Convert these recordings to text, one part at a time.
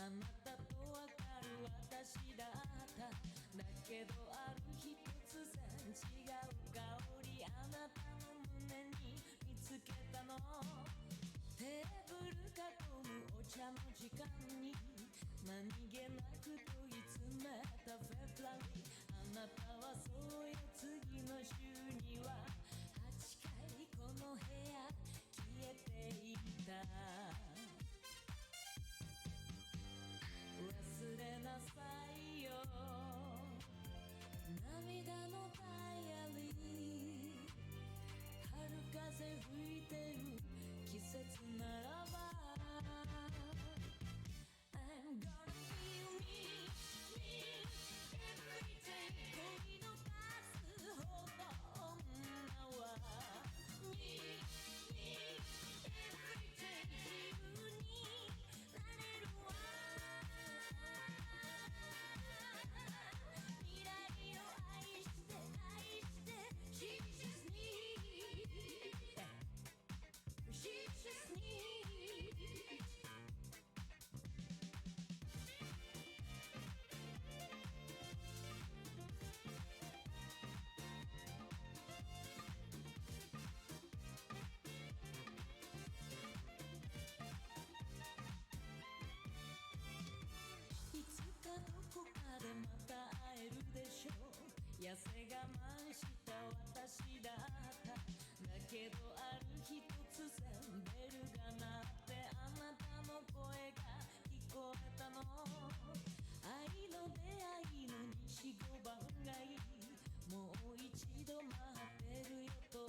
あなたとわかる私だった。だけどある日突然違う香りあなたの胸に見つけたの。テーブル囲むお茶の時間に何気なく問い詰めたフェブラリー。あなたはそうよ次の週には8回この部屋消えていた。忘れなさいよ涙のダイアリー。春風吹いてる季節ならば I'm gonna feel me, me every day 恋の数ほど女は Me, me every day 自由になれるわ。未来を愛して愛して She just needs She just needs いつかどこかでまた会えるでしょう。痩せ我慢した私だった。だけどある日突然ベルが鳴ってあなたの声が聞こえたの。愛の出会いの西5番街もう一度待ってるよと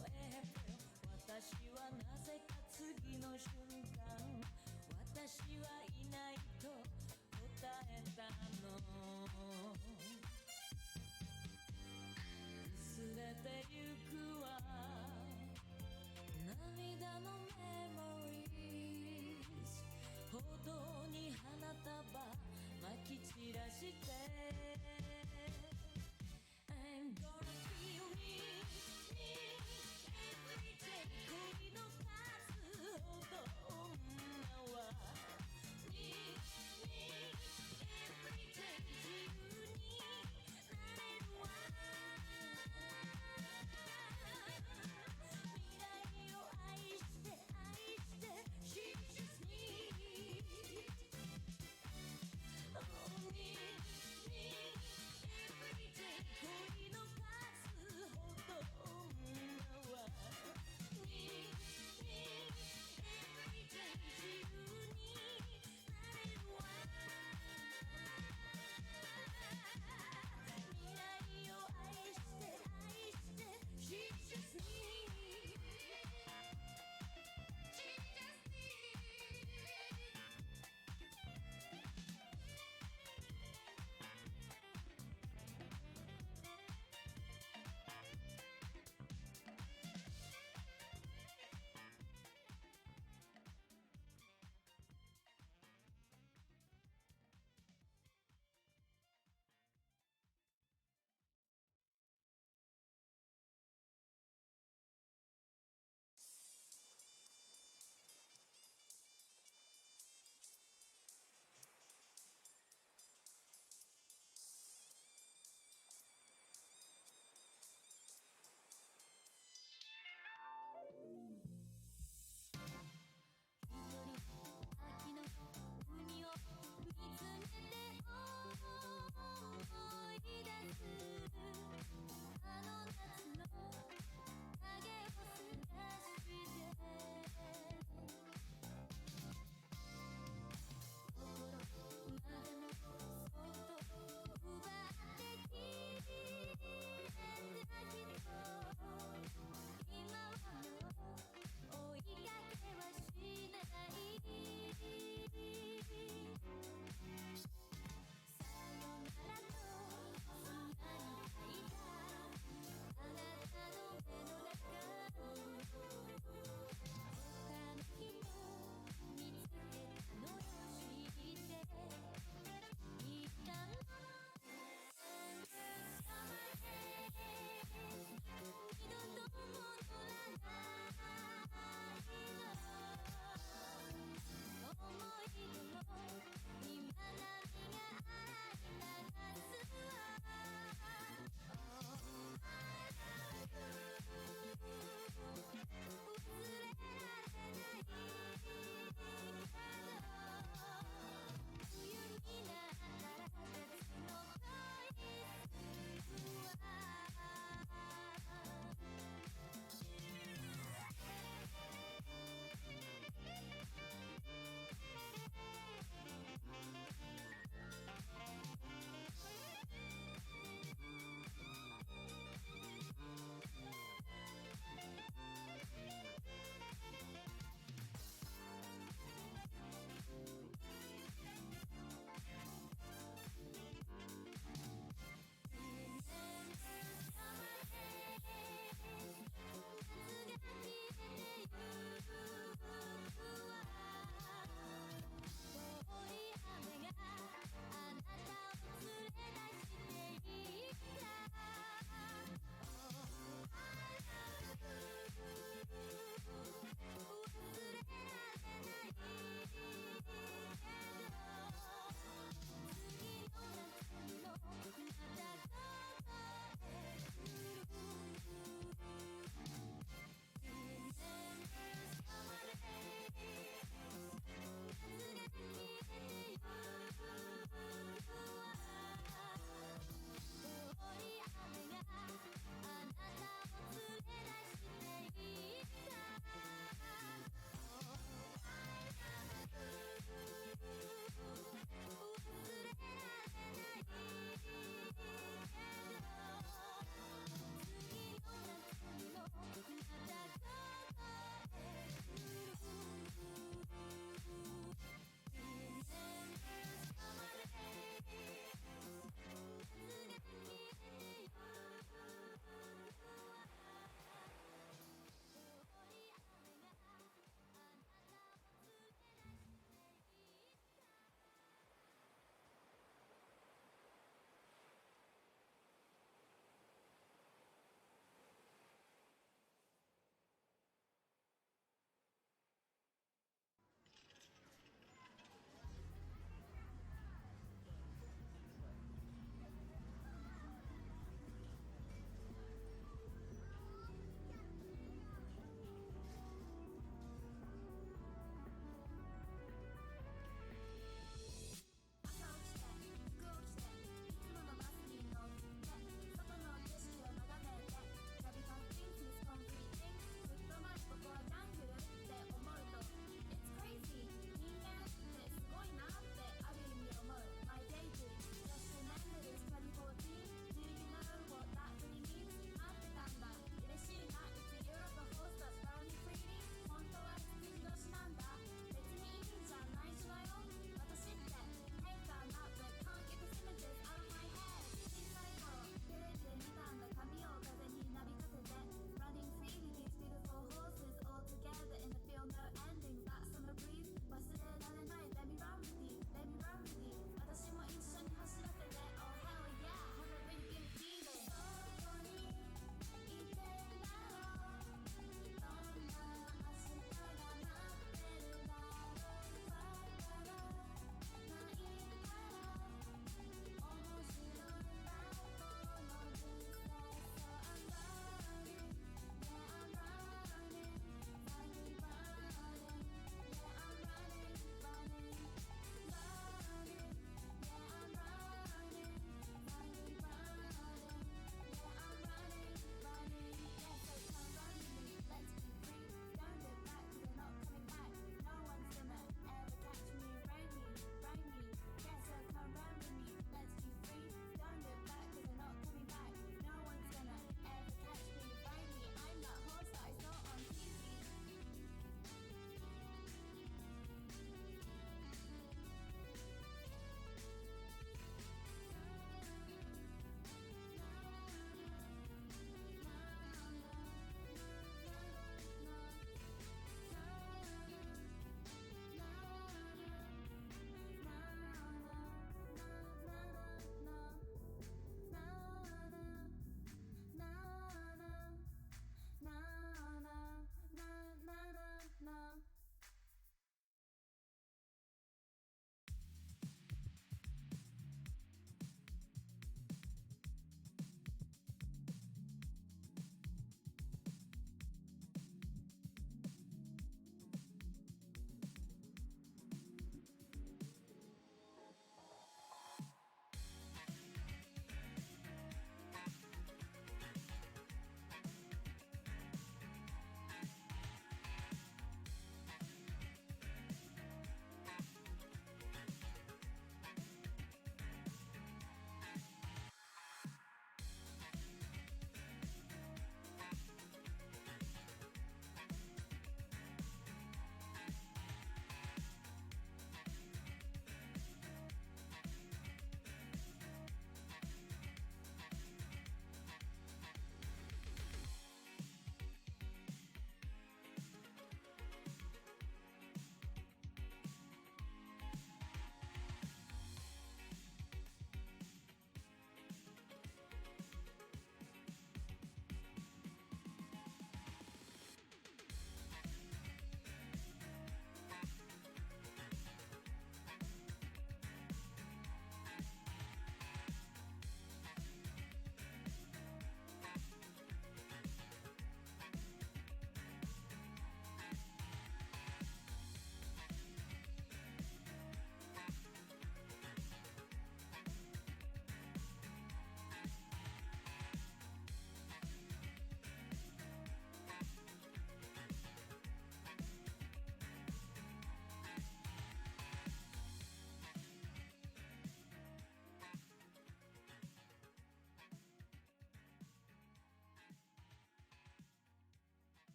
私はなぜか次の瞬間私はいないと答えたの。薄れ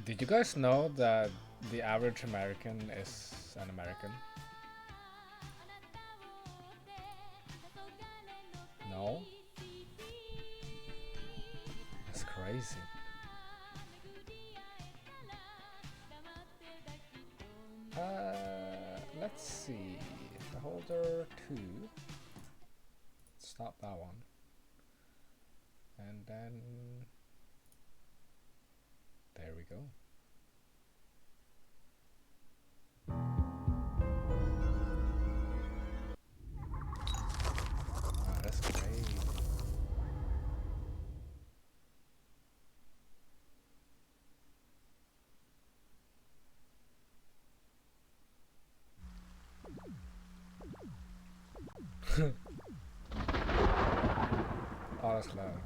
Did you guys know that the average American is an American? No? That's crazy. Let's see. The holder 2. Stop that one. And then there we go. Oh, that's great. Oh, that's loud.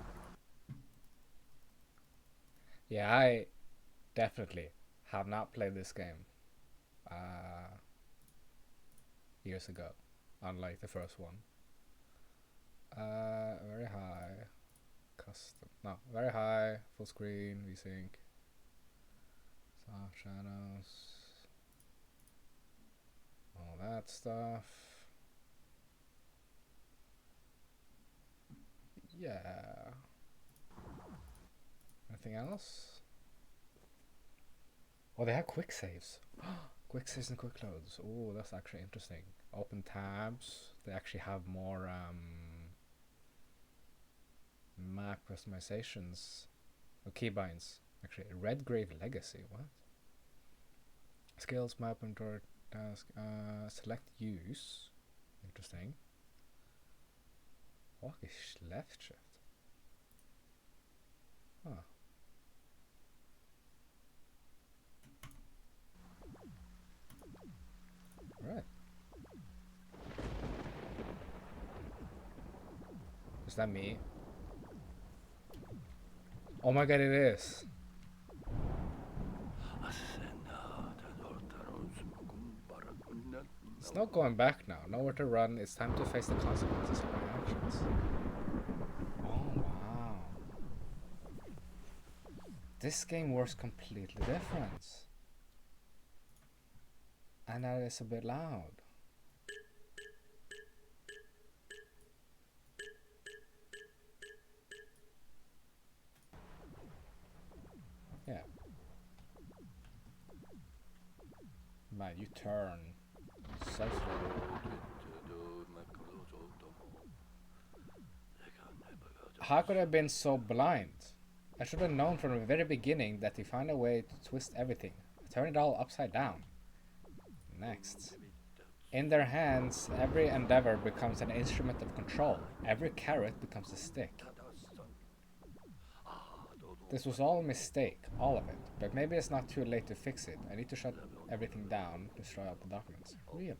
Yeah, I definitely have not played this game years ago, unlike the first one. Very high. Custom. No, very high. Full screen. VSync. Soft shadows. All that stuff. Yeah. Anything else? Oh, they have quick saves. Quick saves and quick loads. Oh, that's actually interesting. Open tabs. They actually have more map customizations. Oh, keybinds. Actually, Redgrave Legacy. What? Skills, map, and task. Select use. Interesting. Walk is left shift. Huh. Right. Is that me? Oh my god, it is. It's not going back now. Nowhere to run. It's time to face the consequences of my actions. Oh wow. This game works completely different. And that is a bit loud. Yeah. Man, you turn so slow. How could I have been so blind? I should have known from the very beginning that they find a way to twist everything. Turn it all upside down. Next. In their hands, every endeavor becomes an instrument of control. Every carrot becomes a stick. This was all a mistake, all of it. But maybe it's not too late to fix it. I need to shut everything down, destroy all the documents. Really?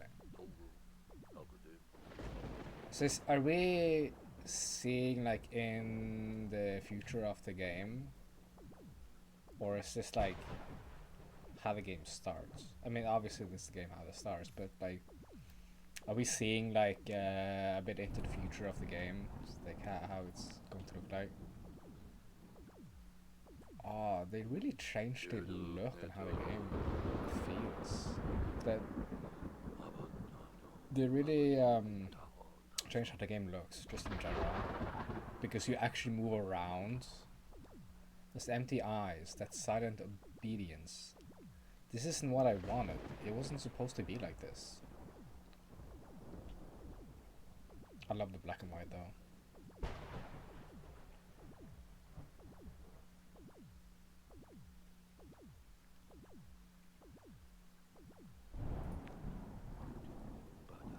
So are we seeing like in the future of the game? Or is this like how the game starts? I mean, obviously this is the game how it starts, but like, are we seeing like a bit into the future of the game? Like how it's going to look like? Oh, they really changed the look and how the game feels. That they really changed how the game looks, just in general. Because you actually move around. Those empty eyes, that silent obedience. This isn't what I wanted. It wasn't supposed to be like this. I love the black and white though.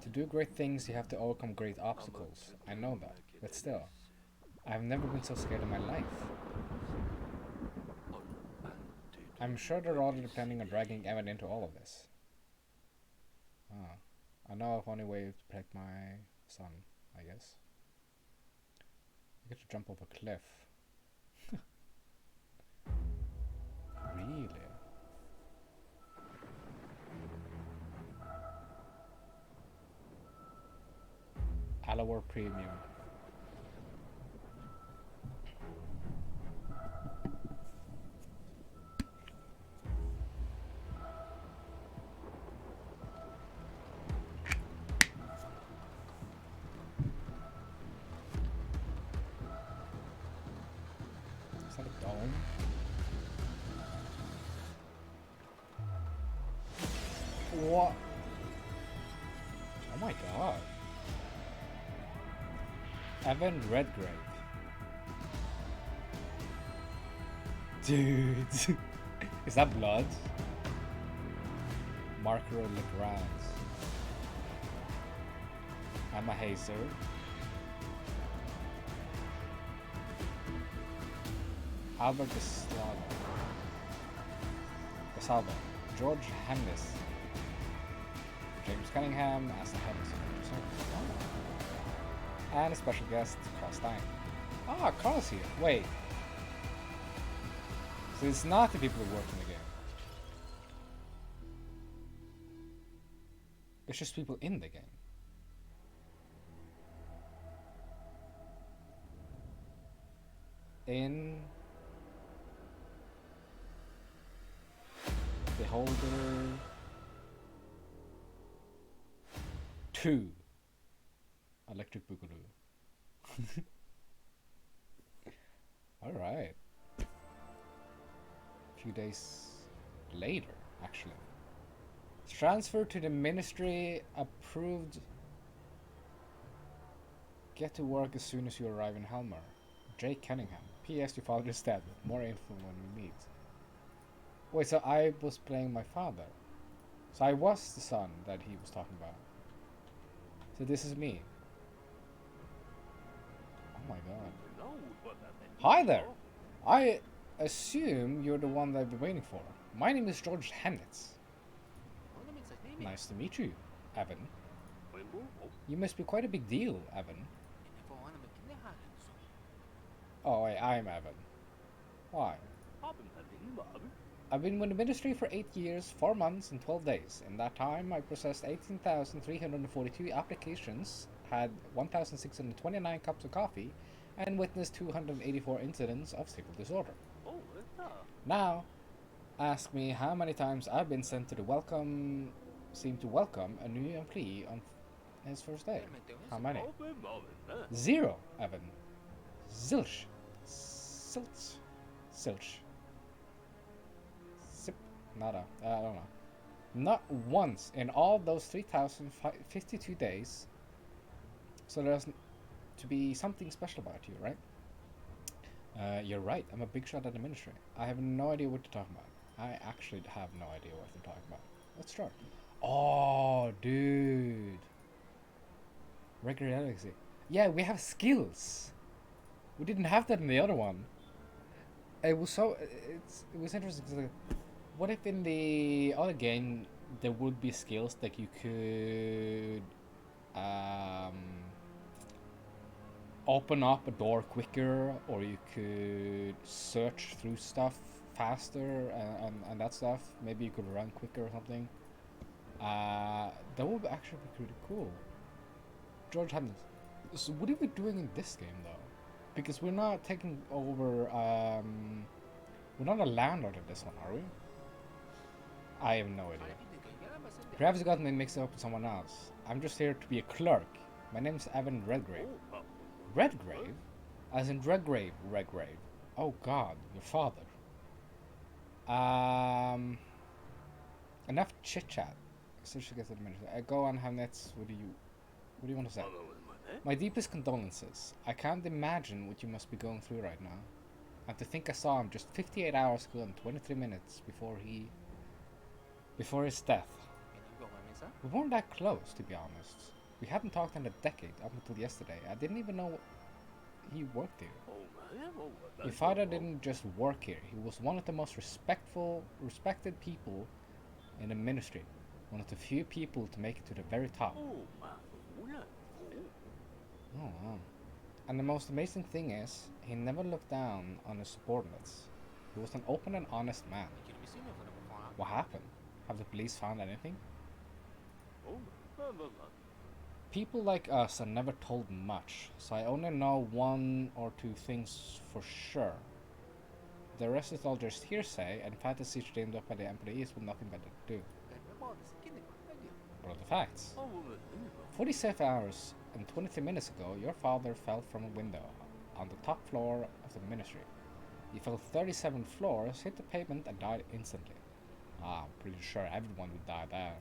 To do great things, you have to overcome great obstacles. I know that, but still, I've never been so scared in my life. I'm sure they're already planning on dragging Evan into all of this. Ah, I know of only way to protect my son, I guess. I get to jump off a cliff. Really? Allower Premium. What? Oh my god. Evan Redgrave. Dude. Is that blood? Marco Legrand. Emma Hazer. Albert Gasalba. George Hamnes. James Cunningham as the head of security service. Oh. And a special guest, Carl Stein. Ah, Carl's here. Wait. So it's not the people who work in the game. It's just people in the game. In Beholder 2 Electric Boogaloo. Alright. A few days later, actually. Transfer to the ministry approved. Get to work as soon as you arrive in Helmar. Jake Cunningham. P.S. Your father is dead. More info when we meet. Wait, so I was playing my father. So I was the son that he was talking about. So this is me. Oh my god. Hi there! I assume you're the one that I've been waiting for. My name is George Hamnitz. Nice to meet you, Evan. You must be quite a big deal, Evan. Oh, wait, I'm Evan. Why? I've been with the ministry for 8 years, 4 months, and 12 days. In that time, I processed 18,342 applications, had 1,629 cups of coffee, and witnessed 284 incidents of civil disorder. Now, ask me how many times I've been sent to seem to welcome a new employee on his first day. How many? 0, Evan. Zilch. Silch. Silch. Sip. Nada. I don't know. Not once in all those 3,052 days. So there's to be something special about you, right? You're right. I'm a big shot at the ministry. I have no idea what to talk about. I actually have no idea what to talk about. Let's start. Oh, dude. Regular Galaxy. Yeah, we have skills. We didn't have that in the other one. It was interesting. Cause, what if in the other game there would be skills that you could open up a door quicker, or you could search through stuff faster and that stuff. Maybe you could run quicker or something. That would actually be pretty cool. George Hamilton. So what are we doing in this game though? Because we're not taking over. We're not a landlord in this one, are we? I have no idea. Perhaps you got me mixed up with someone else. I'm just here to be a clerk. My name's Evan Redgrave. Redgrave? As in Redgrave. Oh God, your father. Enough chit chat. So she gets it. Go on, Hamnitz. What do you want to say? My deepest condolences. I can't imagine what you must be going through right now. And to think I saw him just 58 hours ago and 23 minutes before his death. We weren't that close, to be honest. We hadn't talked in a decade up until yesterday. I didn't even know he worked here. Your father didn't just work here. He was one of the most respected people in the ministry. One of the few people to make it to the very top. Oh, wow. And the most amazing thing is, he never looked down on his subordinates. He was an open and honest man. What happened? Have the police found anything? People like us are never told much, so I only know 1 or 2 things for sure. The rest is all just hearsay and fantasies dreamed up by the employees with nothing better to do. What are the facts? 47 hours and 23 minutes ago, your father fell from a window on the top floor of the ministry. He fell 37 floors, hit the pavement and died instantly. I'm pretty sure everyone would die there.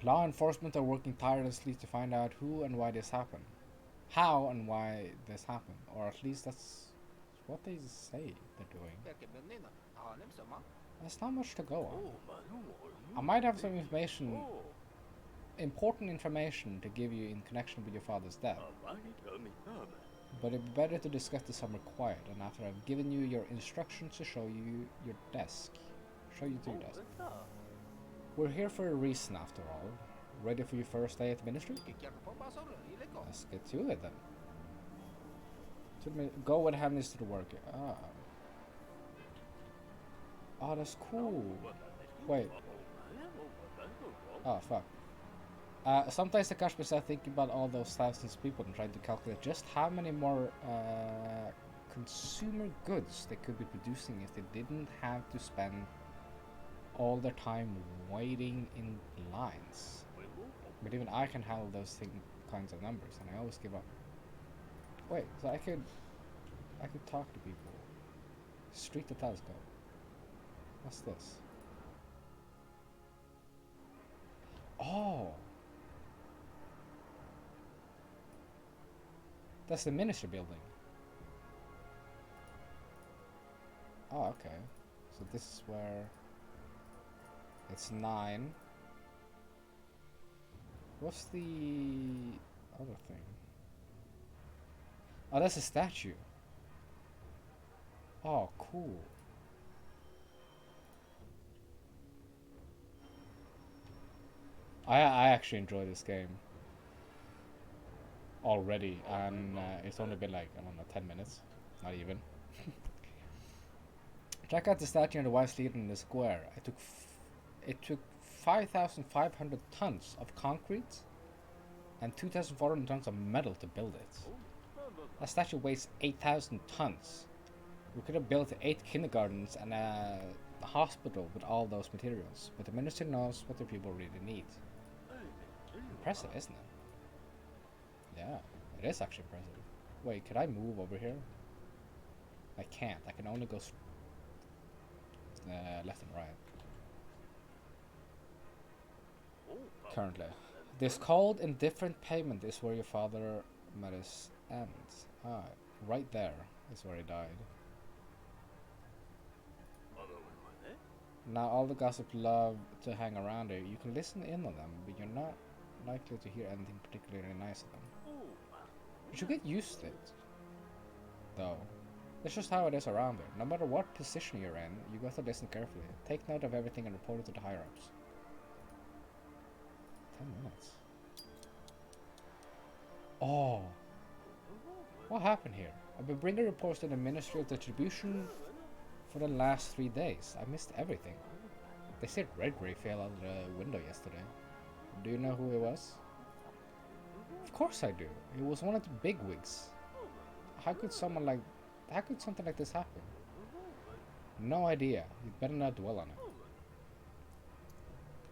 Law enforcement are working tirelessly to find out who and why this happened. How and why this happened. Or at least that's what they say they're doing. There's not much to go on. I might have some information, important information to give you in connection with your father's death. But it'd be better to discuss this somewhere quiet, and after I've given you your instructions to show you your desk. Show you to your desk. We're here for a reason after all. Ready for your first day at the ministry? Let's get to it then. Go with Hamnis to the work. Ah. Oh, that's cool. Wait. Oh, fuck. Sometimes I catch myself thinking about all those thousands of people and trying to calculate just how many more consumer goods they could be producing if they didn't have to spend all their time waiting in lines. But even I can handle those kinds of numbers, and I always give up. Wait, so I could talk to people. Street the telescope. What's this? Oh! That's the ministry building. Oh, okay. So this is where... It's 9. What's the other thing? Oh, that's a statue. Oh, cool. I actually enjoy this game already, and it's only been like, I don't know, 10 minutes. Not even. Check out the statue on the Wise Leader in the square. It took 5,500 tons of concrete and 2,400 tons of metal to build it. That statue weighs 8,000 tons. We could have built 8 kindergartens and a hospital with all those materials, but the ministry knows what the people really need. Impressive, isn't it? Yeah, it is actually impressive. Wait, could I move over here? I can't. I can only go left and right. Currently. This cold, indifferent pavement is where your father Maris ends. Ah, right there is where he died. Now all the gossip love to hang around here. You can listen in on them, but you're not likely to hear anything particularly nice of them. You should get used to it, though. That's just how it is around here. No matter what position you're in, you got to listen carefully. Take note of everything and report it to the higher-ups. 10 minutes. Oh. What happened here? I've been bringing reports to the Ministry of Distribution for the last 3 days. I missed everything. They said Redgrave fell out of the window yesterday. Do you know who it was? Of course I do. It was one of the bigwigs. How could something like this happen? No idea. You'd better not dwell on it.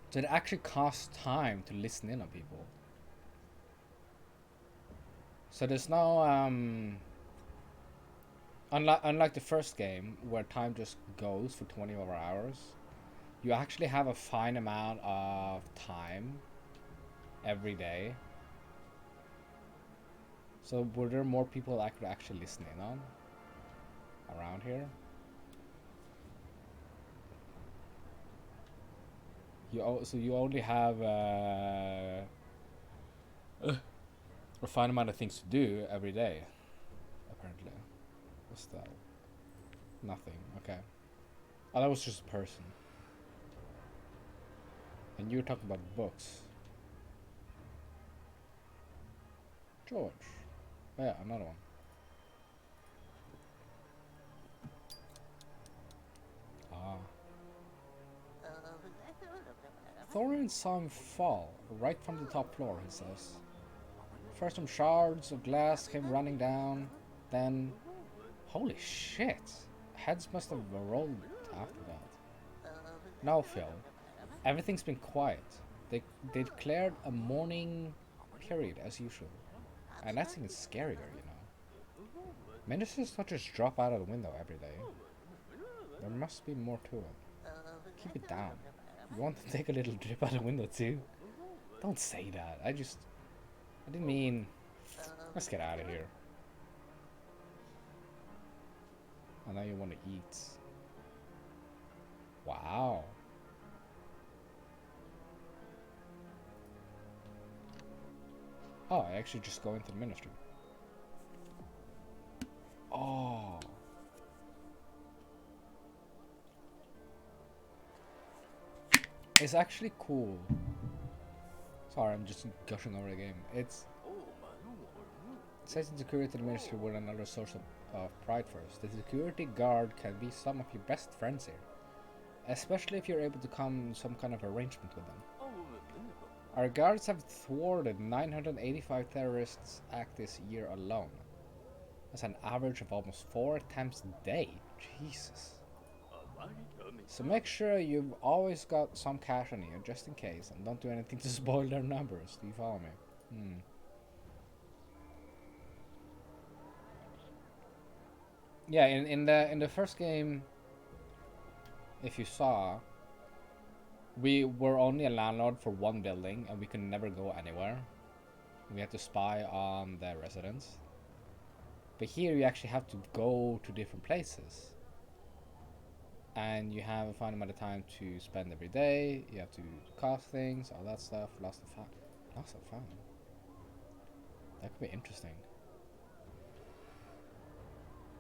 So it actually costs time to listen in on people. So there's no unlike the first game where time just goes for 24 hours, you actually have a fine amount of time every day. So were there more people I could actually listen in on around here? So you only have a fine amount of things to do every day, apparently. What's that? Nothing. Okay. Oh, that was just a person. And you were talking about books. George. Oh, yeah, another one. Ah. Thorin saw him fall, right from the top floor, he says. First some shards of glass came running down, then... Holy shit! Heads must have rolled after that. No, Phil. Everything's been quiet. They declared a mourning period as usual. And that's even scarier, you know. Ministers don't just drop out of the window every day. There must be more to it. Keep it down. You want to take a little drip out the window too? Don't say that. I didn't mean. Let's get out of here. I know you want to eat. Wow. Oh, I actually just go into the ministry. Oh. It's actually cool. Sorry, I'm just gushing over the game. It says in security ministry were another source of pride for us. The security guard can be some of your best friends here. Especially if you're able to come to some kind of arrangement with them. Our guards have thwarted 985 terrorists act this year alone. That's an average of almost 4 attempts a day. Jesus. So make sure you've always got some cash on you, just in case, and don't do anything to spoil their numbers. Do you follow me? Yeah, in the first game, if you saw, we were only a landlord for one building, and we could never go anywhere. We had to spy on the residents. But here you actually have to go to different places. And you have a fine amount of time to spend every day. You have to cost things, all that stuff. Lots of fun. That could be interesting.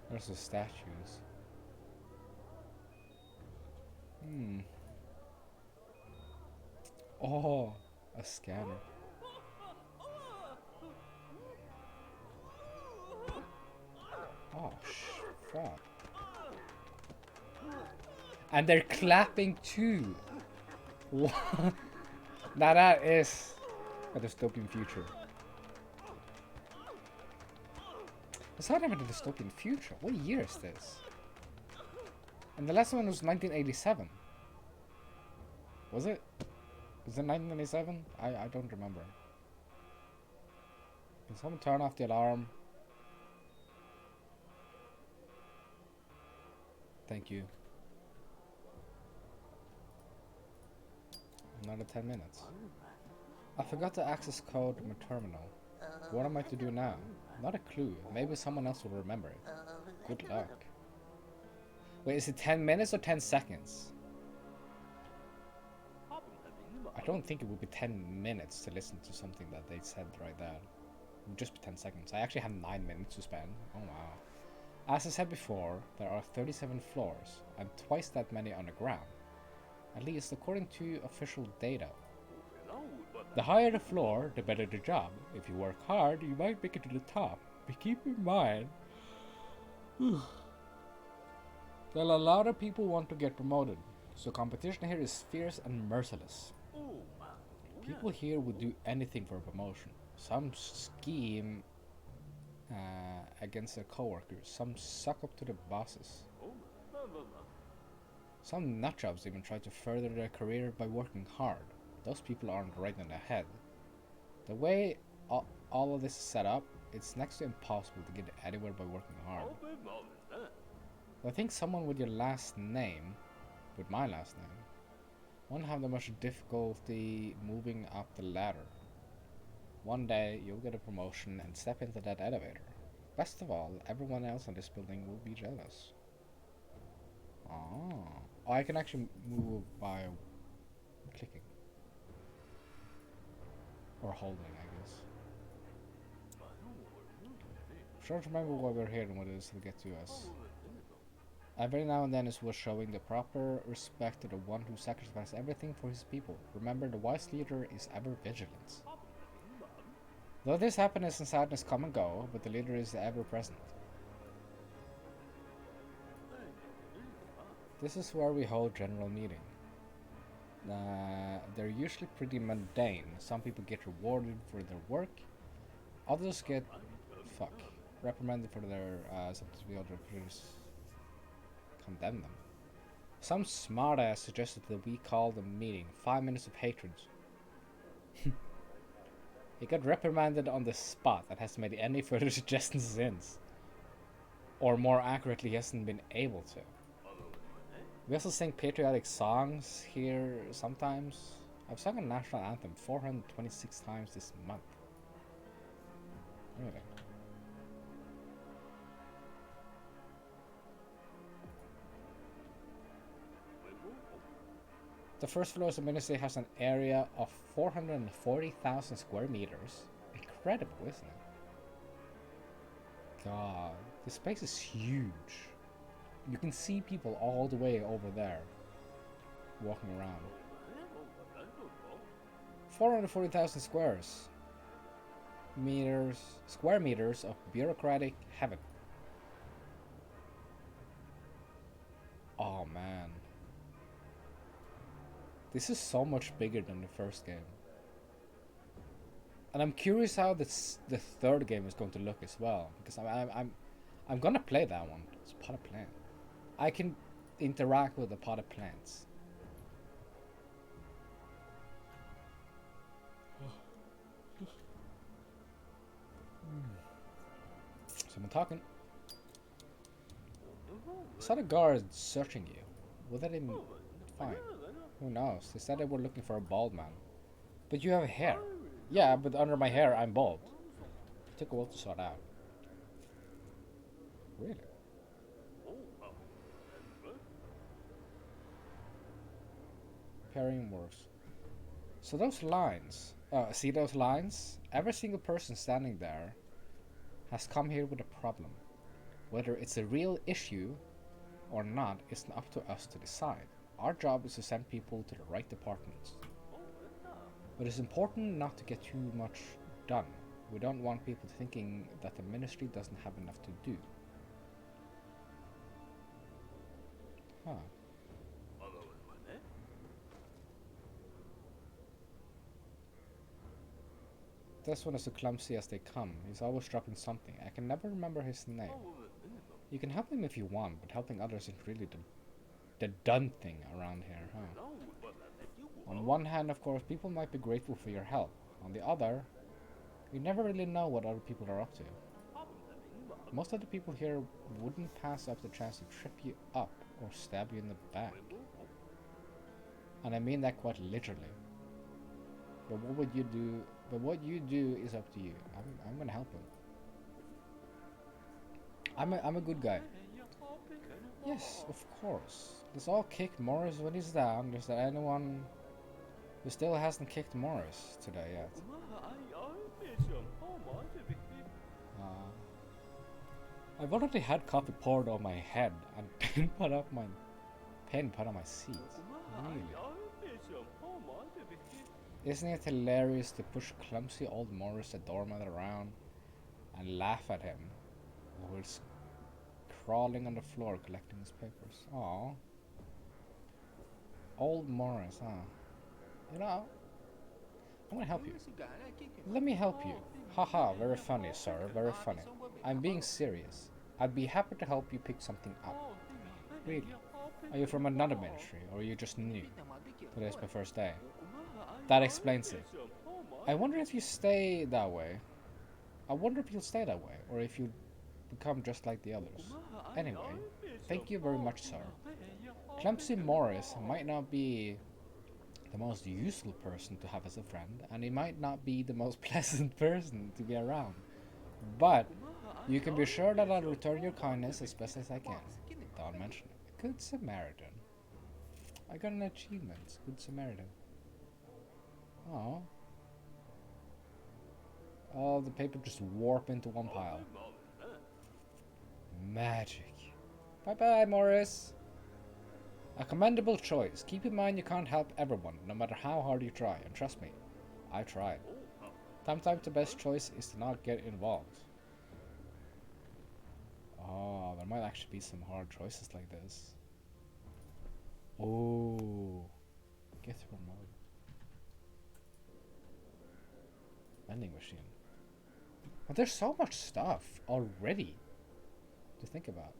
There's the statues. Oh, a scanner. Oh, fuck. And they're clapping too. What? Now that is a dystopian future. It's not even a dystopian future. What year is this? And the last one was 1987. Was it? Was it 1987? I don't remember. Can someone turn off the alarm? Thank you. Another 10 minutes. I forgot to access code my terminal. What am I to do now? Not a clue. Maybe someone else will remember it. Good luck. Wait, is it 10 minutes or 10 seconds? I don't think it would be 10 minutes to listen to something that they said right there. It would just be 10 seconds. I actually have 9 minutes to spend. Oh wow. As I said before, there are 37 floors and twice that many underground. At least according to official data. The higher the floor, the better the job. If you work hard, you might make it to the top. But keep in mind that a lot of people want to get promoted. So competition here is fierce and merciless. People here would do anything for a promotion. Some scheme against their coworkers. Some suck up to the bosses. Some nutjobs even try to further their career by working hard. Those people aren't right in the head. The way all of this is set up, it's next to impossible to get anywhere by working hard. I think someone with your last name, with my last name, won't have that much difficulty moving up the ladder. One day, you'll get a promotion and step into that elevator. Best of all, everyone else in this building will be jealous. Oh, I can actually move by clicking. Or holding, I guess. I'm trying to remember why we're here and what it is to get to us. Every now and then is worth showing the proper respect to the one who sacrificed everything for his people. Remember, the wise leader is ever vigilant. Though this happiness and sadness come and go, but the leader is ever present. This is where we hold general meeting. They're usually pretty mundane. Some people get rewarded for their work. Others get reprimanded for their sometimes the others condemn them. Some smartass suggested that we call the meeting 5 minutes of hatred. He got reprimanded on the spot and hasn't made any further suggestions since. Or more accurately, he hasn't been able to. We also sing patriotic songs here sometimes. I've sung a national anthem 426 times this month. Really? The first floor of the ministry has an area of 440,000 square meters. Incredible, isn't it? God, this place is huge. You can see people all the way over there walking around. 440,000 square meters of bureaucratic heaven. Oh man. This is so much bigger than the first game. And I'm curious how the third game is going to look as well, because I'm gonna play that one. It's potted plant. I can interact with the potted plants. Someone talking. Saw the guards searching you. What did they find? Who knows? They said they were looking for a bald man. But you have hair. Yeah, but under my hair, I'm bald. It took a while to sort out. Really? Pairing works. So those lines, see those lines? Every single person standing there has come here with a problem. Whether it's a real issue or not isn't up to us to decide. Our job is to send people to the right departments. But it's important not to get too much done. We don't want people thinking that the ministry doesn't have enough to do. Huh. This one is so clumsy as they come. He's always dropping something. I can never remember his name. You can help him if you want, but helping others isn't really the done thing around here, huh? On one hand, of course, people might be grateful for your help. On the other, you never really know what other people are up to. Most of the people here wouldn't pass up the chance to trip you up or stab you in the back. And I mean that quite literally. But what would you do? But what you do is up to you. I'm gonna help him. I'm a good guy. Yes, of course. Let's all kick Morris when he's down. Is there anyone who still hasn't kicked Morris today yet? I've already had coffee poured on my head and pen put on my seat. Really? Isn't it hilarious to push clumsy old Morris the doormat around and laugh at him while he's crawling on the floor collecting his papers? Aww. Old Morris, huh? You know, I'm gonna help you. Let me help you. Haha, very funny, sir, very funny. I'm being serious. I'd be happy to help you pick something up. Really? Are you from another ministry, or are you just new? Today's my first day. That explains it. I wonder if you stay that way. I wonder if you'll stay that way, or if you become just like the others. Anyway, thank you very much, sir. Clumsy Morris might not be the most useful person to have as a friend, and he might not be the most pleasant person to be around. But you can be sure that I'll return your kindness as best as I can. Don't mention it. Good Samaritan. I got an achievement. Good Samaritan. Oh. All the paper just warp into one pile. Magic. Bye-bye, Morris. A commendable choice. Keep in mind you can't help everyone, no matter how hard you try. And trust me, I tried. Sometimes the best choice is to not get involved. Oh, there might actually be some hard choices like this. Oh. Get promoted. Vending machine. But there's so much stuff already to think about.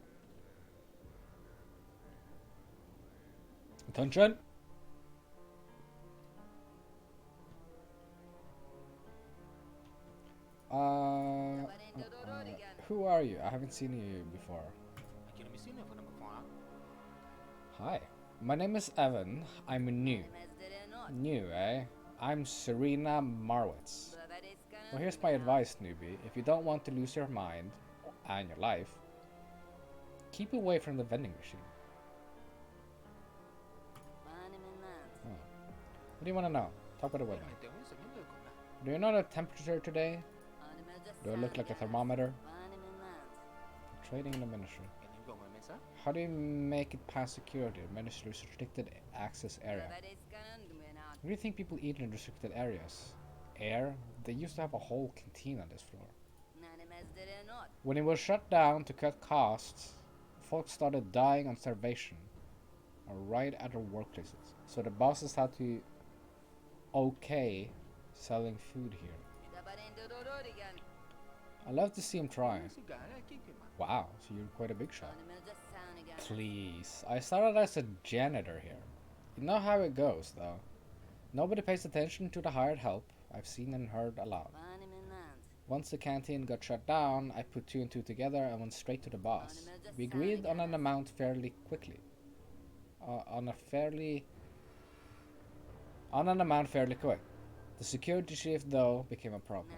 Attention! Who are you? I haven't seen you before. Hi. My name is Evan. I'm new. New, eh? I'm Serena Marwitz. Well, here's my advice, newbie. If you don't want to lose your mind and your life, keep away from the vending machine. Oh. What do you want to know? Talk about it with me. Do you know the temperature today? Do I look like a thermometer? Trading in the ministry. How do you make it past security? Ministry's restricted access area. What do you think people eat in restricted areas? Air? They used to have a whole canteen on this floor. When it was shut down to cut costs, folks started dying on starvation right at their workplaces. So the bosses had to okay selling food here. I love to see him try. Wow, so you're quite a big shot. Please. I started as a janitor here. You know how it goes, though. Nobody pays attention to the hired help. I've seen and heard a lot. Once the canteen got shut down, I put 2 and 2 together and went straight to the boss. We agreed on an amount fairly quickly. On an amount fairly quick. The security chief, though, became a problem.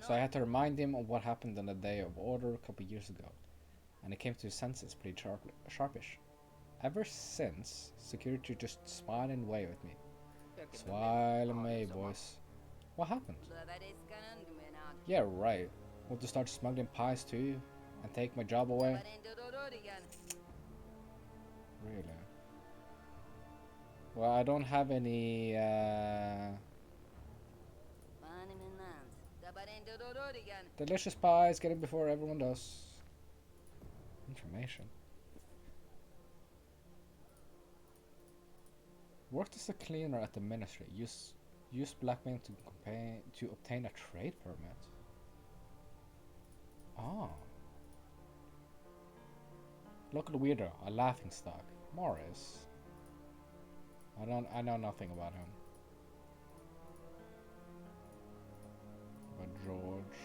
So I had to remind him of what happened on the day of order a couple years ago. And he came to his senses pretty sharpish. Ever since, security just smiling away with me. Smile away, boys. What happened? Yeah, right. Want to start smuggling pies too? And take my job away? Really? Well, I don't have any, delicious pies, get it before everyone does. Information. Worked as a cleaner at the ministry. Used blackmail to obtain a trade permit. Oh. Local weirdo, a laughing stock. Morris. I know nothing about him. But George.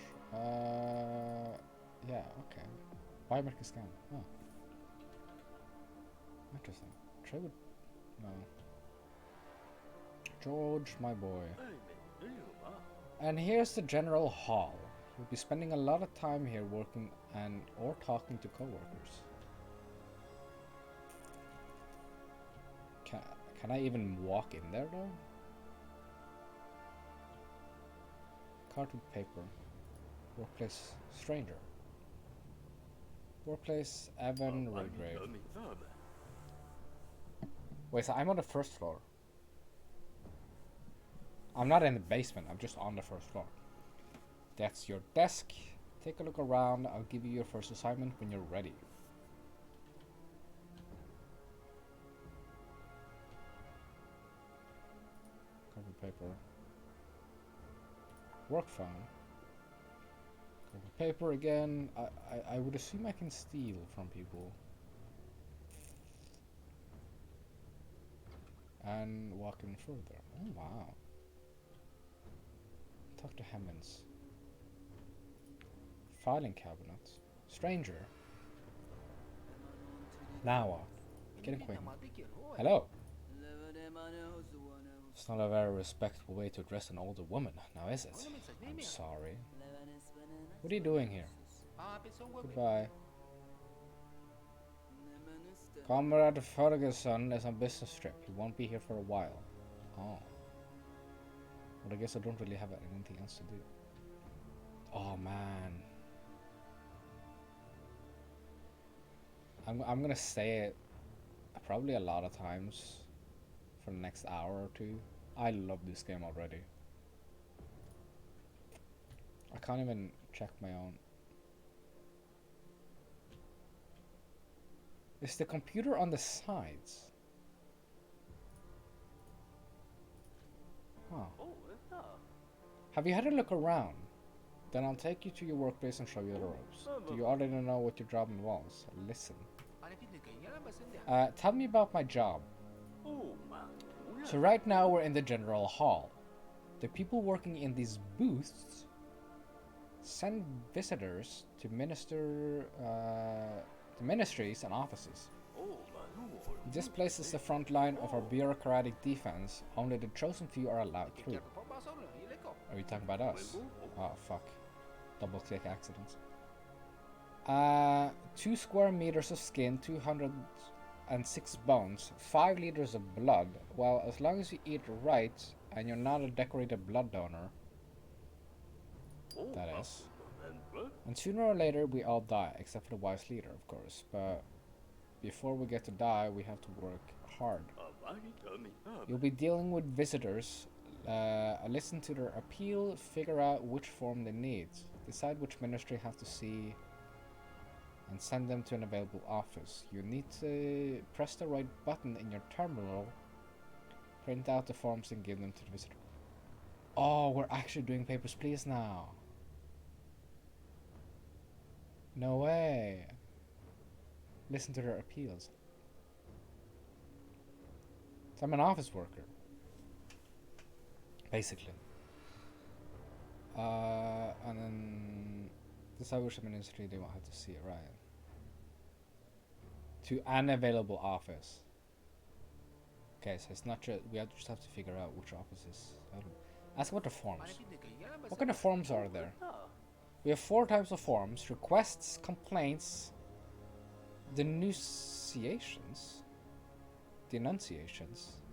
Yeah, okay. Biometric scan. Oh. Interesting. Trade with. No. George, my boy. And here's the general hall. We'll be spending a lot of time here working or talking to coworkers. Can I even walk in there though? Cartoon paper. Workplace stranger. Workplace Evan Redgrave. Wait, so I'm on the first floor. I'm not in the basement, I'm just on the first floor. That's your desk. Take a look around. I'll give you your first assignment when you're ready. Carbon paper. Work phone. Carbon paper again. I would assume I can steal from people. And walk in further. Oh wow. Talk to Hemmings. Filing cabinet. Stranger. Now what? Getting quick. Hello. It's not a very respectful way to address an older woman, now is it? I'm sorry. What are you doing here? Goodbye. Comrade Ferguson is on business trip. He won't be here for a while. Oh. But I guess I don't really have anything else to do. Oh man. I'm gonna say it probably a lot of times for the next hour or two. I love this game already. I can't even check my own. Is the computer on the sides? Huh. Have you had a look around? Then I'll take you to your workplace and show you the ropes. Do you already know what your job involves? Listen. Tell me about my job. So right now we're in the general hall. The people working in these booths send visitors to ministries and offices. This place is the front line of our bureaucratic defense. Only the chosen few are allowed through. Are you talking about us? Oh, fuck. Double click accidents. 2 square meters of skin, 206 bones, 5 liters of blood. Well, as long as you eat right and you're not a decorated blood donor, that is. And sooner or later we all die, except for the wise leader, of course. But before we get to die, we have to work hard. You'll be dealing with visitors. Listen to their appeal, figure out which form they need, decide which ministry has to see, and send them to an available office. You need to press the right button in your terminal, print out the forms, and give them to the visitor. Oh, we're actually doing Papers, Please now. No way. Listen to their appeals. So I'm an office worker, basically. And then decide which ministry they want to see it, right? To an available office. Okay, so it's not just, we just have to figure out which office is. Ask about the forms. What kind of forms are there? We have 4 types of forms: requests, complaints, denunciations,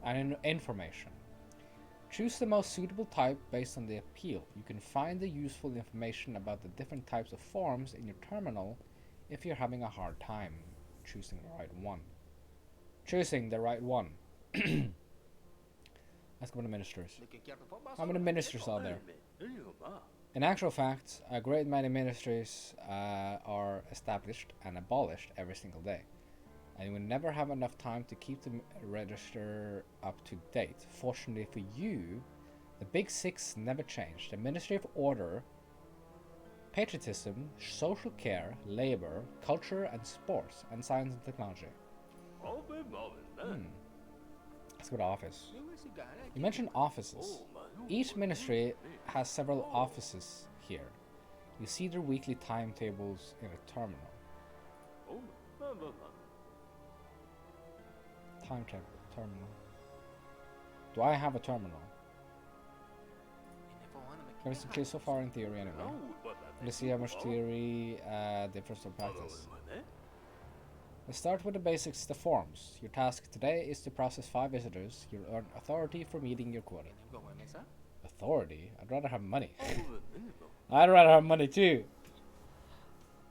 and information. Choose the most suitable type based on the appeal. You can find the useful information about the different types of forms in your terminal if you're having a hard time choosing the right one. Choosing the right one. Ask about the ministers. How many ministers are there? In actual fact, a great many ministries are established and abolished every single day, and you will never have enough time to keep the register up to date. Fortunately for you, the big 6 never change: the Ministry of Order, Patriotism, Social Care, Labor, Culture and Sports, and Science and Technology. Let's go to office. You mentioned offices. Each ministry has several offices here. You see their weekly timetables in a terminal. Terminal. Do I have a terminal? Everything's clear so far in theory anyway. Let's see how much theory differs from practice. Let's start with the basics, the forms. Your task today is to process 5 visitors. You'll earn authority for meeting your quota. Authority? I'd rather have money. I'd rather have money too.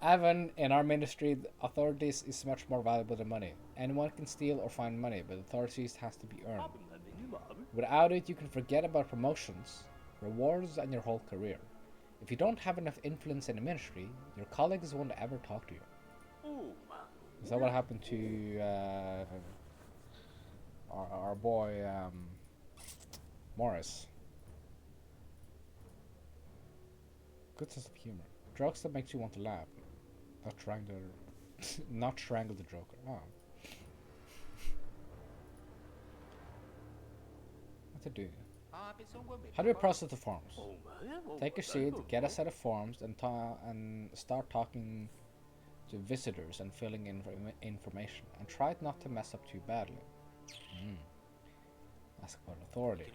Even in our ministry, authorities is much more valuable than money. Anyone can steal or find money, but authorities has to be earned. Without it, you can forget about promotions, rewards, and your whole career. If you don't have enough influence in the ministry, your colleagues won't ever talk to you. Is that what happened to our boy Morris? Good sense of humor. Jokes that makes you want to laugh. Not strangle the Joker. Oh. What to do? How do you process the forms? Take a sheet, get a set of forms, and start talking to visitors and filling in information. And try not to mess up too badly. Ask about authority.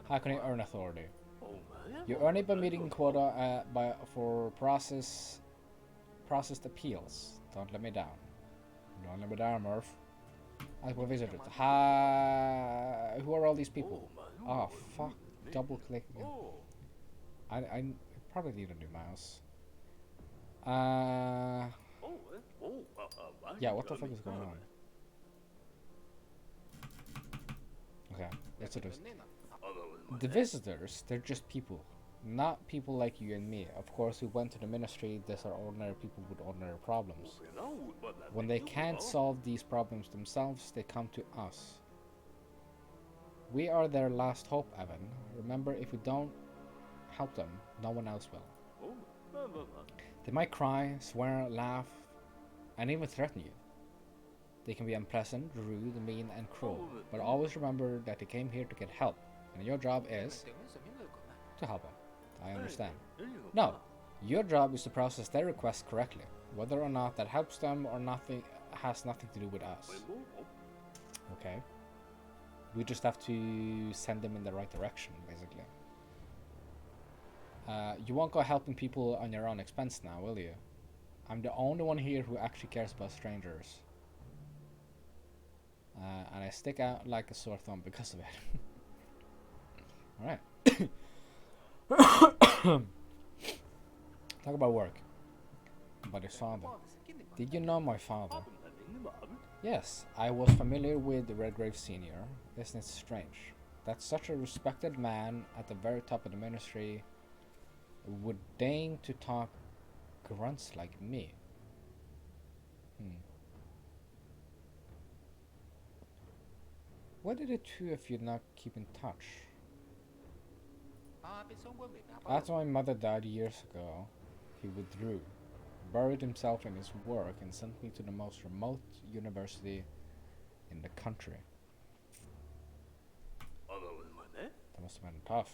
How can you earn authority? You earn it by meeting quota for processed appeals. Don't let me down. Don't let me down, Murph. Ask about visitors. Who are all these people? Oh, fuck. Double click again. I probably need a new mouse. Yeah, what the fuck is going on? Okay, let's do this. The visitors, they're just people. Not people like you and me. Of course, we went to the ministry. These are ordinary people with ordinary problems. When they can't solve these problems themselves, they come to us. We are their last hope, Evan. Remember, if we don't help them, no one else will. They might cry, swear, laugh, and even threaten you. They can be unpleasant, rude, mean, and cruel. But always remember that they came here to get help, and your job is to help them. I understand. No, your job is to process their request correctly. Whether or not that helps them or nothing has nothing to do with us. Okay. We just have to send them in the right direction, basically. You won't go helping people on your own expense now, will you? I'm the only one here who actually cares about strangers. And I stick out like a sore thumb because of it. Alright. Talk about work. About his father. Did you know my father? Yes, I was familiar with Redgrave Sr. Isn't it strange that such a respected man at the very top of the ministry would deign to talk grunts like me? Why did the two of you not keep in touch? After my mother died years ago, he withdrew, buried himself in his work, and sent me to the most remote university in the country. That must have been tough.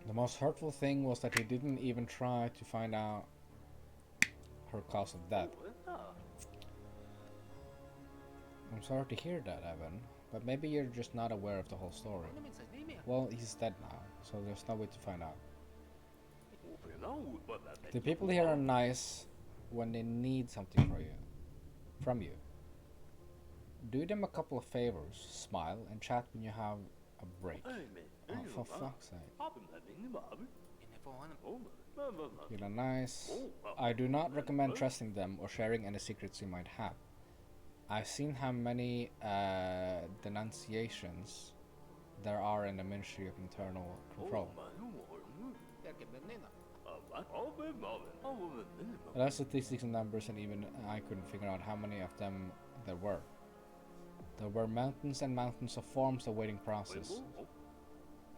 The most hurtful thing was that he didn't even try to find out her cause of death. I'm sorry to hear that, Evan, but maybe you're just not aware of the whole story. Well, he's dead now, so there's no way to find out. The people here are nice when they need something from you. Do them a couple of favors, smile, and chat when you have a break. Oh, for fuck's sake. People are nice. I do not recommend trusting them or sharing any secrets you might have. I've seen how many denunciations there are in the Ministry of Internal Control. I have statistics and numbers, and even I couldn't figure out how many of them there were. There were mountains and mountains of forms awaiting process.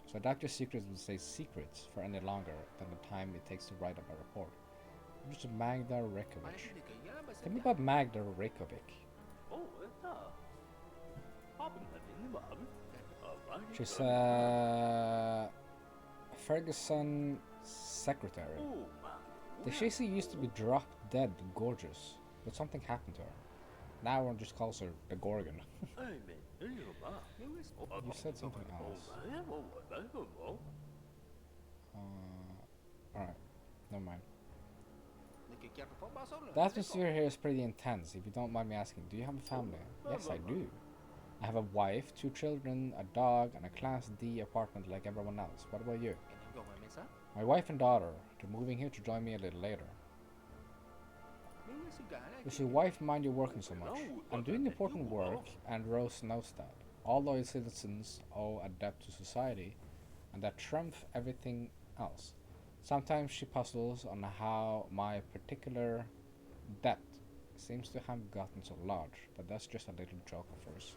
So I doubt your secrets will stay secrets for any longer than the time it takes to write up a report. I'm just Magda Rekovic. Tell me about Magda Rekovic. She's Ferguson secretary. The Shazy used to be drop dead gorgeous, but something happened to her. Now everyone just calls her the Gorgon. You said something else. Alright, never mind. The atmosphere here is pretty intense, if you don't mind me asking. Do you have a family? Yes, I do. I have a wife, 2 children, a dog, and a Class D apartment like everyone else. What about you? My wife and daughter. They're moving here to join me a little later. Does your wife mind you working so much? I'm doing important work, and Rose knows that. All loyal citizens owe a debt to society, and that trumps everything else. Sometimes she puzzles on how my particular debt seems to have gotten so large, but that's just a little joke of hers.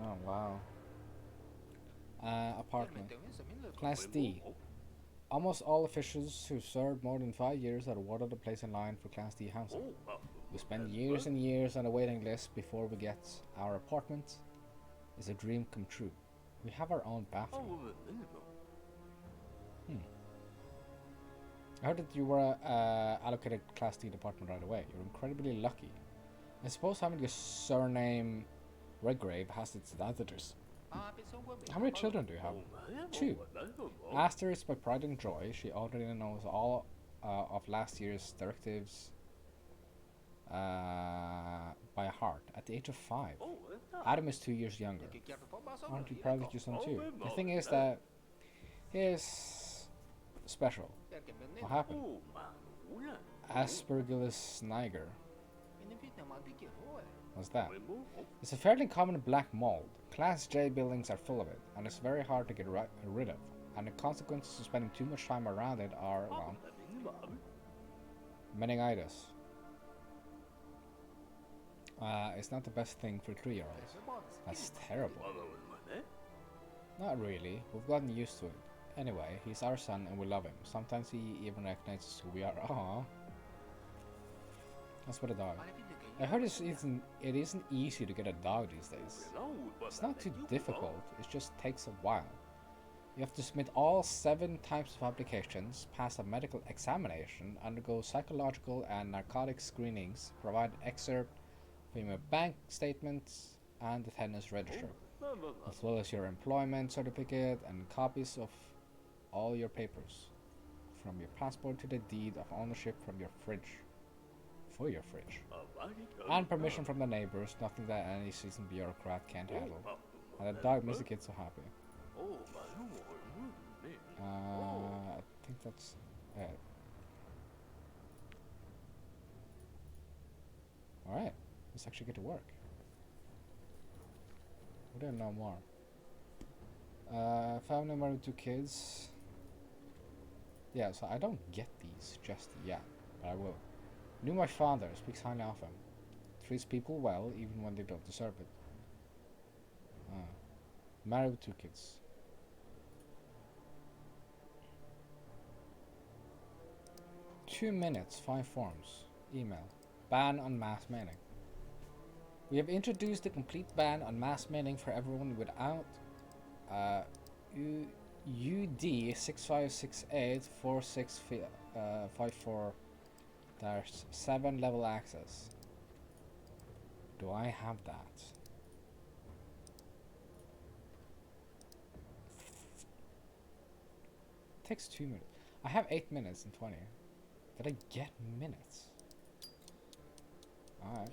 Oh, wow. Apartment. Class D. Almost all officials who served more than 5 years are awarded a place in line for Class D housing. We spend years and years on a waiting list before we get our apartment. It's a dream come true. We have our own bathroom. I heard that you were allocated Class D department right away. You're incredibly lucky. I suppose having a surname Redgrave has its advantages. How many children do you have? 2. Aster is my pride and joy. She already knows all of last year's directives by heart at the age of 5. Adam is 2 years younger. Aren't you proud of your son too? The thing is that he is special. What happened? Aspergillus niger. What's that? It's a fairly common black mold. Class J buildings are full of it, and it's very hard to get rid of. And the consequences of spending too much time around it are, well, meningitis. It's not the best thing for 3-year-olds. That's terrible. Not really. We've gotten used to it. Anyway, he's our son and we love him. Sometimes he even recognizes who we are. Aww. That's what a dog. I heard it isn't easy to get a dog these days. It's not too difficult, it just takes a while. You have to submit all 7 types of applications, pass a medical examination, undergo psychological and narcotic screenings, provide excerpt from your bank statements and attendance register, as well as your employment certificate and copies of all your papers, from your passport to the deed of ownership from your fridge, for your fridge, and permission from the neighbors, nothing that any seasoned bureaucrat can't handle. And the dog makes the kids so happy. I think that's it. Alright, let's actually get to work. We don't know more. Family member with 2 kids. Yeah, so I don't get these just yet, but I will. Knew my father, speaks highly of him. Treats people well, even when they don't deserve it. Married with 2 kids. Two minutes, 5 forms. Email. Ban on mass mailing. We have introduced a complete ban on mass mailing for everyone without UD 65684654-7 level access. Do I have that? Takes 2 minutes. I have 8 minutes and 20. Did I get minutes? Alright.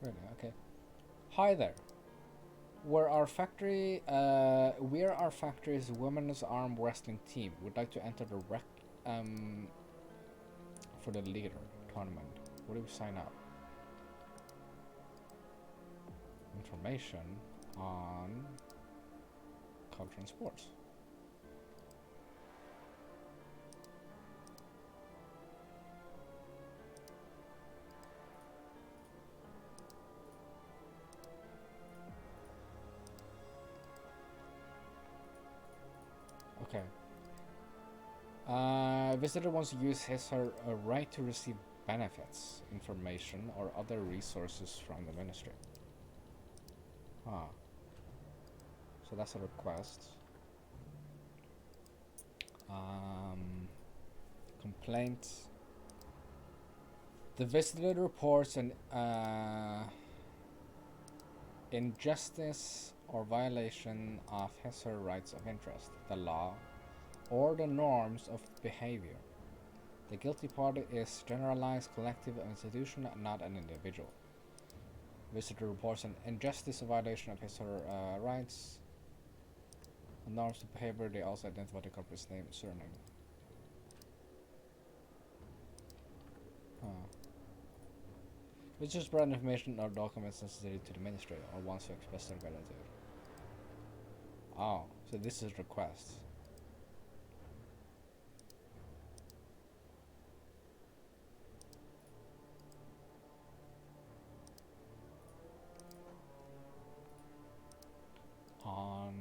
Really? Okay. Hi there. We're our factory's women's arm wrestling team. Would like to enter the for the leader tournament. Where do we sign up? Information on culture and sports. Okay. Visitor wants to use his or her right to receive benefits, information, or other resources from the ministry. Huh. So that's a request. Complaint. The visitor reports an injustice or violation of his or her rights of interest, the law, or the norms of behavior. The guilty party is generalized, collective, or institution, not an individual. Visitor reports an injustice or violation of his or her rights and norms of behavior. They also identify the culprit's name and surname. Visitors provide information or documents necessary to the ministry or wants to express their gratitude. Oh, so this is request. On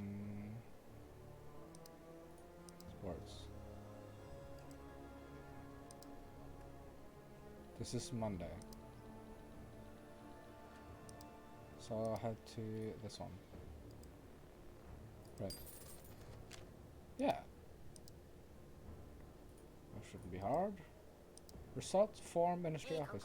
sports. This is Monday. So I'll head to this one. Right. Yeah. That shouldn't be hard. Result form ministry office.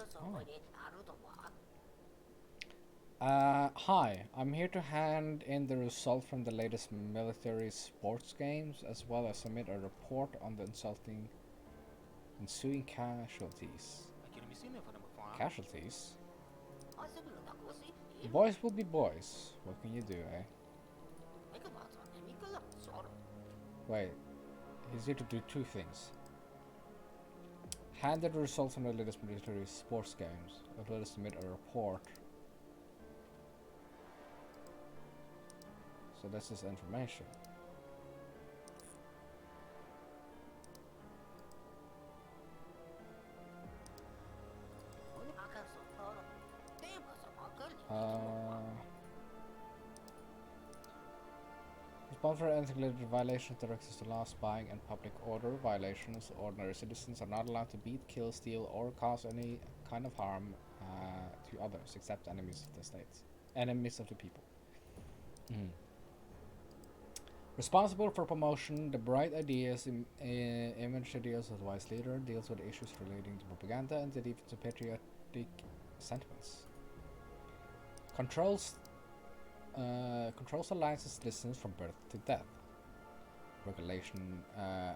Oh. Hi, I'm here to hand in the result from the latest military sports games, as well as submit a report on the ensuing casualties. Casualties? Boys will be boys. What can you do, eh? Wait, he's here to do 2 things. Hand the results from the latest military sports games, as well as submit a report. So this is information. Respond for anything related to violations, directions to law, spying, and public order violations. Ordinary citizens are not allowed to beat, kill, steal, or cause any kind of harm to others, except enemies of the states, enemies of the people. Mm. Responsible for promotion, the bright ideas, image ideals of the wise leader, deals with issues relating to propaganda and the defense of patriotic sentiments. Controls alliances citizens from birth to death.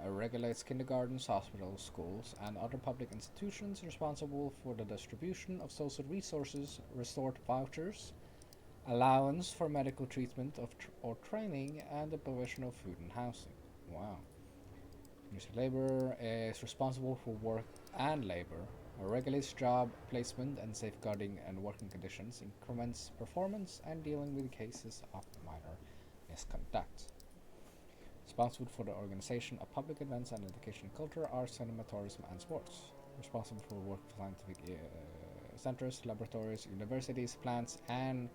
Regulates kindergartens, hospitals, schools, and other public institutions responsible for the distribution of social resources, restored vouchers, allowance for medical treatment or training, and the provision of food and housing. Wow. Ministry of Labor is responsible for work and labor, regulates job placement and safeguarding and working conditions, increments performance, and dealing with cases of minor misconduct. Responsible for the organization of public events and education, culture, arts, cinema, tourism, and sports. Responsible for work for scientific centers, laboratories, universities, plants, and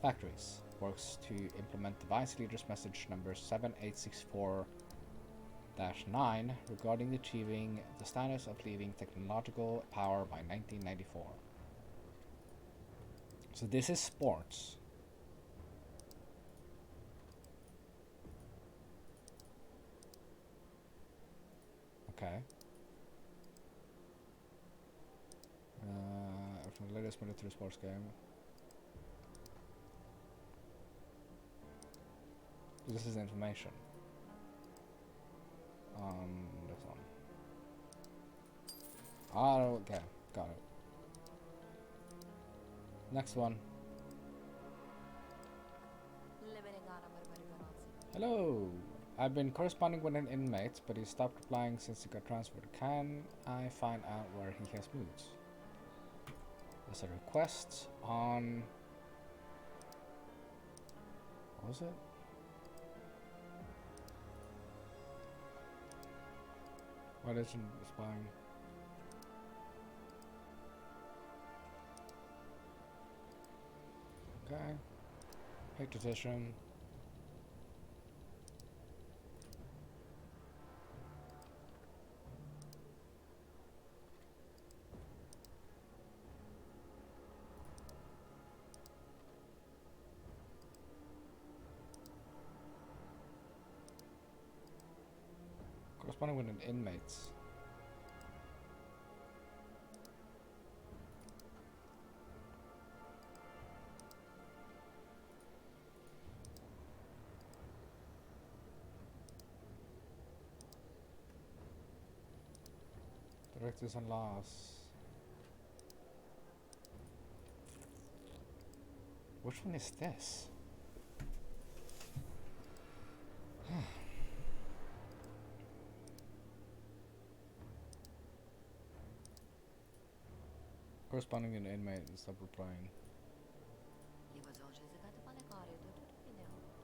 factories. Works to implement the Vice Leaders Message number 7864-9 regarding achieving the status of leading technological power by 1994. So this is sports. Okay. From the latest military sports game. This is information. This one. Oh, okay. Got it. Next one. Hello. I've been corresponding with an inmate, but he stopped replying since he got transferred. Can I find out where he has moved? There's a request on... What was it? Why isn't it responding? Okay. Hate decision. Corresponding with an inmate. Directives and laws. Which one is this? Corresponding with an inmate and stop replying.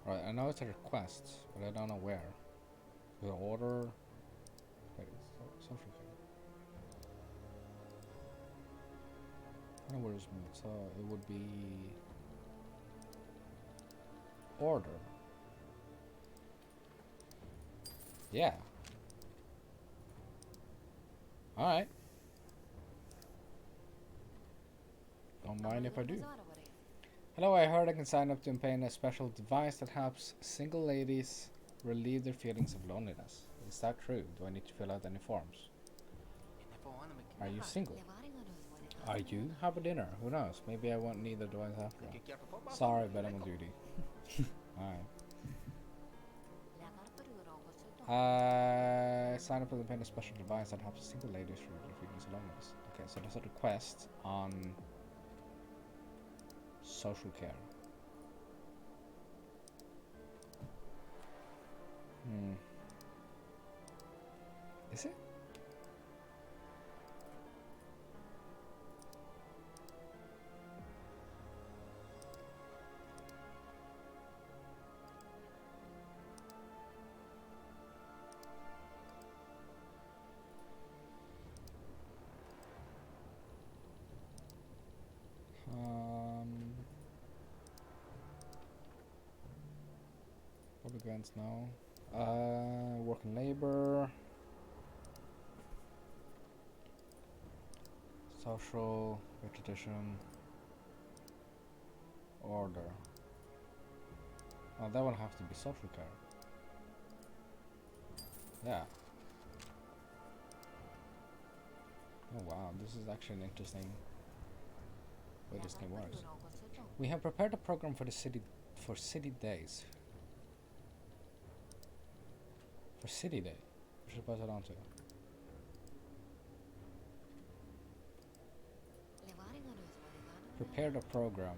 Right, I know it's a request, but I don't know where. The order. Wait, social care. I don't know where it's moved, so it would be order. Yeah. Alright. Don't mind if I do. Hello, I heard I can sign up to obtain a special device that helps single ladies relieve their feelings of loneliness. Is that true? Do I need to fill out any forms? Are you single? Are you? Have a dinner. Who knows? Maybe I won't need the device after all. Sorry, but I'm on duty. Alright. Sign up to obtain a special device that helps single ladies relieve their feelings of loneliness. Okay, so there's a request on social care. Is it? Public grants now. Work and labor. Social, tradition, order. Oh, that one has to be social care. Yeah. Oh wow, this is actually an interesting way this game works. We have prepared a program for the city days. For city day. We should pass it on to. Prepare the program.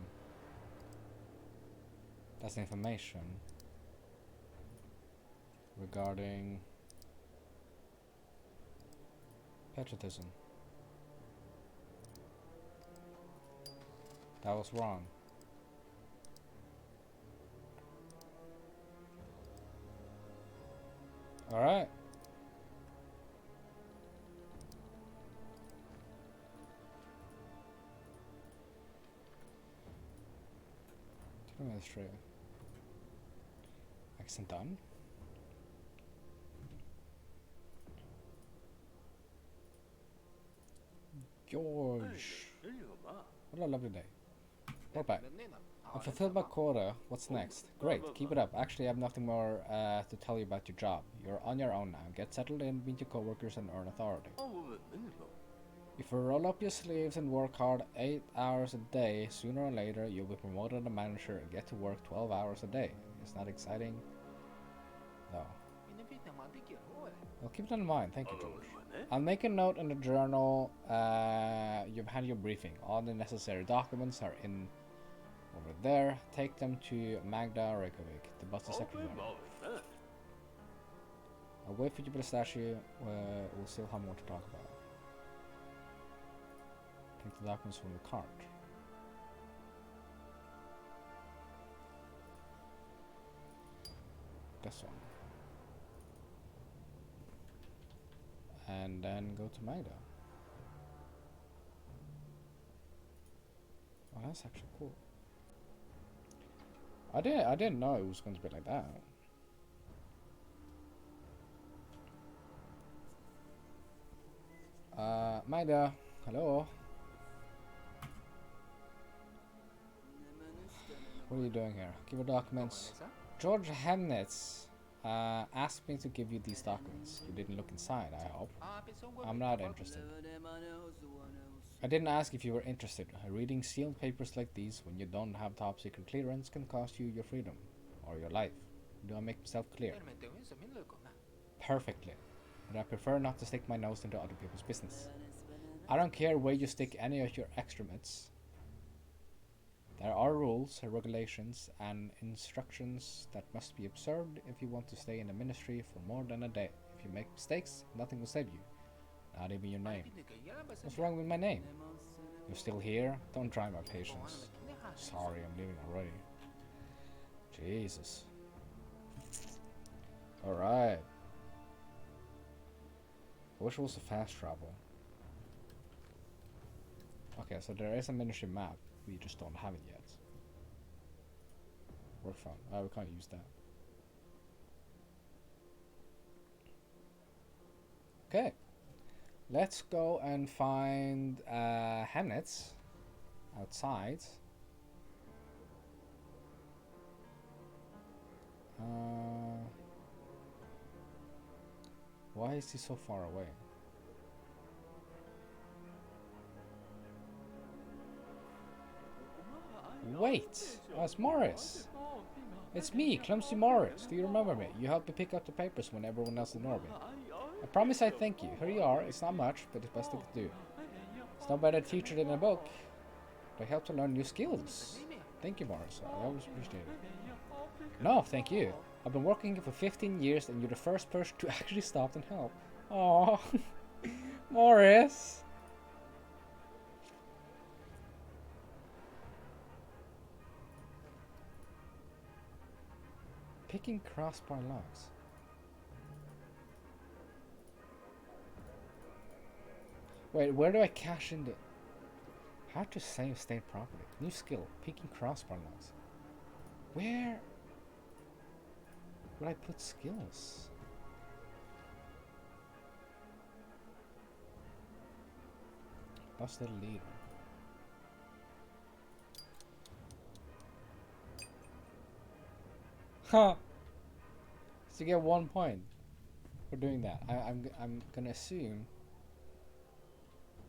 That's information regarding patriotism. That was wrong. Alright. Administrator. Accent done. George. What a lovely day. We're back. I fulfilled my quota. What's next? Great, keep it up. Actually, I have nothing more to tell you about your job. You're on your own now. Get settled in, meet your coworkers, and earn authority. If you roll up your sleeves and work hard 8 hours a day, sooner or later you'll be promoted to manager and get to work 12 hours a day. It's not exciting? No. I'll keep that in mind. Thank you, George. I'll make a note in the journal. You've had your briefing. All the necessary documents are in over there. Take them to Magda Reykjavik, the boss's secretary. I'll wait for you to the statue. We'll still have more to talk about. Take the documents from the cart. This one. And then go to Magda. Oh, that's actually cool. I didn't know it was going to be like that. Magda, hello. What are you doing here? Give her documents. George Hemnitz asked me to give you these documents. You didn't look inside, I hope. I'm not interested. I didn't ask if you were interested. Reading sealed papers like these when you don't have top secret clearance can cost you your freedom or your life. Do I make myself clear? Perfectly. But I prefer not to stick my nose into other people's business. I don't care where you stick any of your excrements. There are rules, regulations, and instructions that must be observed if you want to stay in the ministry for more than a day. If you make mistakes, nothing will save you. Not even your name. What's wrong with my name? You're still here? Don't try my patience. Sorry, I'm leaving already. Jesus. Alright. I wish it was a fast travel. Okay, so there is a ministry map. We just don't have it yet. Work phone. Oh, we can't use that. Okay. Let's go and find Hemnitz outside. Why is he so far away? Wait! Oh, it's Morris! It's me, Clumsy Morris. Do you remember me? You helped me pick up the papers when everyone else ignored me. I promise I thank you. Here you are. It's not much, but it's best I can do. It's no better teacher than a book. But I help to learn new skills. Thank you, Morris. I always appreciate it. No, thank you. I've been working here for 15 years and you're the first person to actually stop and help. Aww. Morris. Picking crossbar locks. Wait, where do I cash in the... How to save state property. New skill. Picking crossbar locks. Where would I put skills? That's the leader. Huh. So you get 1 point for doing that. I'm gonna assume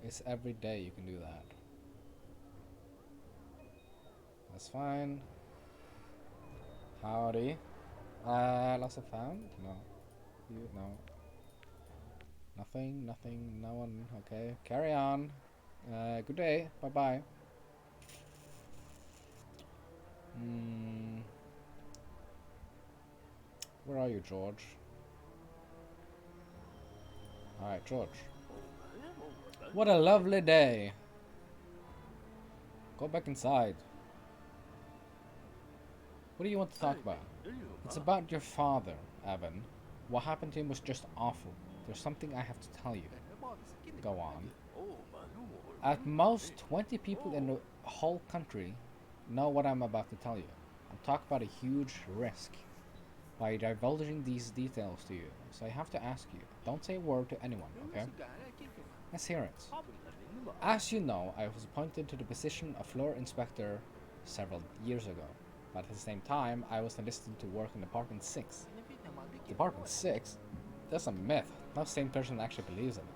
it's every day you can do that. That's fine. Howdy. Lost and found? No. You no. Nothing, nothing, no one. Okay. Carry on. Good day. Bye bye. Hmm. Where are you, George? Alright, George. What a lovely day. Go back inside. What do you want to talk about? It's about your father, Evan. What happened to him was just awful. There's something I have to tell you. Go on. At most 20 people in the whole country know what I'm about to tell you. I'm talking about a huge risk by divulging these details to you. So I have to ask you, don't say a word to anyone, okay? Let's hear it. As you know, I was appointed to the position of floor inspector several years ago. But at the same time, I was enlisted to work in Department 6. Department 6? That's a myth. No sane person actually believes in it.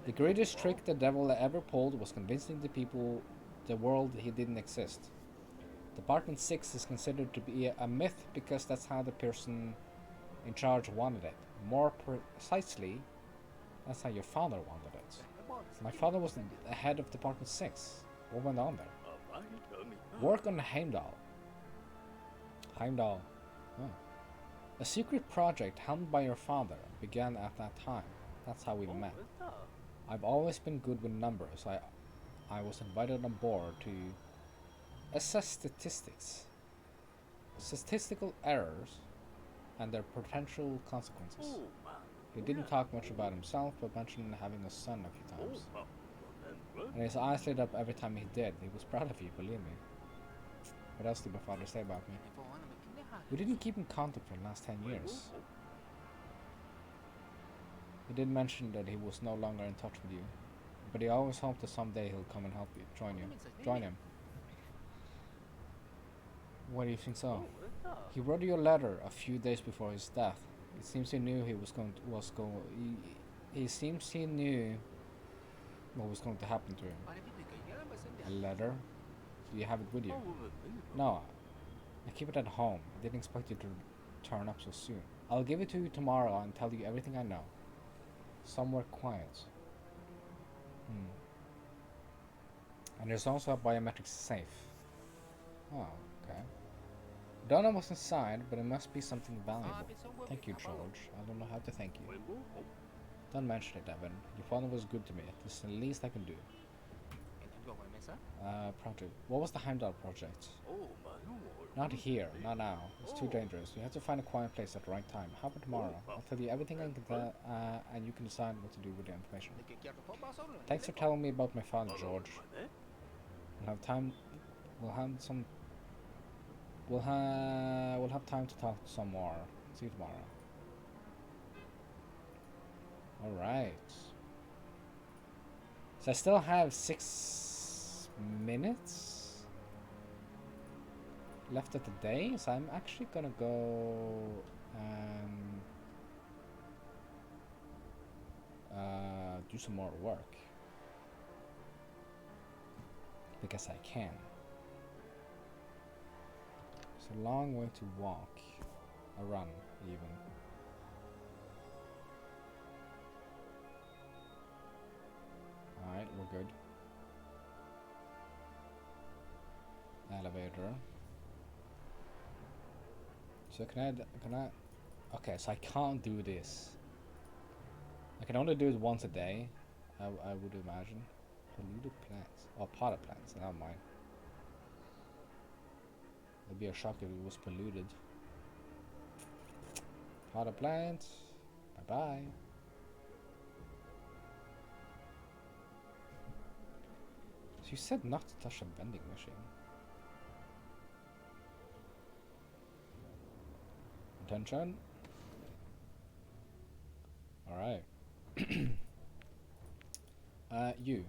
The greatest trick the devil ever pulled was convincing the people, the world, he didn't exist. Department 6 is considered to be a myth because that's how the person in charge wanted it. More precisely, that's how your father wanted it. My father was the head of Department 6. What went on there? Work on Heimdall. Heimdall. Oh. A secret project helmed by your father began at that time. That's how we met. I've always been good with numbers. I was invited on board to assess statistical errors, and their potential consequences. He didn't talk much about himself, but mentioned having a son a few times. And his eyes lit up every time he did. He was proud of you, believe me. What else did my father say about me? We didn't keep in contact for the last 10 years. He did mention that he was no longer in touch with you, but he always hoped that someday he'll come and help you, join him. Why do you think so? He wrote you a letter a few days before his death. It seems he knew he seems he knew what was going to happen to him. A letter? Do you have it with you? No, I keep it at home. I didn't expect you to turn up so soon. I'll give it to you tomorrow and tell you everything I know. Somewhere quiet. And there's also a biometric safe. Oh, okay. Don't know what's inside, but it must be something valuable. Thank you, George. I don't know how to thank you. Don't mention it, Evan. Your father was good to me. This is the least I can do. Project. What was the Heimdall project? Not here, not now. It's too dangerous. You have to find a quiet place at the right time. How about tomorrow? I'll tell you everything I can tell, and you can decide what to do with the information. Thanks for telling me about my father, George. We'll have time. We'll have time to talk some more. See you tomorrow. Alright. So I still have 6 minutes left of the day, so I'm actually gonna go and do some more work. Because I can. It's a long way to walk. A run, even. Alright, we're good. Elevator. So can I... Okay, so I can't do this. I can only do it once a day, I would imagine. Polluted plants. Oh, potted plants, never mind. It'd be a shock if it was polluted. Potted plants. Bye-bye. So you said not to touch a vending machine. Attention. Alright. You.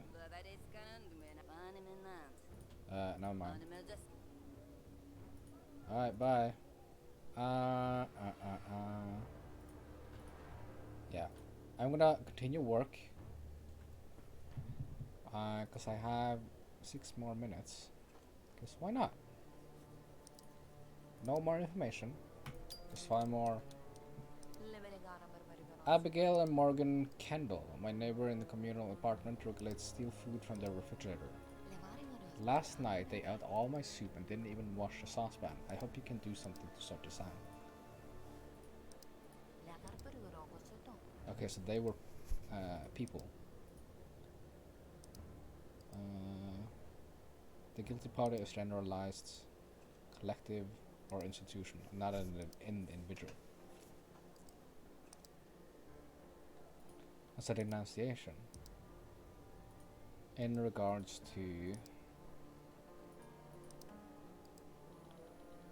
Never mind. Alright, bye. Yeah, I'm gonna continue work. Cause I have 6 more minutes. Cause why not? No more information. Just 5 more. Abigail and Morgan Kendall, my neighbor in the communal apartment, regulates steal food from their refrigerator. Last night they ate all my soup and didn't even wash the saucepan. I hope you can do something to sort this out. Okay, so they were people. The guilty party is generalized, collective, or institution, not an individual. As a denunciation in regards to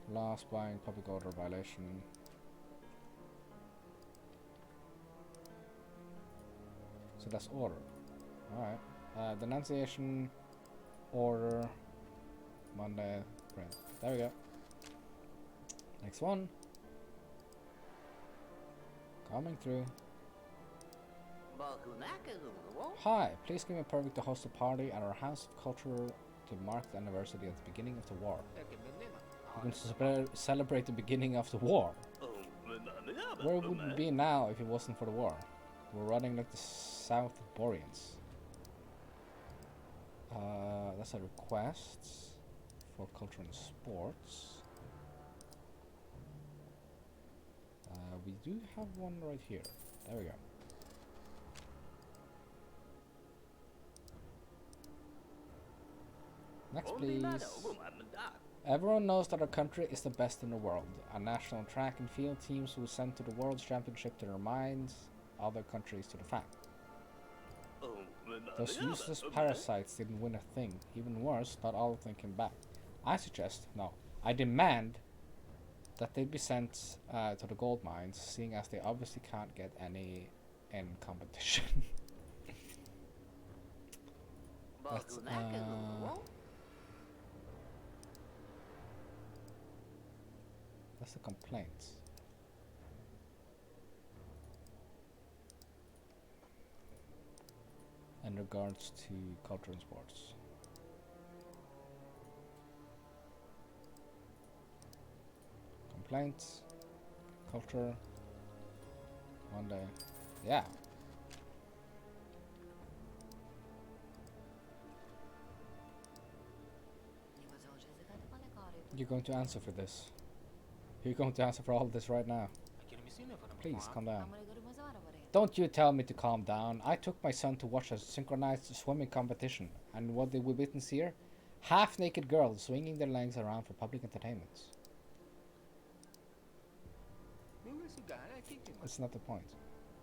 law spying, public order violation. So that's order. Alright. Denunciation, order, Monday, print. There we go. Next one. Coming through. Hi, please give me a permit to host a party at our House of Culture to mark the anniversary of the beginning of the war. We're going to celebrate the beginning of the war. Where would we be now if it wasn't for the war? We're running like the South Boreans. That's a request for culture and sports. We do have one right here. There we go. Next, please. Everyone knows that our country is the best in the world. Our national track and field teams were sent to the World Championship to remind other countries to the fact. Those useless parasites didn't win a thing. Even worse, not all of them came back. I suggest, no, I demand that they be sent to the gold mines, seeing as they obviously can't get any in competition. That's the complaint. In regards to culture and sports. Complaints, culture, Monday. Yeah. You're going to answer for this. You're going to answer for all of this right now. Please, calm down. Don't you tell me to calm down. I took my son to watch a synchronized swimming competition. And what did we witness here? Half-naked girls swinging their legs around for public entertainment. That's not the point.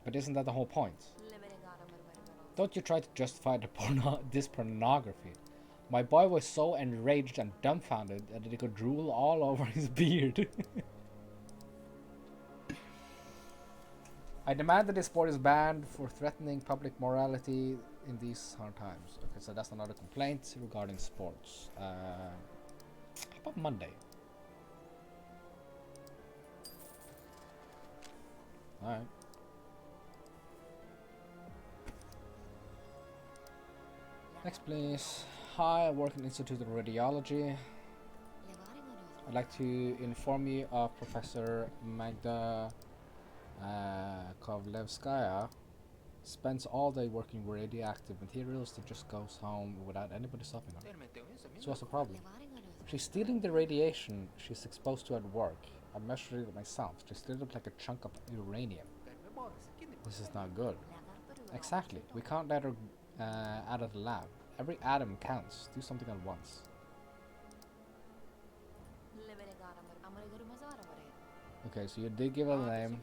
But isn't that the whole point? Don't you try to justify this pornography. My boy was so enraged and dumbfounded that he could drool all over his beard. I demand that this sport is banned for threatening public morality in these hard times. Okay, so that's another complaint regarding sports. How about Monday? Alright. Next, please. Hi, I work in Institute of Radiology. I'd like to inform you of Professor Magda Kovlevskaya. Spends all day working with radioactive materials that just goes home without anybody stopping her. So what's the problem? She's stealing the radiation she's exposed to at work. I measured it myself. She stirred up like a chunk of uranium. This is not good. Exactly. We can't let her out of the lab. Every atom counts. Do something at once. Okay, so you did give her a name.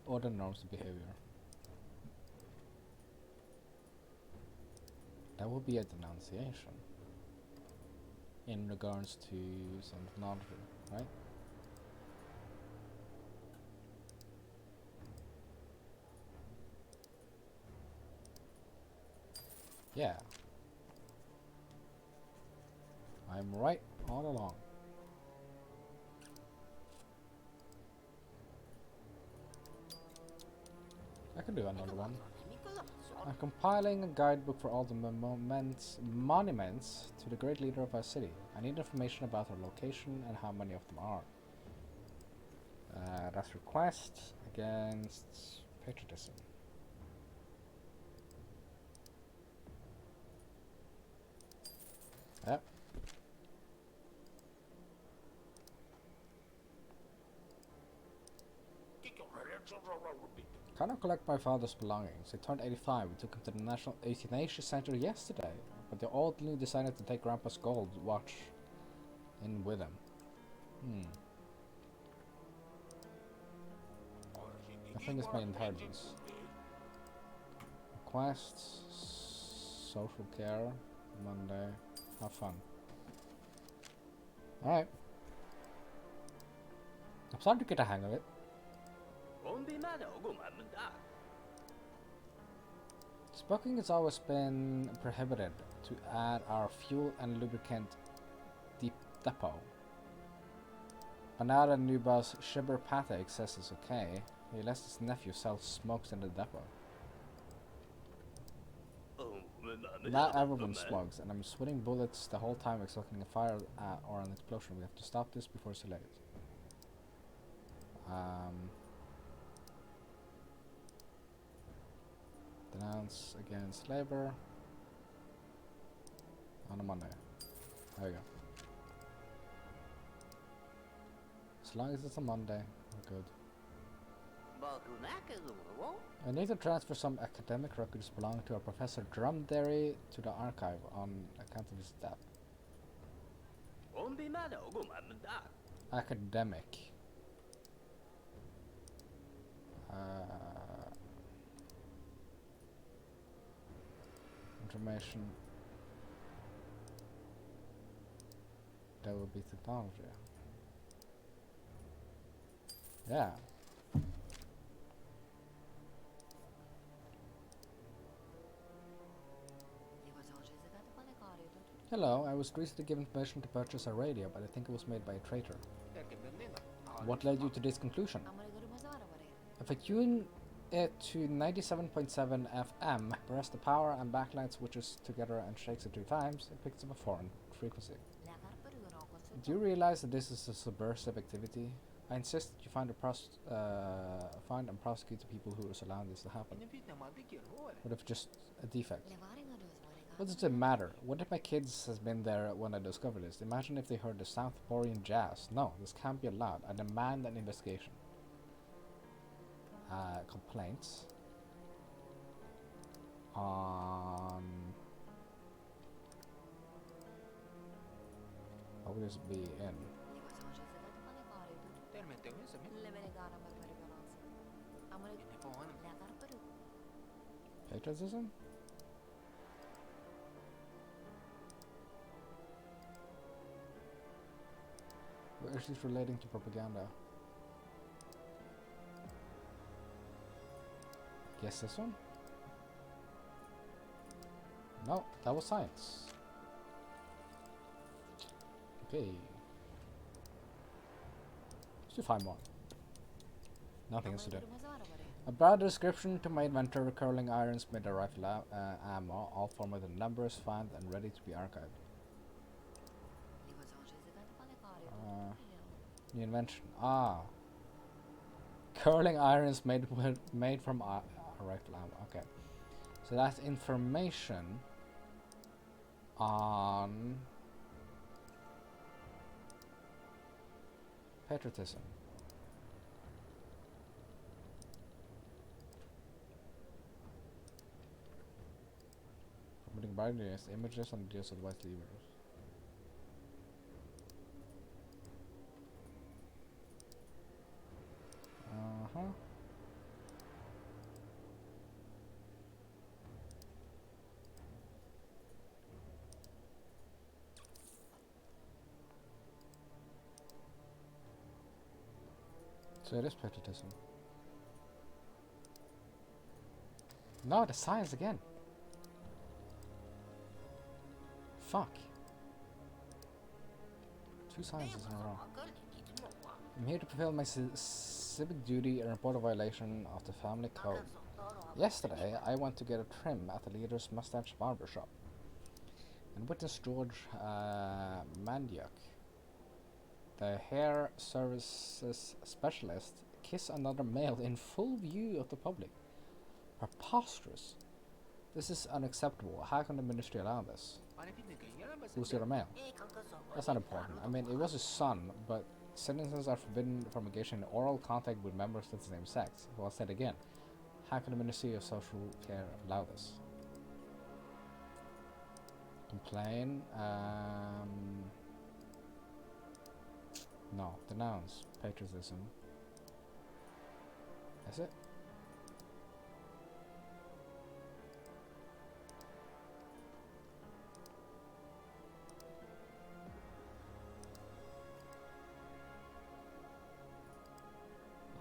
Order norms of behavior. That would be a denunciation in regards to some technology, right? Yeah. I'm right all along. I can do another one. I'm compiling a guidebook for all the monuments to the great leader of our city. I need information about their location and how many of them are. That's request against patriotism. Yep. Cannot collect my father's belongings. He turned 85. We took him to the National Euthanasia Center yesterday, but they oddly decided to take Grandpa's gold watch in with him. I think it's my inheritance. Requests, social care, Monday. Have fun. Alright. I'm starting to get a hang of it. Smoking has always been prohibited to add our fuel and lubricant depot. But now that new boss Shibber Pathak says it's okay, he lets his nephew sell smokes in the depot. Not everyone smokes, and I'm sweating bullets the whole time expecting a fire or an explosion. We have to stop this before it's too late. Denounce against labor on a Monday. There we go. As long as it's a Monday, we're good. I need to transfer some academic records belonging to our Professor Drumderry to the archive on account of his death. Academic. Information. That would be technology. Yeah. Hello, I was recently given permission to purchase a radio, but I think it was made by a traitor. What led you to this conclusion? If I tune it to 97.7 FM, press the power and backlight switches together and shakes it 3 times, it picks up a foreign frequency. Do you realize that this is a subversive activity? I insist that you find and prosecute the people who is allowing this to happen. What if just a defect? What does it matter? What if my kids has been there when I discovered this? Imagine if they heard the South Borean jazz. No, this can't be allowed. I demand an investigation. Complaints on... What would this be in? Patriotism? What is this relating to propaganda? Guess this one? No, that was science. Okay. Let's do 5 more. Nothing else to do. A broad description to my inventor: curling irons made a rifle ammo, all formatted numbers, found and ready to be archived. New invention. Curling irons made from a rifle ammo. Okay. So that's information on patriotism. Permitting binaries, images and deals with white levers. So it is patriotism. No, the science again. Fuck. 2 silences in a row. I'm here to fulfill my civic duty and report a violation of the family code. Yesterday, I went to get a trim at the leader's mustache barber shop and witnessed George Mandiuk, the hair services specialist, kiss another male in full view of the public. Preposterous. This is unacceptable. How can the ministry allow this? Who's the other male? That's not important. I mean, it was his son, but citizens are forbidden from engaging in oral contact with members of the same sex. So I'll say it again. How can the Ministry of Social Care allow this? Complain. No. Denounce. Patriotism. Is it?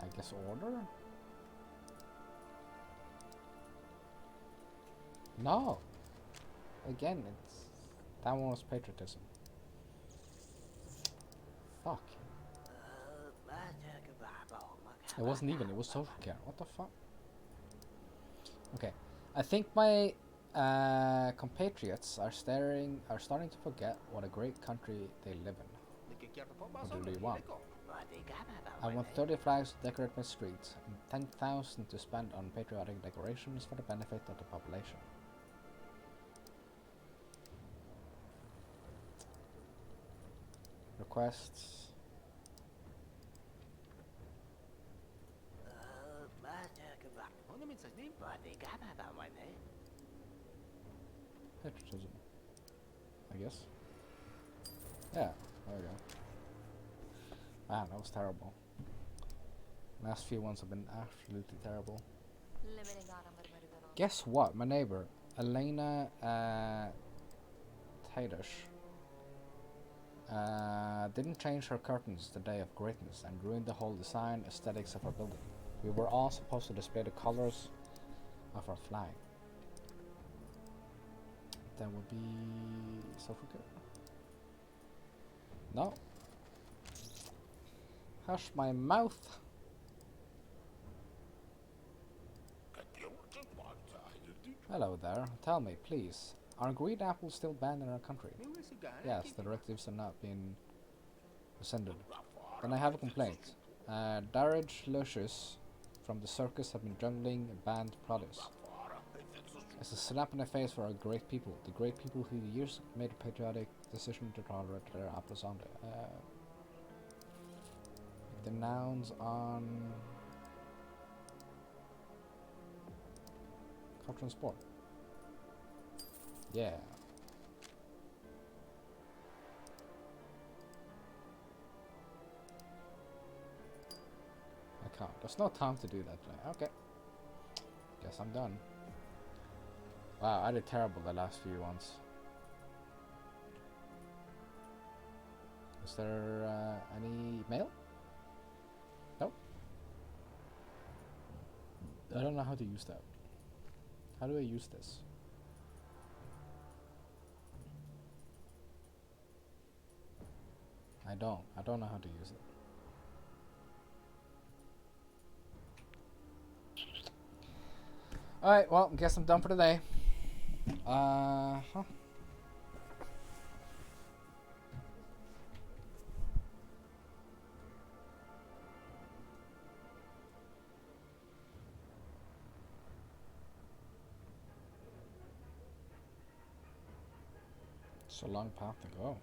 I guess order? No. Again, that one was patriotism. Fuck. It wasn't even. It was social care. What the fuck? Okay, I think my compatriots are starting to forget what a great country they live in. What do they want? I want 30 flags to decorate my streets and 10,000 to spend on patriotic decorations for the benefit of the population. Requests. Patriotism. I guess. Yeah, there we go. Man, that was terrible. Last few ones have been absolutely terrible. Guess what? My neighbor, Elena Tadish, didn't change her curtains the day of greatness and ruined the whole design aesthetics of our building. We were all supposed to display the colors of our flag. That would be social care. No. Hush my mouth. Hello there. Tell me, please, are green apples still banned in our country? Yes, the directives are not being rescinded. Then I have a complaint. Darage Lucius from the circus have been jungling banned produce. It's a slap in the face for our great people. The great people who years made a patriotic decision to tolerate their apples only. The nouns on culture and sport. Yeah. I can't. There's no time to do that today. Okay. Guess I'm done. Wow, I did terrible the last few ones. Is there any mail? Nope. I don't know how to use that. How do I use this? I don't know how to use it. Alright, well, guess I'm done for today. It's a long path to go.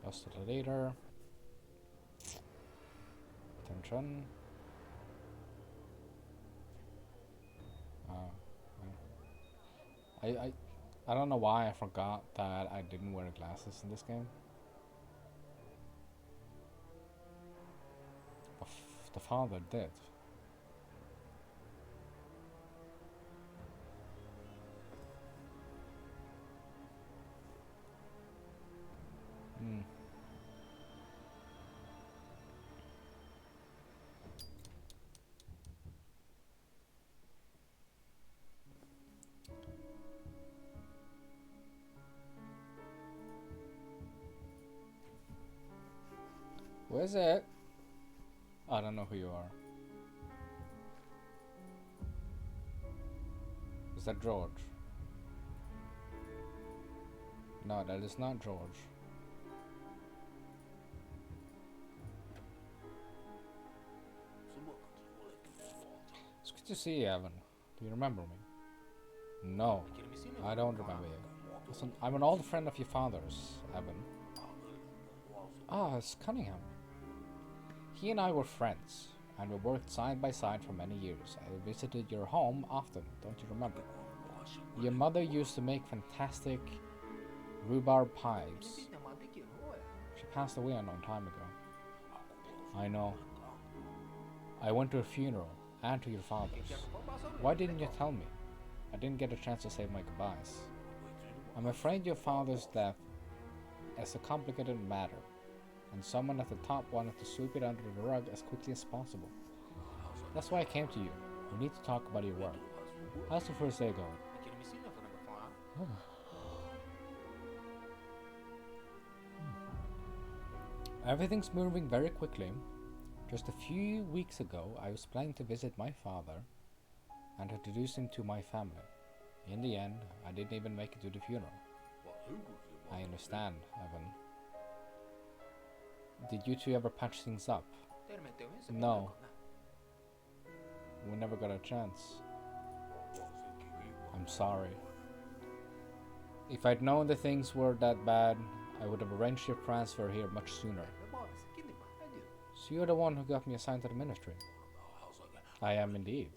Bust of the leader. Attention. I don't know why I forgot that I didn't wear glasses in this game. The father did. is it? I don't know who you are. Is that George? No, that is not George. It's good to see you, Evan. Do you remember me? No, I don't remember you. Listen, I'm an old friend of your father's, Evan. Ah, it's Cunningham. He and I were friends, and we worked side by side for many years. I visited your home often, don't you remember? Your mother used to make fantastic rhubarb pies. She passed away a long time ago. I know. I went to her funeral, and to your father's. Why didn't you tell me? I didn't get a chance to say my goodbyes. I'm afraid your father's death is a complicated matter, and someone at the top wanted to sweep it under the rug as quickly as possible. That's why I came to you. We need to talk about your work. How's the first day going? Everything's moving very quickly. Just a few weeks ago, I was planning to visit my father and introduce him to my family. In the end, I didn't even make it to the funeral. I understand, Evan. Did you two ever patch things up? No. We never got a chance. I'm sorry. If I'd known that things were that bad, I would have arranged your transfer here much sooner. So you're the one who got me assigned to the ministry? I am indeed.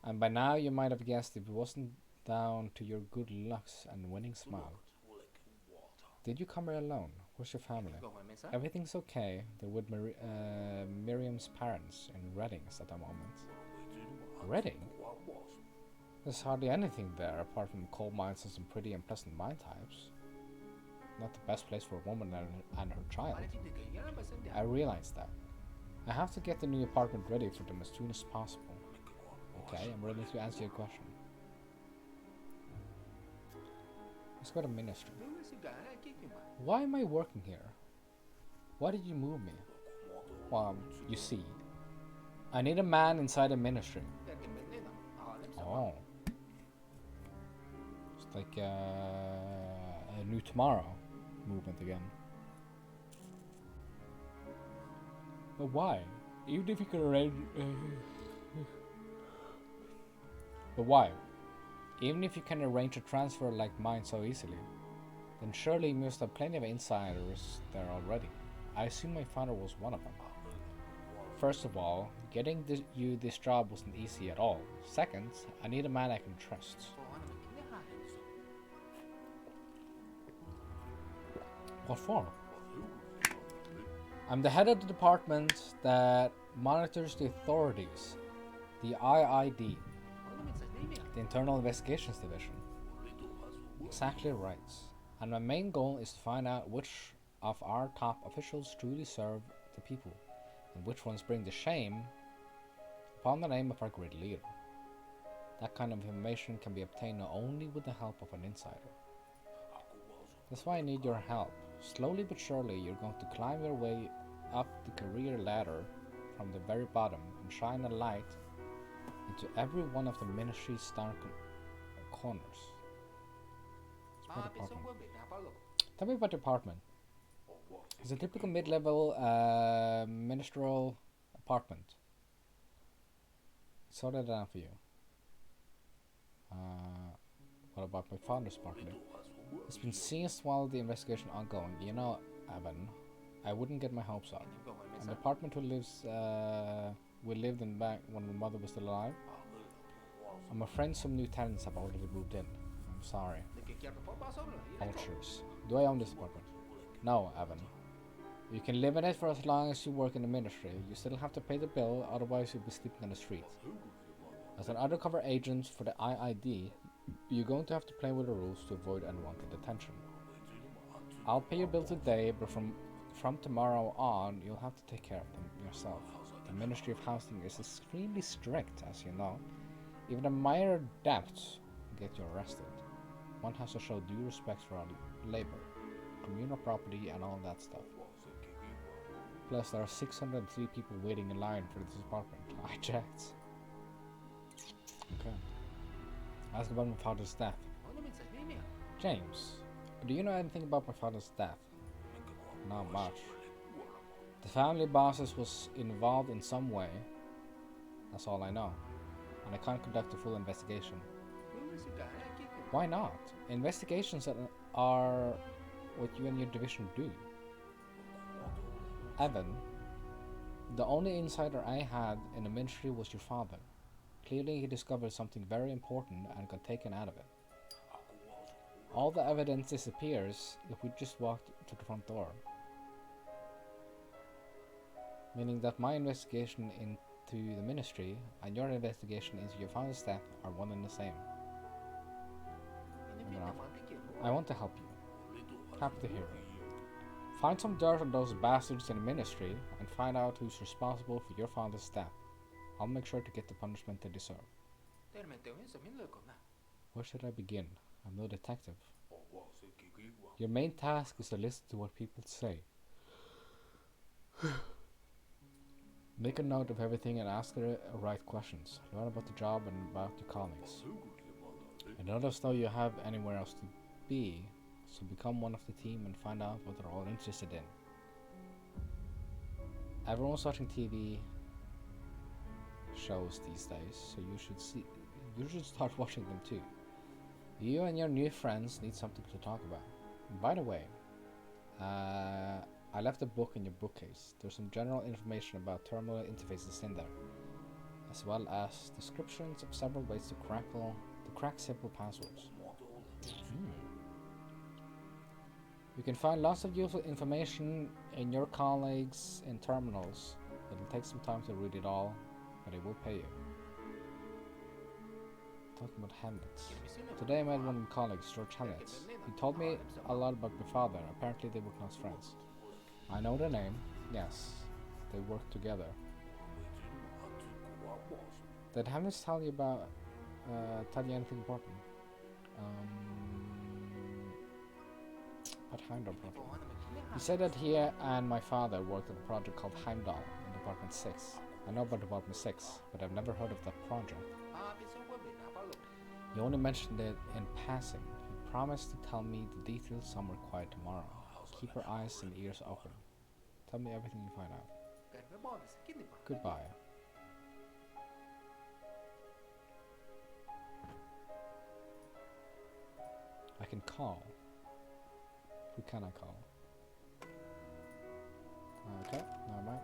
And by now you might have guessed it wasn't down to your good looks and winning smile. Did you come here alone? Where's your family? Everything's okay. They're with Miriam's parents in Reading at the moment. Reading? There's hardly anything there apart from coal mines and some pretty unpleasant mine types. Not the best place for a woman and her child. I realize that. I have to get the new apartment ready for them as soon as possible. Okay, I'm ready to answer your question. Let's go to ministry. Why am I working here? Why did you move me? Well, you see, I need a man inside the ministry. Oh. It's like a new tomorrow movement again. But why? Even if you could arrange... But why? Even if you can arrange a transfer like mine so easily, then surely you must have plenty of insiders there already. I assume my father was one of them. First of all, getting you this job wasn't easy at all. Second, I need a man I can trust. What for? I'm the head of the department that monitors the authorities, the IID, the Internal Investigations Division. Exactly right. And my main goal is to find out which of our top officials truly serve the people, and which ones bring the shame upon the name of our great leader. That kind of information can be obtained not only with the help of an insider. That's why I need your help. Slowly but surely, you're going to climb your way up the career ladder from the very bottom and shine a light into every one of the ministry's dark corners. It's my department. Tell me about the apartment. It's a typical mid-level ministerial apartment. I sorted it out for you. What about my father's apartment? It's been seized while the investigation ongoing. You know, Evan, I wouldn't get my hopes up. An apartment we lived in back when my mother was still alive. I'm afraid some new tenants have already moved in. I'm sorry. Vultures. Do I own this apartment? No, Evan. You can live in it for as long as you work in the ministry. You still have to pay the bill, otherwise you'll be sleeping on the street. As an undercover agent for the IID, you're going to have to play with the rules to avoid unwanted attention. I'll pay your bill today, but from tomorrow on, you'll have to take care of them yourself. The Ministry of Housing is extremely strict, as you know. Even a minor debt will get you arrested. One has to show due respect for our labor, communal property, and all that stuff. Plus, there are 603 people waiting in line for this apartment. I checked. Okay. Ask about my father's death. James, do you know anything about my father's death? Not much. The family bosses was involved in some way. That's all I know. And I can't conduct a full investigation. Why not? Investigations are what you and your division do. Evan, the only insider I had in the ministry was your father. Clearly he discovered something very important and got taken out of it. All the evidence disappears if we just walk to the front door. Meaning that my investigation into the ministry and your investigation into your father's death are one and the same. I want to help you. Happy to hear it. Find some dirt on those bastards in the ministry and find out who's responsible for your father's death. I'll make sure to get the punishment they deserve. Where should I begin? I'm no detective. Your main task is to listen to what people say. Make a note of everything and ask the right questions. Learn about the job and about your colleagues. And let us know you have anywhere else to be, so become one of the team and find out what they're all interested in. Everyone's watching TV shows these days, so you should start watching them too. You and your new friends need something to talk about. By the way, I left a book in your bookcase. There's some general information about terminal interfaces in there, as well as descriptions of several ways to crack simple passwords. You can find lots of useful information in your colleagues in terminals. It'll take some time to read it all, but it will pay you. Talking about Hamlets. Today I met one of my colleagues, George Hamlets. He told me a lot about my father. Apparently they were close friends. I know the name. Yes, they worked together. Did Hamlets tell you anything important? About Heimdall project. He said that he and my father worked on a project called Heimdall in Department 6. I know about Department 6, but I've never heard of that project. He only mentioned it in passing. He promised to tell me the details somewhere quiet tomorrow. Keep your eyes and ears open. Tell me everything you find out. Goodbye. I can call. Who can I call? Okay, never mind.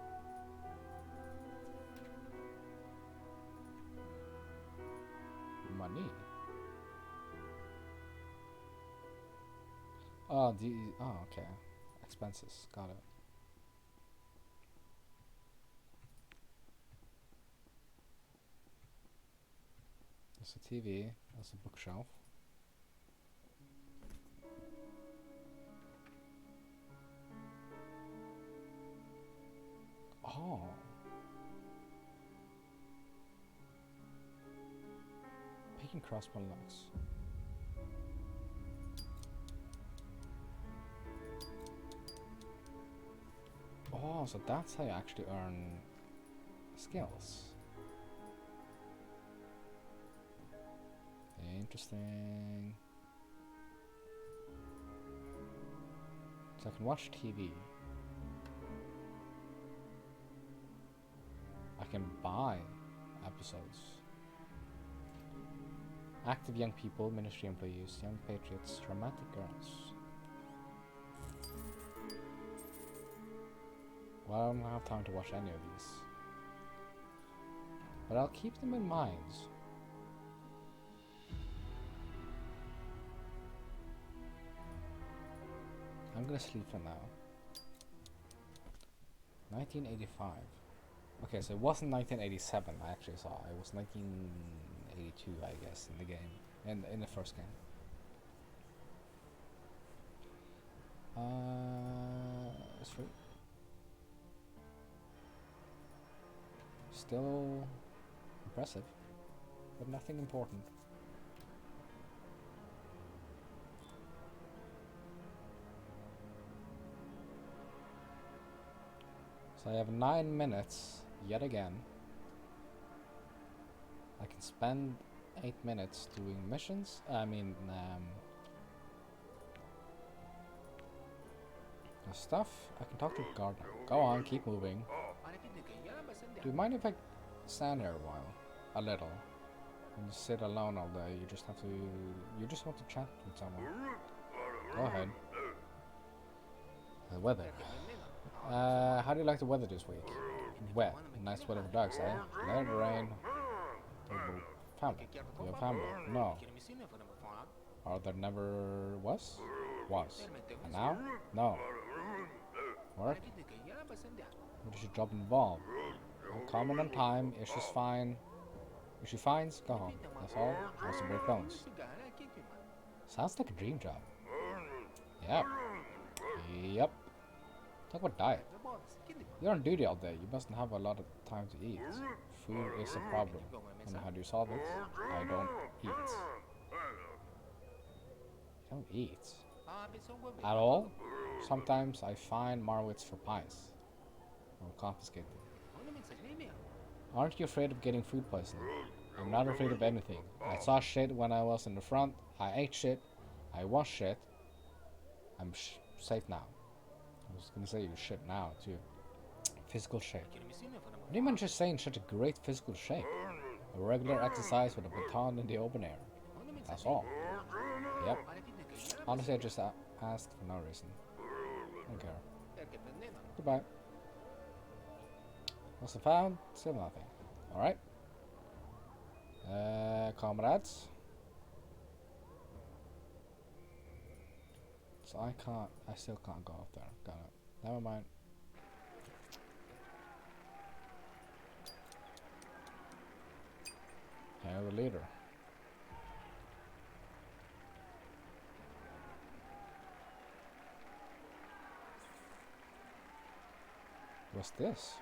Money. Oh, okay. Expenses. Got it. There's a TV. There's a bookshelf. Oh. Picking crossbow locks. Oh, so that's how you actually earn skills. Interesting. So I can watch TV. I can buy episodes. Active young people, ministry employees, young patriots, romantic girls. Well, I don't have time to watch any of these. But I'll keep them in mind. I'm gonna sleep for now. 1985. Okay, so it wasn't 1987 I actually saw. It was 1982, I guess, in the game. In the first game. Sweet. Still impressive, but nothing important. So So I have 9 minutes yet again. I can spend 8 minutes doing missions. Stuff. I can talk to the gardener. Go on, keep moving. Do you mind if I stand here a while? A little. And you sit alone all day. You just have to. You just want to chat with someone. Go ahead. The weather. How do you like the weather this week? Wet. Nice weather for dogs, eh? Let it rain. Family. Do you have family? No. Or there never was? Was. And now? No. Work? What does your job involve? Come on time, issues fine. Issue finds, go home. That's all. Wants to break bones. Sounds like a dream job. Yep. Yep. Talk about diet. You're on duty all day. You mustn't have a lot of time to eat. Food is a problem. And how do you solve it? I don't eat. You don't eat? At all? Sometimes I find Marwitz for pies. I'll confiscate them. Aren't you afraid of getting food poisoning? I'm not afraid of anything. I saw shit when I was in the front. I ate shit. I was shit. I'm safe now. I was gonna say you shit now too. Physical shape. What do you mean just saying such a great physical shape? A regular exercise with a baton in the open air. That's all. Yep. Honestly, I just asked for no reason. I don't care. Goodbye. What's the found? Still nothing. Alright. Comrades. So I still can't go up there. Got it. Never mind. Hail the leader. What's this?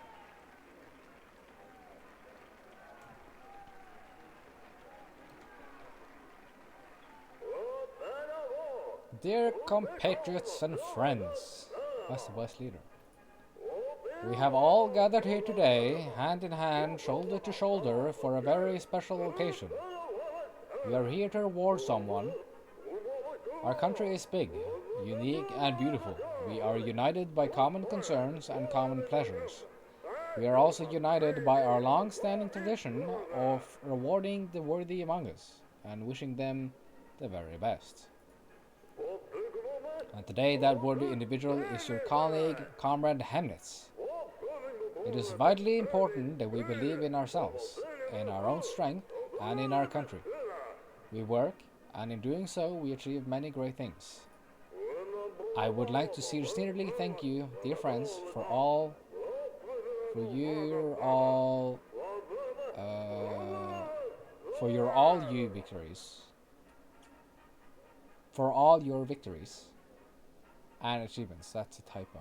Dear compatriots and friends, that's the West leader. We have all gathered here today, hand in hand, shoulder to shoulder, for a very special occasion. We are here to reward someone. Our country is big, unique and beautiful. We are united by common concerns and common pleasures. We are also united by our long-standing tradition of rewarding the worthy among us and wishing them the very best. And today that worthy individual is your colleague, Comrade Hemnitz. It is vitally important that we believe in ourselves, in our own strength, and in our country. We work, and in doing so, we achieve many great things. I would like to sincerely thank you, dear friends, for all your victories and achievements. That's a typo.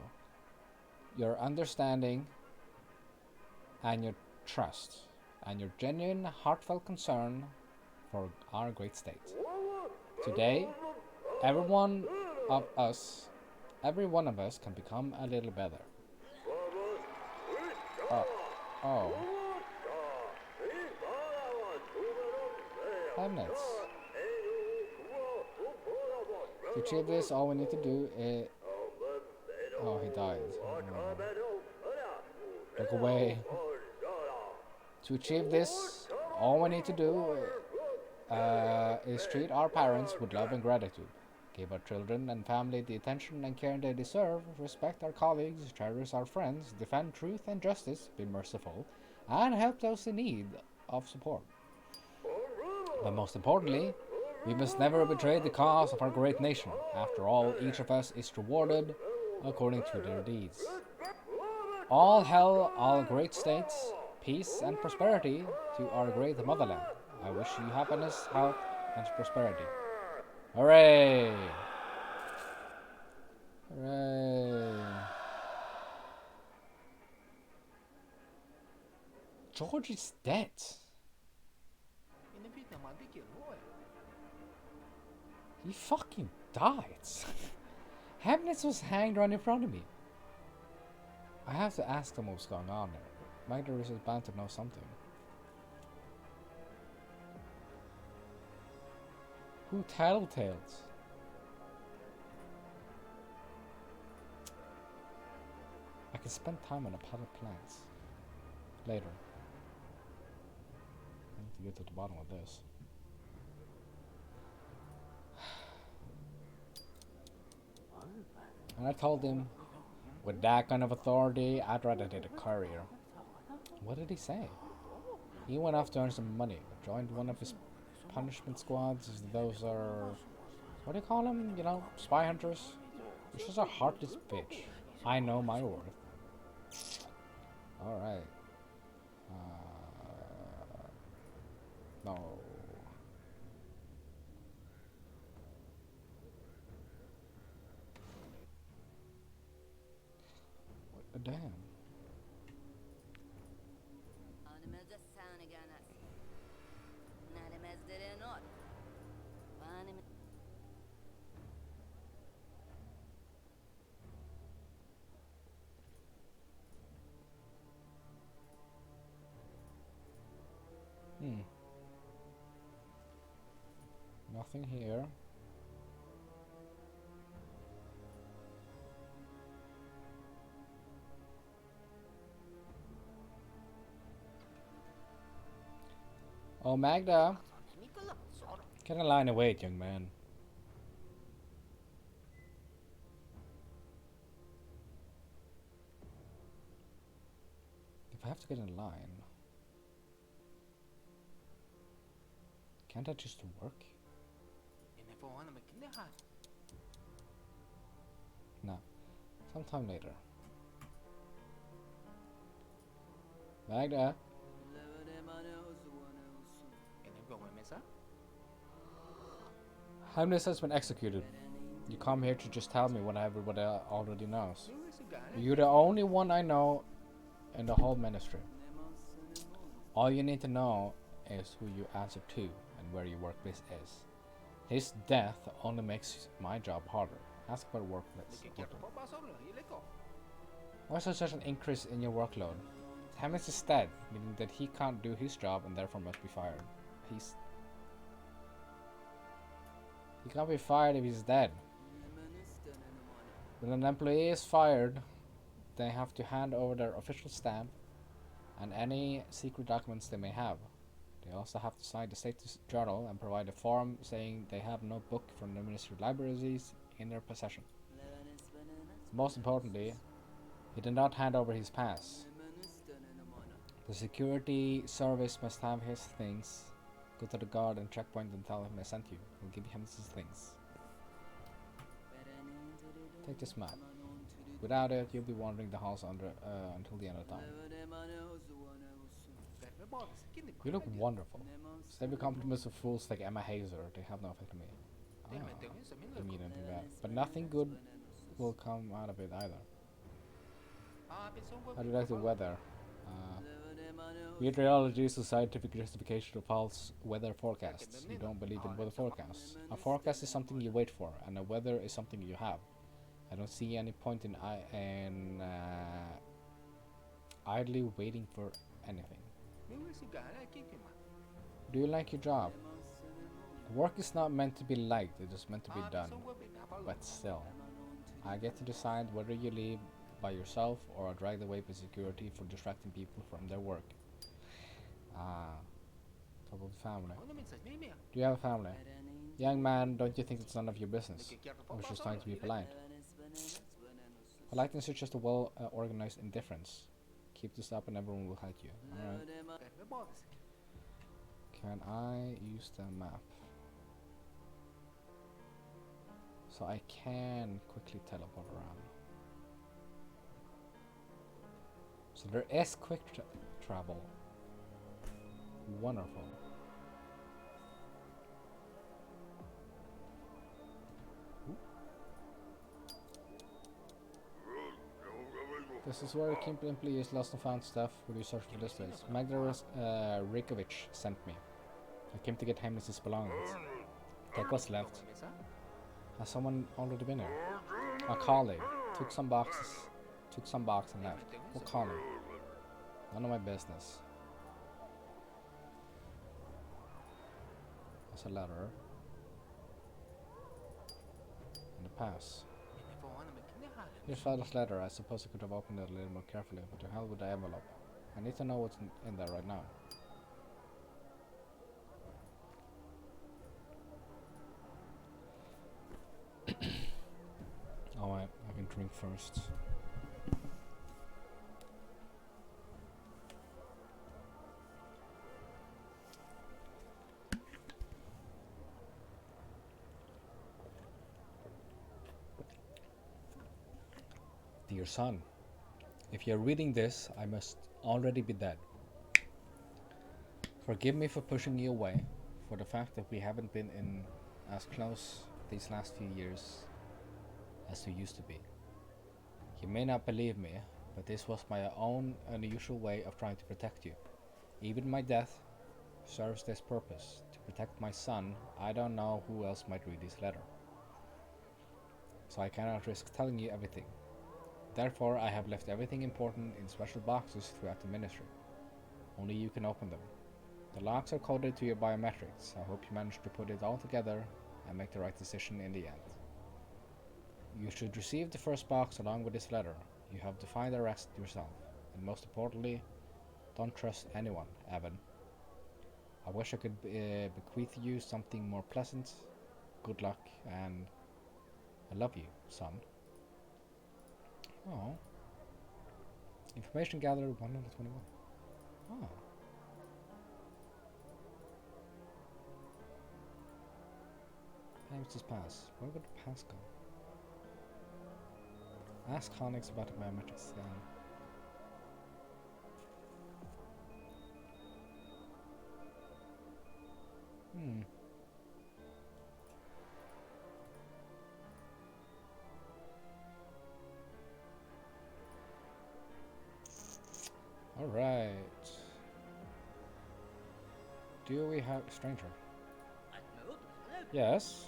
Your understanding and your trust and your genuine, heartfelt concern for our great state. Today, every one of us can become a little better. Oh. Hemnitz. To achieve this, all we need to do is... Oh, he died. Look away. To achieve this, all we need to do is treat our parents with love and gratitude. Give our children and family the attention and care they deserve, respect our colleagues, cherish our friends, defend truth and justice, be merciful, and help those in need of support. But most importantly, we must never betray the cause of our great nation. After all, each of us is rewarded according to their deeds. All hail all great states, peace and prosperity to our great motherland. I wish you happiness, health, and prosperity. Hooray! Hooray! George is dead. He fucking died. Hemnitz was hanged right in front of me. I have to ask them what's going on there. Magda is bound to know something. Who tattletales? I can spend time on a pile of plants. Later. I need to get to the bottom of this. And I told him, with that kind of authority, I'd rather date a courier. What did he say? He went off to earn some money, joined one of his punishment squads. Those are, what do you call them? You know, spy hunters? He's just a heartless bitch. I know my worth. Alright. No. Damn. Nothing here. Oh, Magda. Get in line and wait, young man. If I have to get in line, can't I just work? No. Sometime later. Magda. Hamlet has been executed. You come here to just tell me what everybody already knows. You're the only one I know in the whole ministry. All you need to know is who you answer to and where your workplace is. His death only makes my job harder. Ask about workplace. Why is there such an increase in your workload? Hamlet is dead, meaning that he can't do his job and therefore must be fired. He can't be fired if he's dead. When an employee is fired, they have to hand over their official stamp and any secret documents they may have. They also have to sign the status journal and provide a form saying they have no book from the ministry libraries in their possession. Most importantly, he did not hand over his pass. The security service must have his things. Go to the guard and checkpoint and tell him I sent you. He'll give him his things. Take this map. Without it, you'll be wandering the halls until the end of time. You look wonderful. Saving compliments of fools like Emma Hazer, they have no effect on me. I mean anything bad. But nothing good will come out of it either. How do you like the weather? Meteorology is a scientific justification of false weather forecasts. You don't believe in weather forecasts. A forecast is something you wait for, and a weather is something you have. I don't see any point in idly waiting for anything. Do you like your job? Work is not meant to be liked, it is meant to be done. But still, I get to decide whether you leave by yourself or are dragged away by security for distracting people from their work. Talk about family. Do you have a family? Young man, don't you think it's none of your business? I was just trying to be polite. Politeness is just a well-organized indifference. Keep this up and everyone will help you. Alright. Can I use the map? So I can quickly teleport around. So there is quick travel. Wonderful. This is where Kim employees lost and found stuff. Will you search for this place? Magda Rikovic sent me. I came to get Hamlet's belongings. Take what's left. Has someone already been here? A colleague. Took some boxes. Took some box and left. We'll call him. None of my business. There's a letter. And a pass. Here's Father's letter. I suppose I could have opened it a little more carefully, but to hell with the envelope. I need to know what's in there right now. Alright, I can drink first. Dear son, if you're reading this, I must already be dead. Forgive me for pushing you away, for the fact that we haven't been in as close these last few years as we used to be. You may not believe me, but this was my own unusual way of trying to protect you. Even my death serves this purpose, to protect my son. I don't know who else might read this letter, so I cannot risk telling you everything. Therefore, I have left everything important in special boxes throughout the ministry. Only you can open them. The locks are coded to your biometrics. I hope you manage to put it all together and make the right decision in the end. You should receive the first box along with this letter. You have to find the rest yourself. And most importantly, don't trust anyone, Evan. I wish I could bequeath you something more pleasant. Good luck, and I love you, son. Oh. Information gathered 121. Oh. Times this pass. Where would the pass go? Ask Connex about the biometric scan. Alright. Do we have stranger? Yes.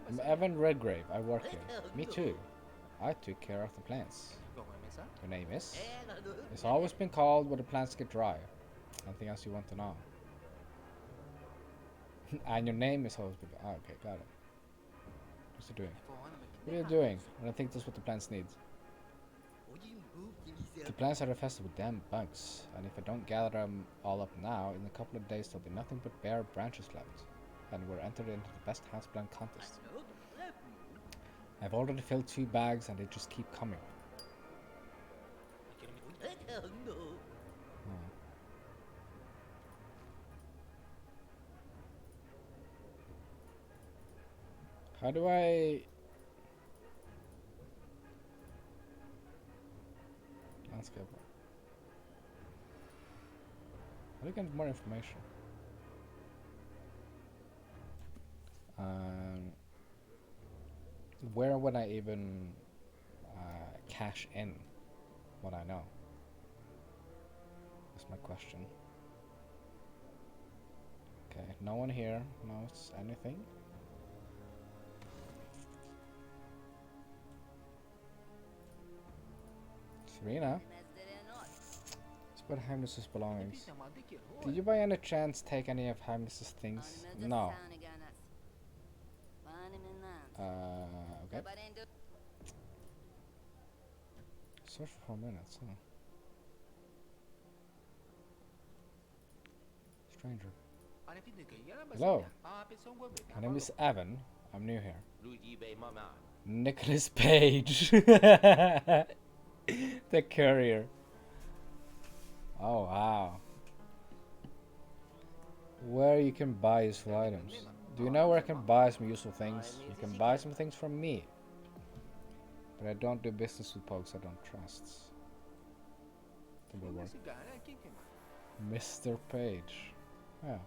I'm Evan Redgrave. I work here. Me too. I took care of the plants. Your name is? It's always been called when the plants get dry. Anything else you want to know? And your name is always been. Oh, okay, got it. What's he doing? What are you doing? I don't think that's what the plants need. The plants are infested with damn bugs, and if I don't gather them all up now, in a couple of days there'll be nothing but bare branches left, and we're entered into the best houseplant contest. I've already filled 2 bags, and they just keep coming. How do I... Landscape. How do you get more information? Where would I even cash in what I know? That's my question. Okay, no one here knows anything. Serena? It's about Heimdall's belongings. Did you by any chance take any of Heimdall's things? No. Okay. Search for 4 minutes, huh? Stranger. Hello. My name is Evan. I'm new here. Nicholas Page. The courier. Oh wow. Where you can buy useful items. Do you know where I can buy some useful things? You can buy some things from me. But I don't do business with folks I don't trust. That will work. Mr. Page. Yeah.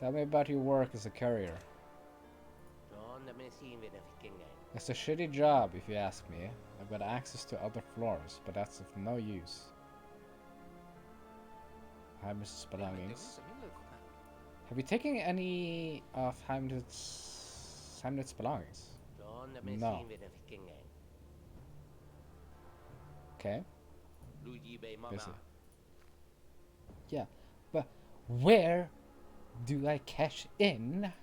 Tell me about your work as a courier. It's a shitty job, if you ask me. I've got access to other floors, but that's of no use. Heimdall's belongings. Have you taken any of Heimdall's belongings? No. Okay. 路易被妈 Busy. 妈 Yeah, but where do I cash in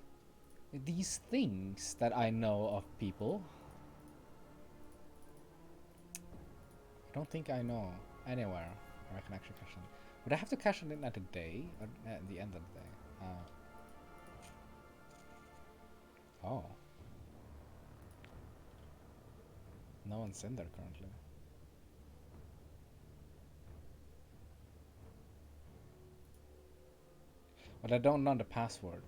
these things that I know of people? I don't think I know anywhere where I can actually cash in. Would I have to cash it in at the day or at the end of the day? Oh. No one's in there currently. But I don't know the password.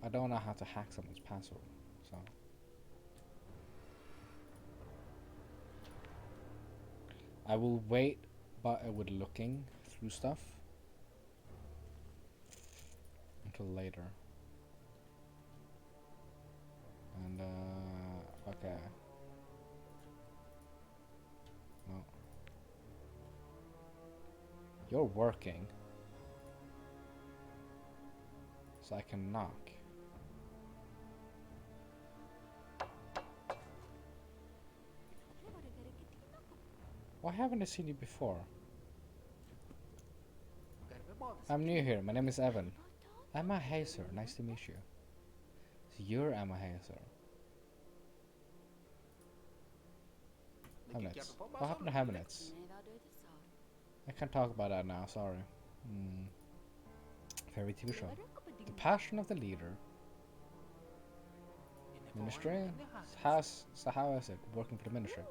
I don't know how to hack someone's password. So I will wait with looking through stuff until later. And okay. No. You're working. So I can knock. Why haven't I seen you before? I'm new here. My name is Evan. Emma Hazer. Nice to meet you. So you're Emma Hazer. Hamnets. What happened to Hamnets? I can't talk about that now. Sorry. Favorite TV show. The Passion of the Leader. Ministry? How is it working for the ministry?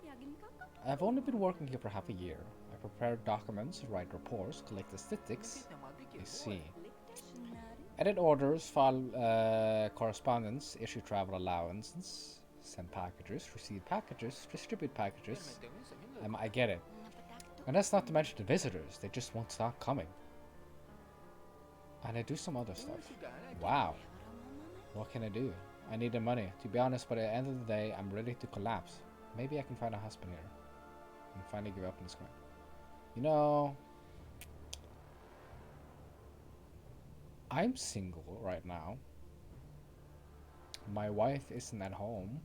I've only been working here for half a year. I prepare documents, write reports, collect statistics. I see. Edit orders, file correspondence, issue travel allowances, send packages, receive packages, distribute packages. I get it. And that's not to mention the visitors. They just won't stop coming. And I do some other stuff. Wow. What can I do? I need the money. To be honest, by the end of the day, I'm ready to collapse. Maybe I can find a husband here. And finally give up on this crime. You know, I'm single right now. My wife isn't at home.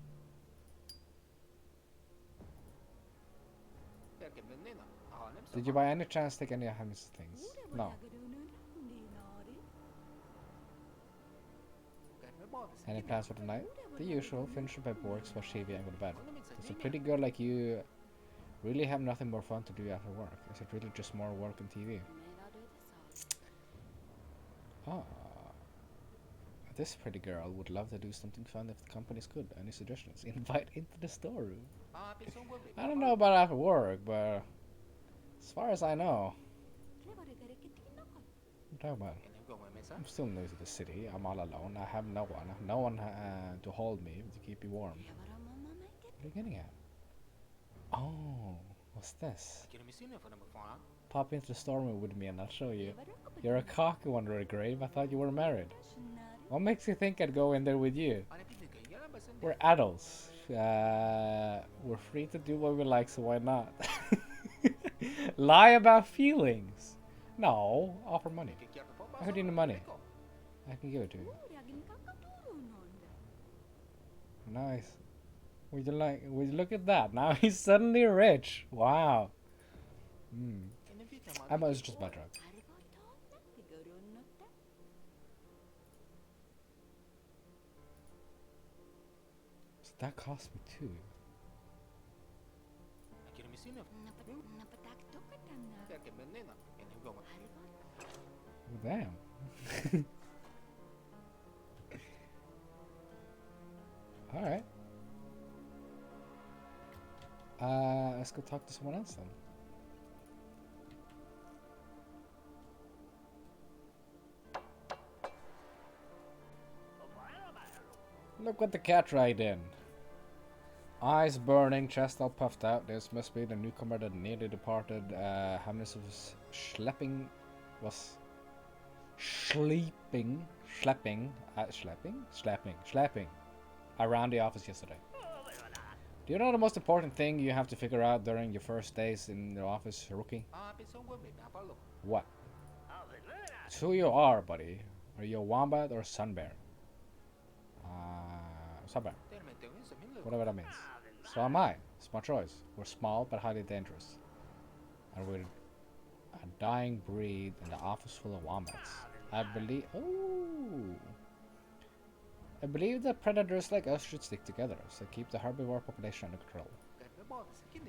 Did you by any chance take any of his things? No. Any plans for tonight? The usual, finish the paperwork, watch TV and go to bed. Does a pretty girl like you really have nothing more fun to do after work? Is it really just more work and TV? Ah, this pretty girl would love to do something fun if the company's good. Any suggestions? Invite into the storeroom. I don't know about after work, but as far as I know, what are you talking about? I'm still new to the city. I'm all alone. I have no one to hold me to keep me warm. What are you getting at? Oh, what's this? Pop into the storeroom with me and I'll show you. You're a cocky one, Grave. I thought you were married. What makes you think I'd go in there with you? We're adults. We're free to do what we like, so why not? Lie about feelings. No, offer money. I heard you need money. I can give it to you. Nice. Would you look at that? Now he's suddenly rich. Wow. Emma is just bad drug. So that cost me two. Oh, damn. Alright. Let's go talk to someone else then. Look what the cat dragged in. Eyes burning, chest all puffed out. This must be the newcomer that nearly departed. Hamness was schlepping around the office yesterday. Do you know the most important thing you have to figure out during your first days in the office, rookie? What? It's who you are, buddy. Are you a wombat or a sun bear? Sun bear. Whatever that means. So am I. It's my choice. We're small but highly dangerous. and we're a dying breed in the office full of wombats. I believe that predators like us should stick together, so keep the herbivore population under control.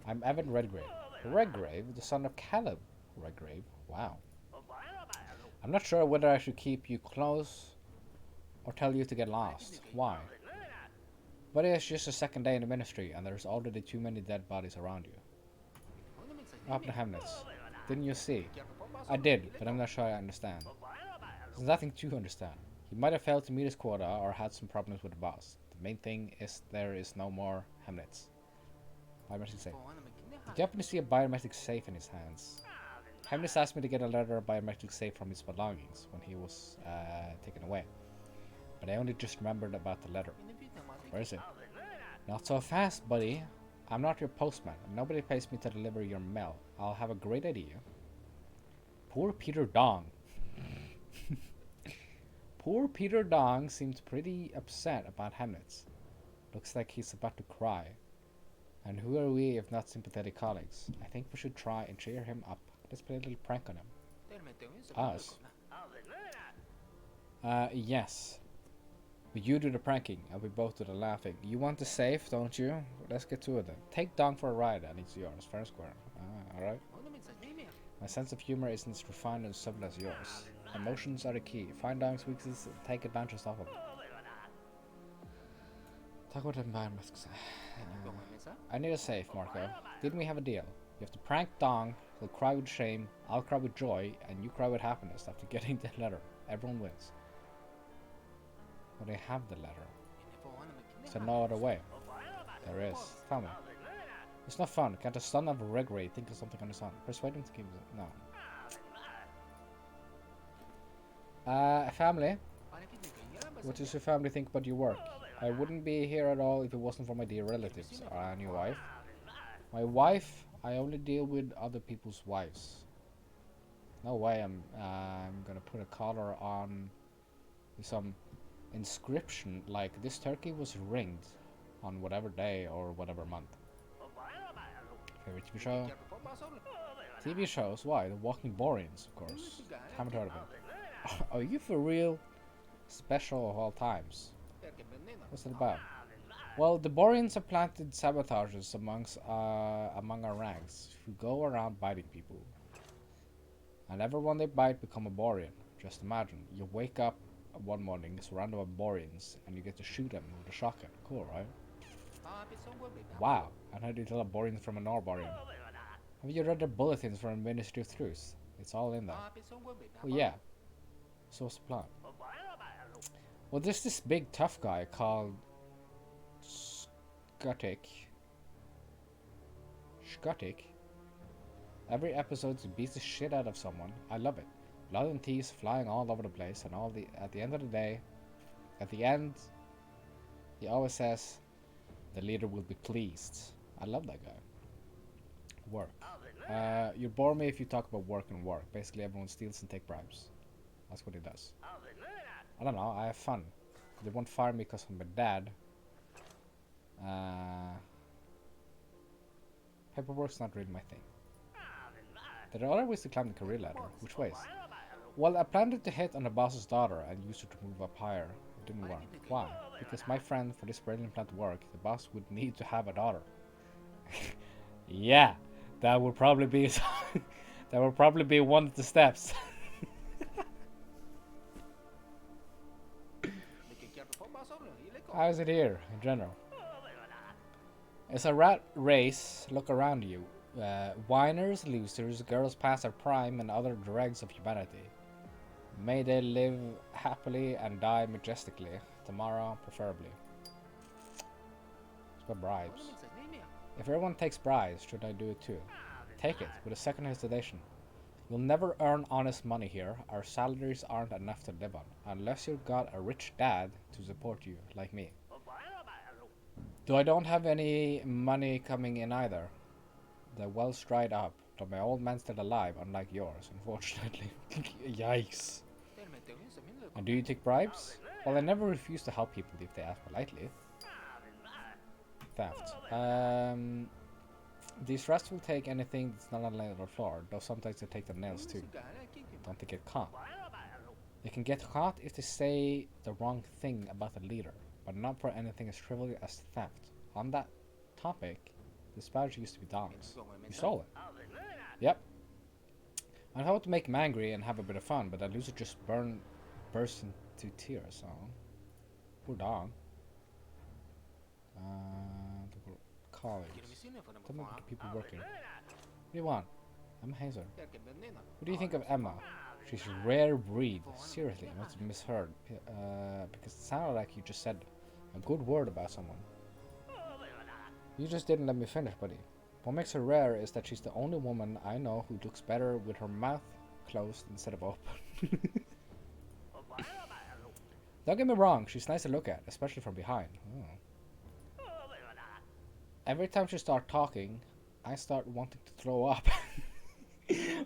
I'm Evan Redgrave. Redgrave, the son of Caleb Redgrave. Wow. I'm not sure whether I should keep you close or tell you to get lost. Why? But it's just a second day in the ministry, and there's already too many dead bodies around you. Up the Hamnets. Didn't you see? I did, but I'm not sure I understand. There's nothing to understand. He might have failed to meet his quota or had some problems with the boss. The main thing is there is no more Hamnets. Biometric safe. The Japanese see a biometric safe in his hands. Hamnets asked me to get a letter of biometric safe from his belongings when he was taken away. But I only just remembered about the letter. Where is it? Not so fast, buddy. I'm not your postman. Nobody pays me to deliver your mail. I'll have a great idea. Poor Peter Dong. Poor Peter Dong seems pretty upset about Hamnets. Looks like he's about to cry. And who are we if not sympathetic colleagues? I think we should try and cheer him up. Let's play a little prank on him. Us? Yes. But you do the pranking, and we both do the laughing. You want the safe, don't you? Let's get to it then. Take Dong for a ride, and it's yours, fair and square. Alright. My sense of humor isn't as refined and subtle as yours. Emotions are the key. Find Dong's weaknesses and take advantage of them. Talk about the environment. I need a safe, Marco. Didn't we have a deal? You have to prank Dong, he'll cry with shame, I'll cry with joy, and you cry with happiness after getting the letter. Everyone wins. But I have the letter. Is there no other way? There is. Tell me. It's not fun. Can't the son of Redgrave think of something on his own? Persuade him to give it. No. Family? What does your family think about your work? I wouldn't be here at all if it wasn't for my dear relatives. And your wife? My wife? I only deal with other people's wives. No way I'm gonna put a collar on some inscription like this turkey was ringed on whatever day or whatever month. Favorite TV show? TV shows? Why? The Walking Boreans, of course. Haven't heard of it. Are you for real? Special of all times. What's it about? Well, the Boreans have planted sabotages among our ranks who go around biting people. And everyone they bite become a Borean. Just imagine, you wake up one morning surrounded by Boreans and you get to shoot them with a shotgun. Cool, right? Wow, and how do you tell a Borean from an Borean? Have you read the bulletins from the Ministry of Truth? It's all in there. Well, yeah. So what's the plan? Well, there's this big tough guy called Skutik. Every episode he beats the shit out of someone. I love it. Blood and teeth flying all over the place, and at the end of the day, he always says, "The leader will be pleased." I love that guy. Work. You bore me if you talk about work and work. Basically, everyone steals and takes bribes. That's what he does. I don't know. I have fun. They won't fire me because I'm my dad. Paperwork's not really my thing. There are other ways to climb the career ladder. Which ways? Well, I planned to hit on the boss's daughter and use her to move up higher. It didn't work. Why? Because my friend, for this brilliant plan to work, the boss would need to have a daughter. Yeah, that would probably be that would probably be one of the steps. How is it here in general? It's a rat race. Look around you. Whiners, losers, girls past their prime, and other dregs of humanity. May they live happily and die majestically. Tomorrow, preferably. It's about bribes. If everyone takes bribes, should I do it too? Take it, with a second hesitation. You'll never earn honest money here. Our salaries aren't enough to live on, unless you've got a rich dad to support you, like me. Though I don't have any money coming in either. The well's dried up, though my old man's still alive, unlike yours, unfortunately. Yikes. And do you take bribes? Well, I never refuse to help people if they ask politely. Theft. These rats will take anything that's not on the floor, though sometimes they take the nails too. Don't they get caught? They can get caught if they say the wrong thing about the leader, but not for anything as trivial as theft. On that topic, this badge used to be Dom's. You stole it. Yep. I thought to make him angry and have a bit of fun, but that loser just burst into tears. Oh, poor dog. College. Tell me what people working. What do you want? I'm Hazer. What do you think of Emma? She's a rare breed. Seriously, I must have misheard. Because it sounded like you just said a good word about someone. You just didn't let me finish, buddy. What makes her rare is that she's the only woman I know who looks better with her mouth closed instead of open. Don't get me wrong, she's nice to look at, especially from behind. Oh. Every time she starts talking, I start wanting to throw up.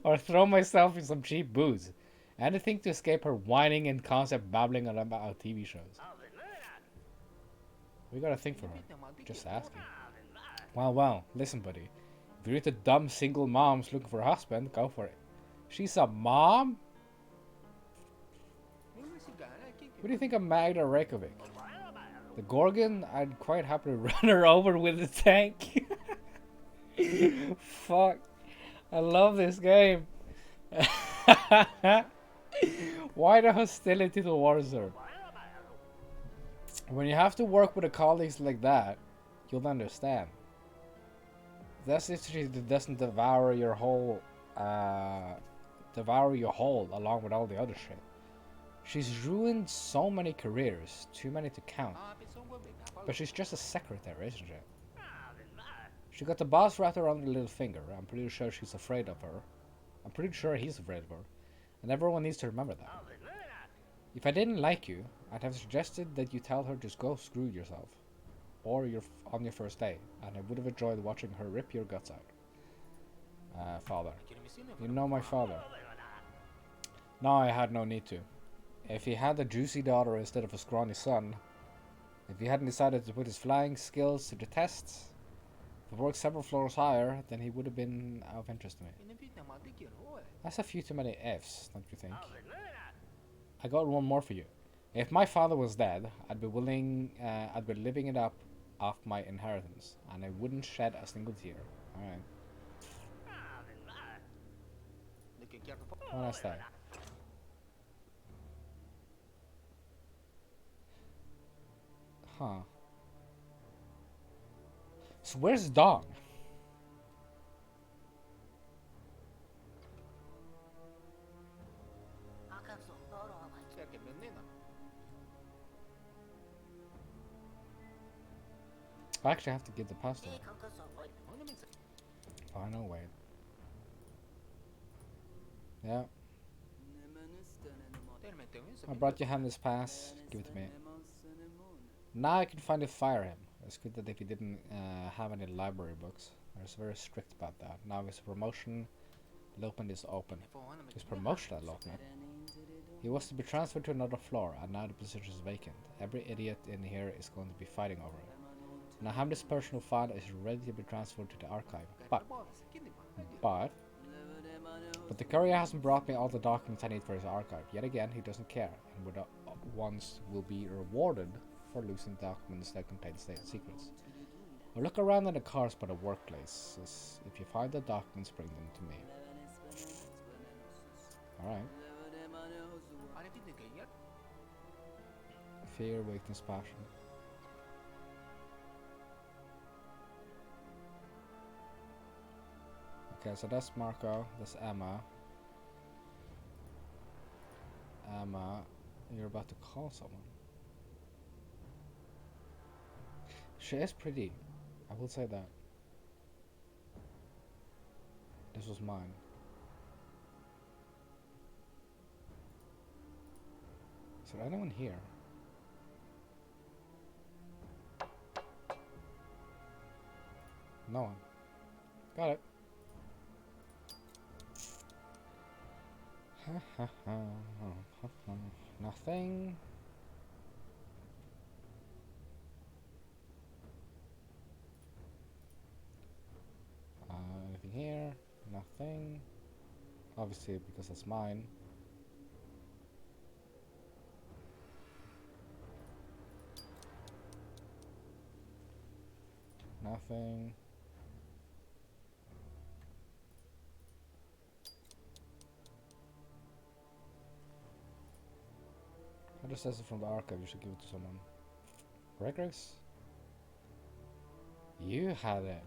Or throw myself in some cheap booze. Anything to escape her whining and constant babbling about TV shows. We got a thing for her. Just asking. Well, listen, buddy. If you're into dumb single moms looking for a husband, go for it. She's a mom? What do you think of Magda Reykjavik? The Gorgon? I'd quite happily run her over with a tank. Fuck. I love this game. Why the hostility towards her? When you have to work with colleagues like that, you'll understand. That's if she doesn't devour your whole along with all the other shit. She's ruined so many careers, too many to count. But she's just a secretary, isn't she? She got the boss wrapped around her little finger. I'm pretty sure she's afraid of her. I'm pretty sure he's afraid of her. And everyone needs to remember that. If I didn't like you, I'd have suggested that you tell her just go screw yourself. Or on your first day. And I would have enjoyed watching her rip your guts out. Father. You know my father. No, I had no need to. If he had a juicy daughter instead of a scrawny son, if he hadn't decided to put his flying skills to the test, if he worked several floors higher, then he would have been of interest to me. That's a few too many F's, don't you think? I got one more for you. If my father was dead, I'd be living it up off my inheritance, and I wouldn't shed a single tear. Alright. What else that? Huh. So where's Dong? I actually have to get the pasta. Oh, no, wait. Yeah. I brought you Hamlet's pass. Give it to me. Now I can finally fire him. It's good that if he didn't have any library books. I was very strict about that. Now his promotion allotment is open. His promotion allotment? He was to be transferred to another floor, and now the position is vacant. Every idiot in here is going to be fighting over it. Now Hamlet's personal file is ready to be transferred to the archive. But the courier hasn't brought me all the documents I need for his archive. Yet again, he doesn't care, and will be rewarded for losing documents that contain state secrets. I'll look around in the cars by the workplace. If you find the documents, bring them to me. Alright. Fear, weakness, passion. Okay, so that's Marco, that's Emma. Emma, you're about to call someone. She is pretty, I will say that. This was mine. Is there anyone here? No one. Got it. Nothing. Anything here? Nothing. Obviously, because that's mine. Nothing. I just says it from the archive. You should give it to someone. Gregrex? You had it.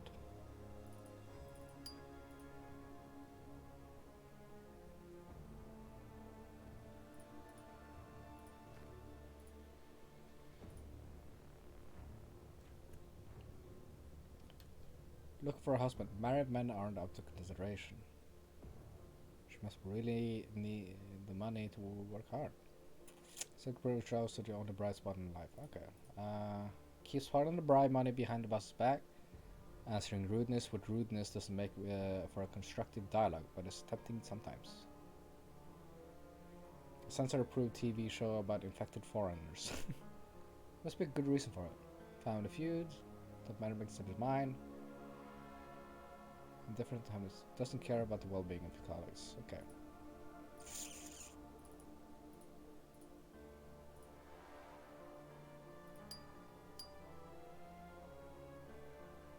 Look for a husband. Married men aren't up to consideration. She must really need the money to work hard. Secretary shows to the only bright spot in life. Okay. Keeps part of the bribe money behind the boss's back. Answering rudeness with rudeness doesn't make for a constructive dialogue, but it's tempting sometimes. A censor-approved TV show about infected foreigners. Must be a good reason for it. Family feud. That matter makes up his mind. Different times. Doesn't care about the well-being of his colleagues. Okay.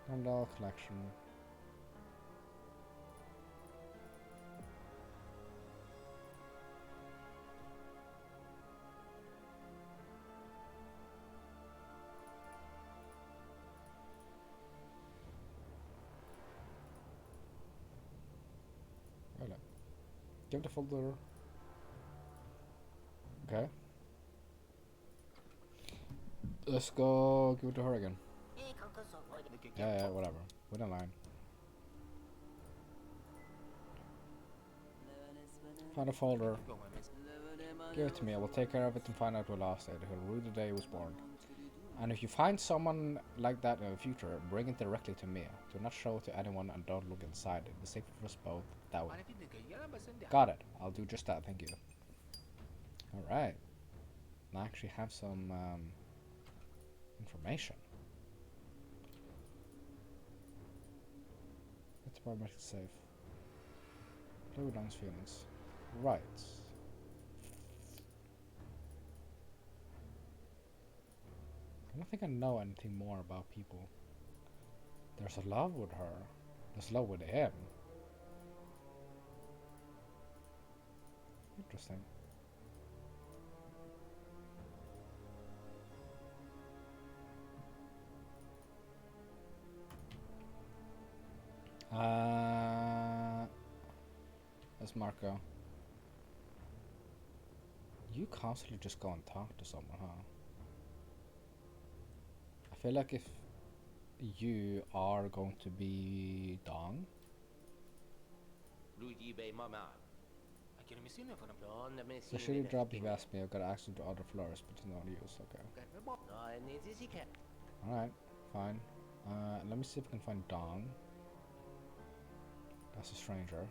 Randall collection. Voilà. Give the folder. Okay. Let's go give it to her again. Yeah, whatever. We're in line. Find a folder. Give it to me. I will take care of it and find out who lost it. He'll rue the day he was born. And if you find someone like that in the future, bring it directly to me. Do not show it to anyone and don't look inside it. Be safe for us both that way. Got it. I'll do just that. Thank you. Alright. I actually have some information. Let's biometric safe. Play with Long's feelings. Right. I don't think I know anything more about people. There's a love with her. There's love with him. Interesting. That's Marco. You constantly just go and talk to someone, huh? I feel like if you are going to be Dong, it's a shitty job you've asked me. I've got access to other floors, but it's not use. Okay. Alright, fine. Let me see if I can find Dong. That's a stranger.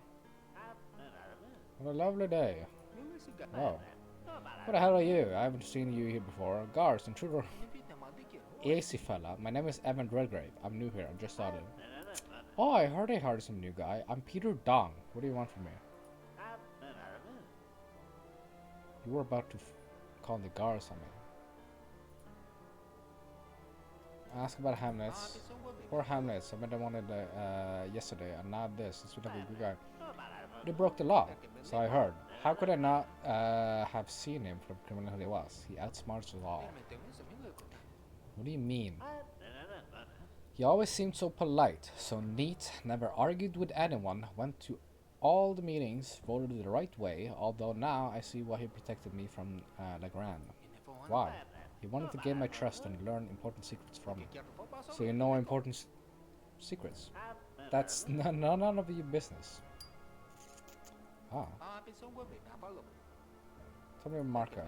What a lovely day. Oh. What the hell are you? I haven't seen you here before. Guards, intruder. Easy fella. My name is Evan Redgrave. I'm new here. I just started. Oh, I heard some new guy. I'm Peter Dong. What do you want from me? You were about to call the guards on me. Ask about Hamlet's. Poor Hamlet's. I met him one yesterday, and now this. It's like a good guy. They broke the law, so I heard. How could I not have seen him for the criminal he was? He outsmarts us all. What do you mean? He always seemed so polite, so neat, never argued with anyone, went to all the meetings, voted the right way, although now I see why he protected me from Legrand. Why? He wanted to gain my trust and learn important secrets from me. So you know important secrets. That's none of your business. Ah. Tell me, Marco.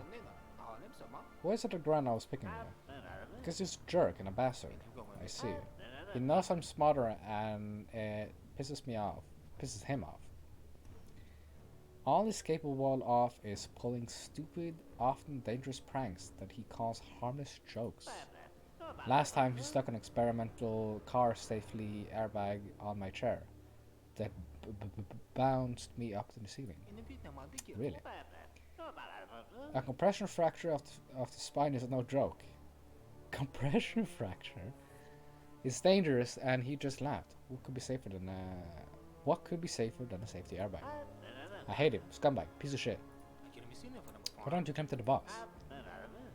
Why is it Legrand I was picking with? Because he's a jerk and a bastard. I see. He knows I'm smarter and it pisses him off. All he's capable of is pulling stupid, often dangerous pranks that he calls harmless jokes. Last time he stuck an experimental car safely airbag on my chair. that bounced me up to the ceiling. Really? A compression fracture of the spine is no joke. Compression fracture? It's dangerous, and he just laughed. What could be safer than a safety airbag? I hate him. Scumbag. Piece of shit. Why don't you come to the boss?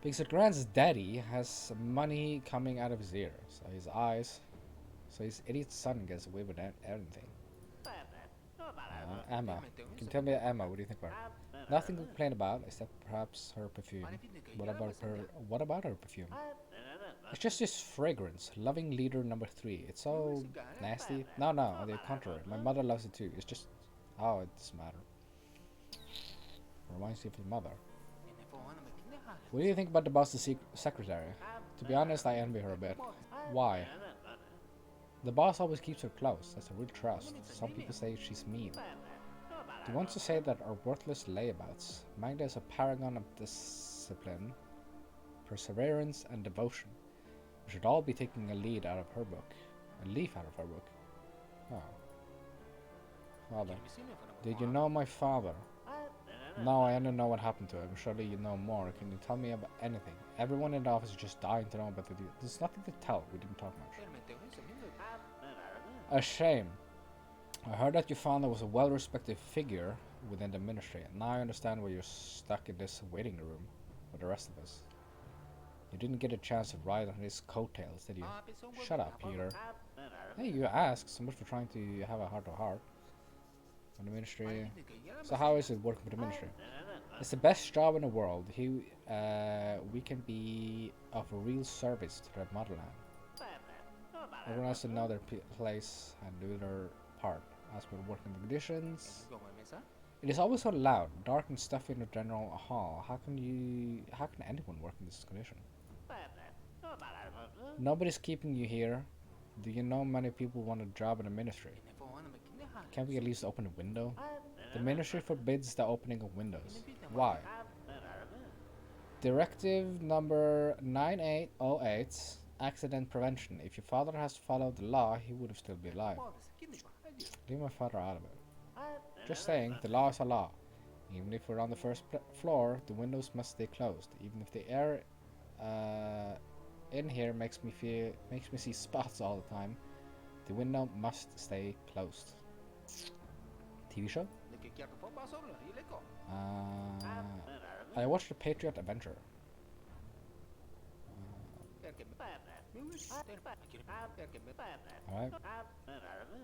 Because Grant's daddy has money coming out of his ears, so his idiot son gets away with anything. Emma. Can you tell me, Emma, what do you think about her? Nothing to complain about, except perhaps her perfume. What about her perfume? It's just this fragrance. Loving leader number 3. It's so nasty. No, on the contrary. My mother loves it too. It's just... Oh, it doesn't matter. Reminds you of your mother. What do you think about the boss's secretary? To be honest, I envy her a bit. Why? The boss always keeps her close. That's a real trust. Some people say she's mean. Do you want to say that are worthless layabouts? Magda is a paragon of discipline, perseverance, and devotion. We should all be taking a leaf out of her book. Oh. Father. Did you know my father? No, I only know what happened to him. Surely you know more. Can you tell me about anything? Everyone in the office is just dying to know about the deal. There's nothing to tell. We didn't talk much. A shame. I heard that your father was a well-respected figure within the ministry. Now I understand why you're stuck in this waiting room with the rest of us. You didn't get a chance to ride on his coattails, did you? Shut up, Peter. Hey, you asked. So much for trying to have a heart-to-heart. On the ministry. So how is it working with the ministry? It's the best job in the world. We can be of a real service to the motherland. Everyone has to know their place and do their part. As for working conditions, it is always so loud, dark and stuffy in the general hall. How can anyone work in this condition? Nobody's keeping you here. Do you know many people want a job in the ministry? Can't we at least open a window? The ministry forbids the opening of windows. Why? Directive number 9808, accident prevention. If your father has followed the law, he would have still be alive. Leave my father out of it. Just saying, the law is a law. Even if we're on the first floor, the windows must stay closed. Even if the air in here makes me see spots all the time, the window must stay closed. TV show? I watched The Patriot Adventure. Alright.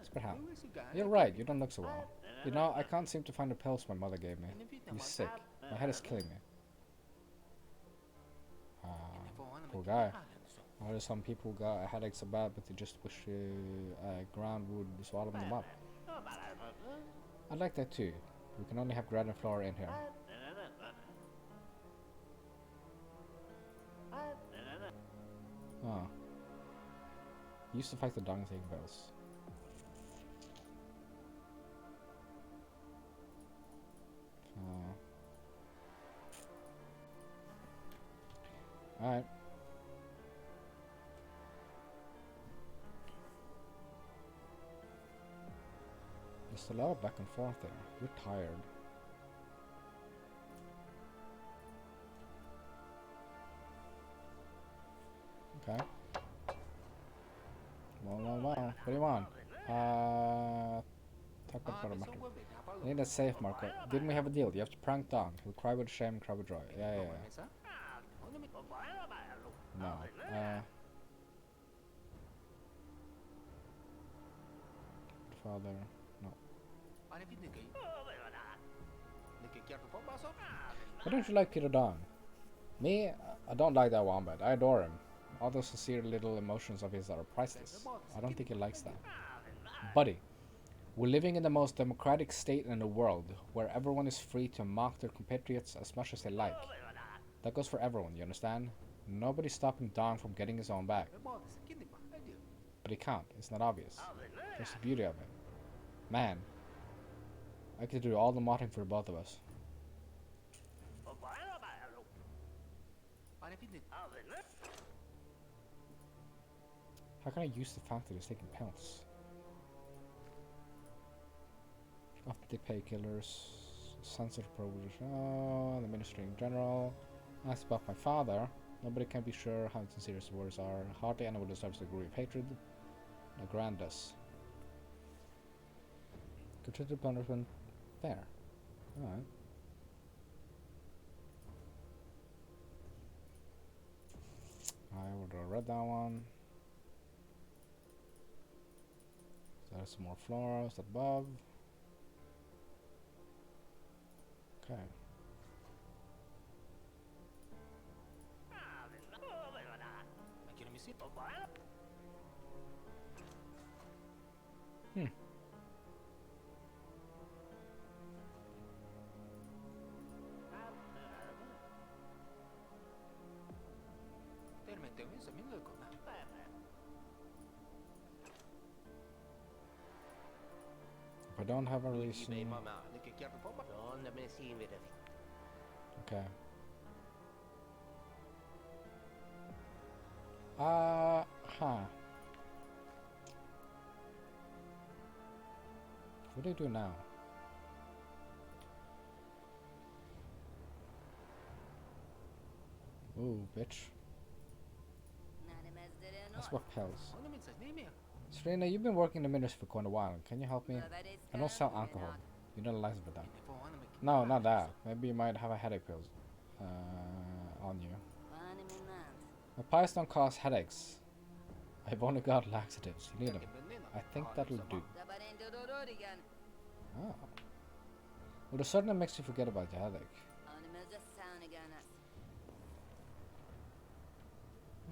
Sperham. You're right, you don't look so well. You know, I can't seem to find the pills my mother gave me. He's sick. My head is killing me. Poor guy. Why do some people got headaches so bad, but they just wish ground would swallow them up? I'd like that too. We can only have ground and floor in here. Oh. Used to fight the dong thing bells. Alright. There's a lot of back and forth there. You're tired. Okay. Well. What do you want? Talk about a matter. I need a safe marker. Didn't we have a deal? You have to prank Dong. He'll cry with shame and cry with joy. Yeah. No. Father. No. Why don't you like Peter Dong? Me? I don't like that wombat. I adore him. All those sincere little emotions of his are priceless. I don't think he likes that. Buddy, we're living in the most democratic state in the world, where everyone is free to mock their compatriots as much as they like. That goes for everyone, you understand? Nobody's stopping Dong from getting his own back. But he can't. It's not obvious. That's the beauty of it. Man, I could do all the modding for both of us. How can I use the fact that he's taking pills? The painkillers, censored prohibition, the ministry in general. Asked about my father. Nobody can be sure how sincere his words are. Hardly anyone deserves the degree of hatred. Nagrandus. Consider punishment fair. Alright. I would have read that one. So there's some more floors above. Okay. Hmm. If I don't have a reason. Okay. Huh. What do I do now? Ooh, bitch. That's what pills. Serena, you've been working in the ministry for quite a while. Can you help me? I don't sell alcohol. You don't license for that. No, not that. Maybe you might have a headache pills on you. My pies don't cause headaches. I've only got laxatives. You need them. I think that'll do. Oh. Well, the certainly makes you forget about your headache.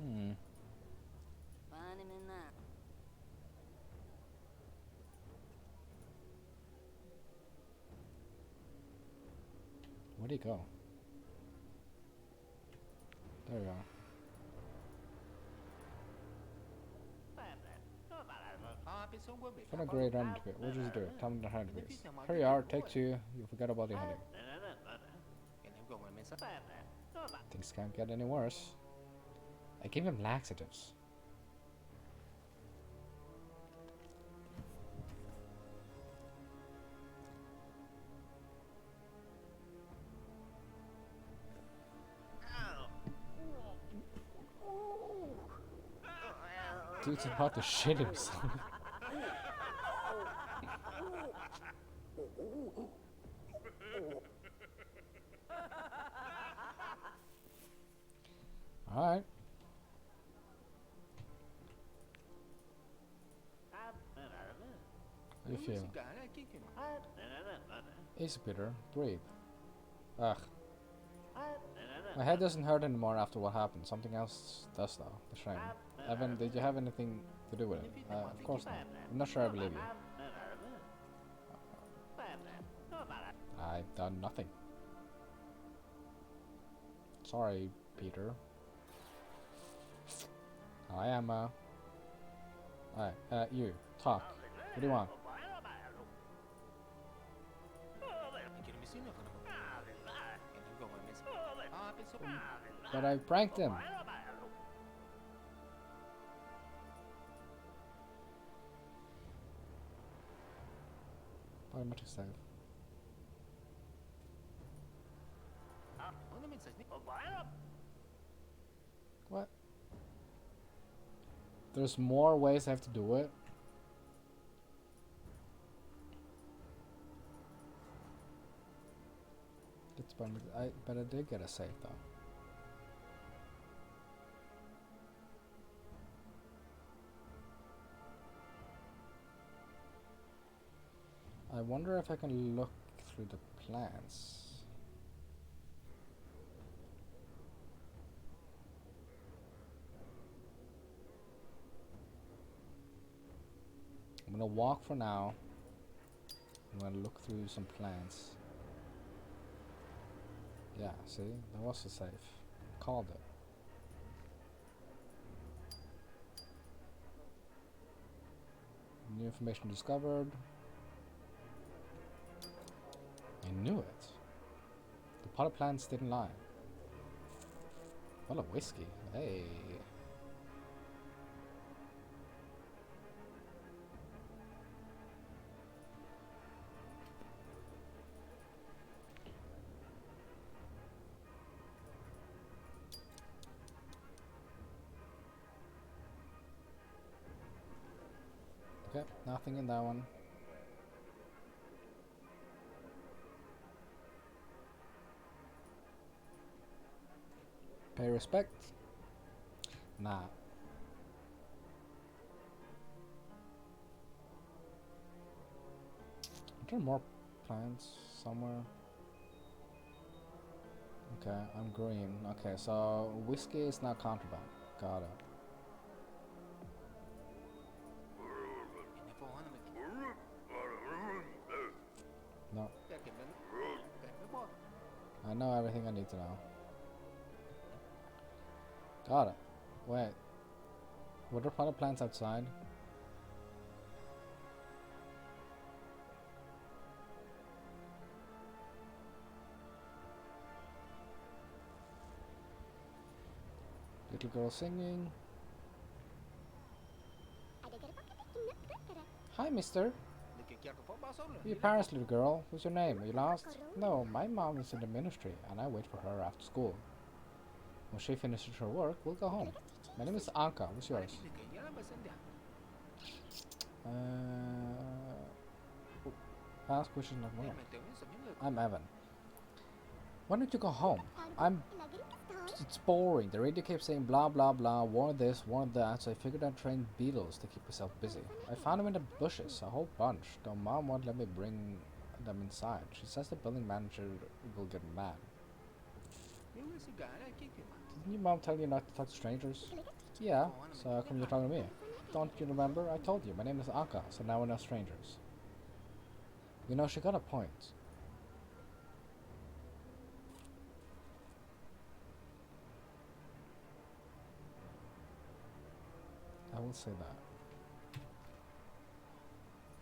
Hmm. Where'd he go? There we are. What a great end to it. What did you do? Tell me the hand please. Here you are, take two. You forgot about the headache. Things can't get any worse. I gave him laxatives. Dude's about to shit himself. Alright. How do you feel? Easy, Peter. Breathe. Ugh. My head doesn't hurt anymore after what happened. Something else does, though. The shame. Evan, did you have anything to do with it? Of course not. I'm not sure I believe you. I've done nothing. Sorry, Peter. Hi, Emma. Alright, you. Talk. What do you want? But I pranked him. Biometric save. What? There's more ways I have to do it. It's but I did get a save though. I wonder if I can look through the plans. I'm gonna walk for now. I'm gonna look through some plans. Yeah, see? That was a save. Called it. New information discovered. I knew it. The pot of plants didn't lie. What a whiskey. Hey. Okay, nothing in that one. Pay respect? Nah. Are there more plants somewhere? Okay, I'm green. Okay, so whiskey is not contraband. Got it. No. I know everything I need to know. Got it. Wait. Were there potted plants outside? Little girl singing. Hi, mister. Your parents, little girl. What's your name? Are you lost? No, my mom is in the ministry, and I wait for her after school. When she finishes her work, we'll go home. My name is Anka. What's yours? Ask questions like more. I'm Evan. Why don't you go home? It's boring. The radio keeps saying blah blah blah, warn this, warn that, so I figured I'd train beetles to keep myself busy. I found them in the bushes, a whole bunch, though Mom won't let me bring them inside. She says the building manager will get mad. Didn't your mom tell you not to talk to strangers? Yeah, so how come you're talking to me? Don't you remember? I told you, my name is Anka, so now we're not strangers. You know, she got a point. I will say that.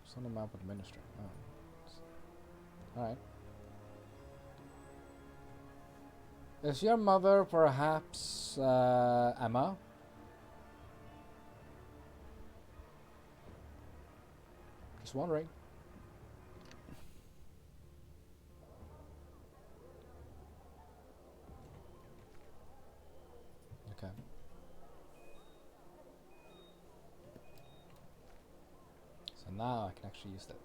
It's on the map with ministry. Oh. Alright. Is your mother perhaps Emma? Just wondering. Okay. So now I can actually use that.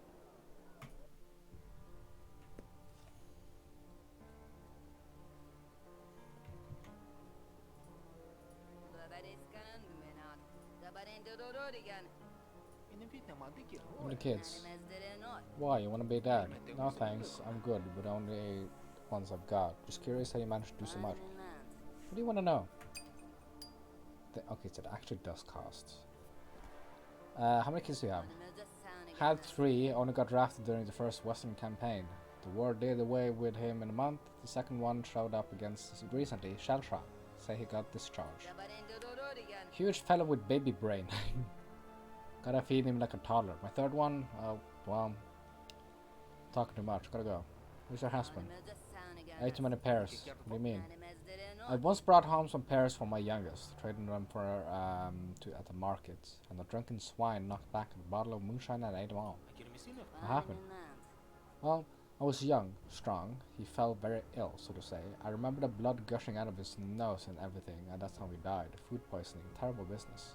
And the kids. Why, you want to be a dad? No thanks, I'm good with only ones I've got. Just curious how you managed to do so much. What do you want to know? Okay, so it actually does cost. How many kids do you have? Had 3, only got drafted during the first Western campaign. The war did away with him in a month. The second one showed up against recently, Shelltrap. Say he got discharged. Huge fellow with baby brain. Gotta feed him like a toddler. My third one, well, talking too much. Gotta go. Where's your husband? I ate too many pears. What do you mean? I once brought home some pears for my youngest, trading them for at the market, and the drunken swine knocked back a bottle of moonshine and ate them all. What happened? Well, I was young, strong. He fell very ill, so to say. I remember the blood gushing out of his nose and everything, and that's how he died. Food poisoning. Terrible business.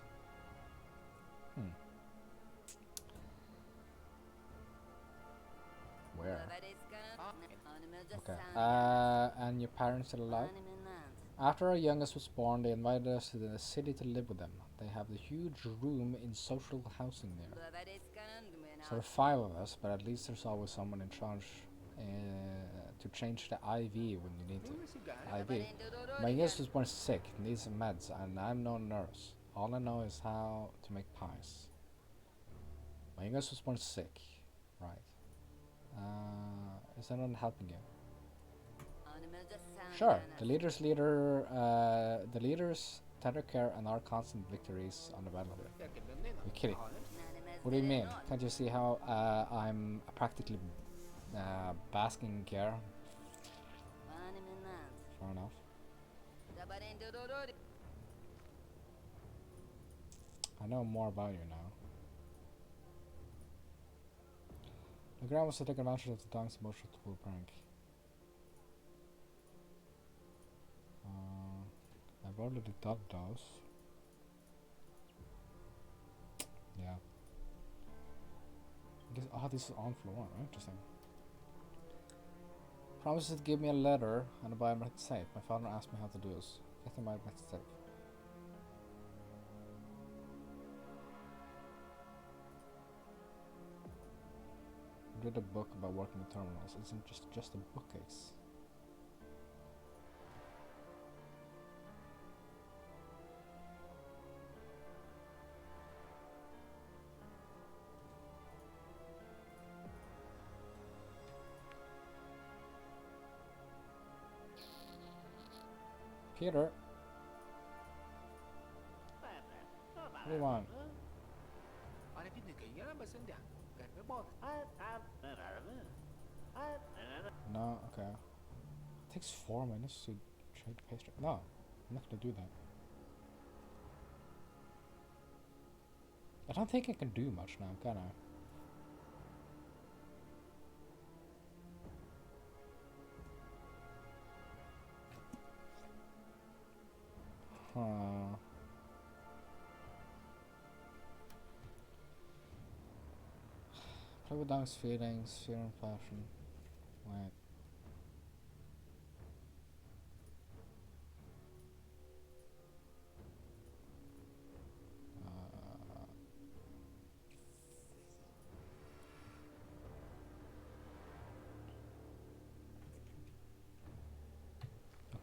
Where? Okay. And your parents still alive? After our youngest was born, they invited us to the city to live with them. They have a huge room in social housing there. So there are 5 of us, but at least there's always someone in charge to change the IV when you need to. IV. My youngest was born sick, needs some meds, and I'm no nurse. All I know is how to make pies. My youngest was born sick, right? Is anyone helping you? Sure. The leaders, tender care, and our constant victories on the battlefield. You're kidding. What do you mean? Can't you see how I'm practically basking in care? Fair enough. I know more about you now. The ground was to take advantage of the dog's emotional prank. I've already done those. Yeah. Guess, oh, this is on floor. Interesting. Promises to give me a letter and a biometric safe. My father asked me how to do this. Get the biometric safe. Read a book about working with terminals. It's isn't just a bookcase. Peter, what do you want? No, okay. It takes 4 minutes to trade the pastry. No, I'm not gonna do that. I don't think I can do much now, can I? Huh. Play with Dog's feelings, fear and passion. Wait.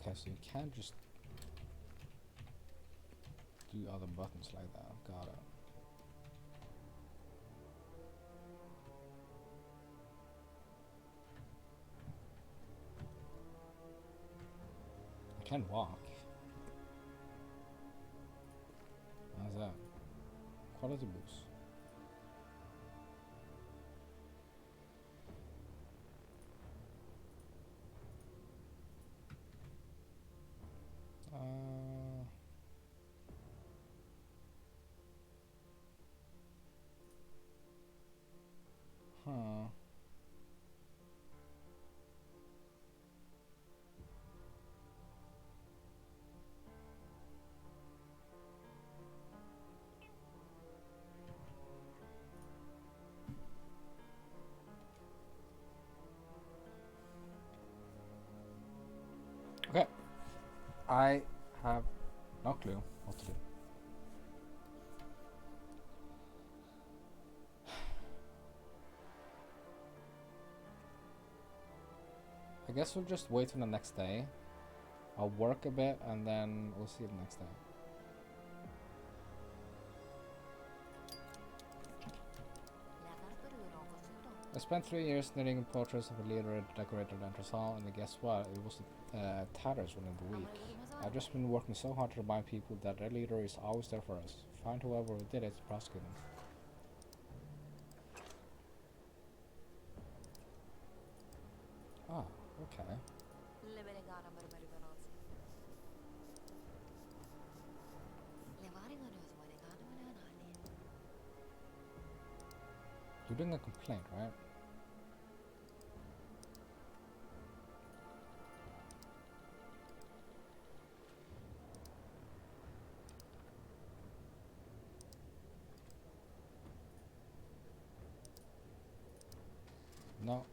Okay, so you can't just do other buttons like that. Got it. I can walk. How's that? Quality boost. Huh. Okay. I have no clue what to do. I guess we'll just wait till the next day. I'll work a bit and then we'll see the next day. I spent 3 years knitting portraits of a leader at decorated entrance hall, and guess what? It was tatters within the week. I've just been working so hard to remind people that their leader is always there for us. Find whoever did it, prosecute them. Ah, okay. You're doing a complaint, right? No.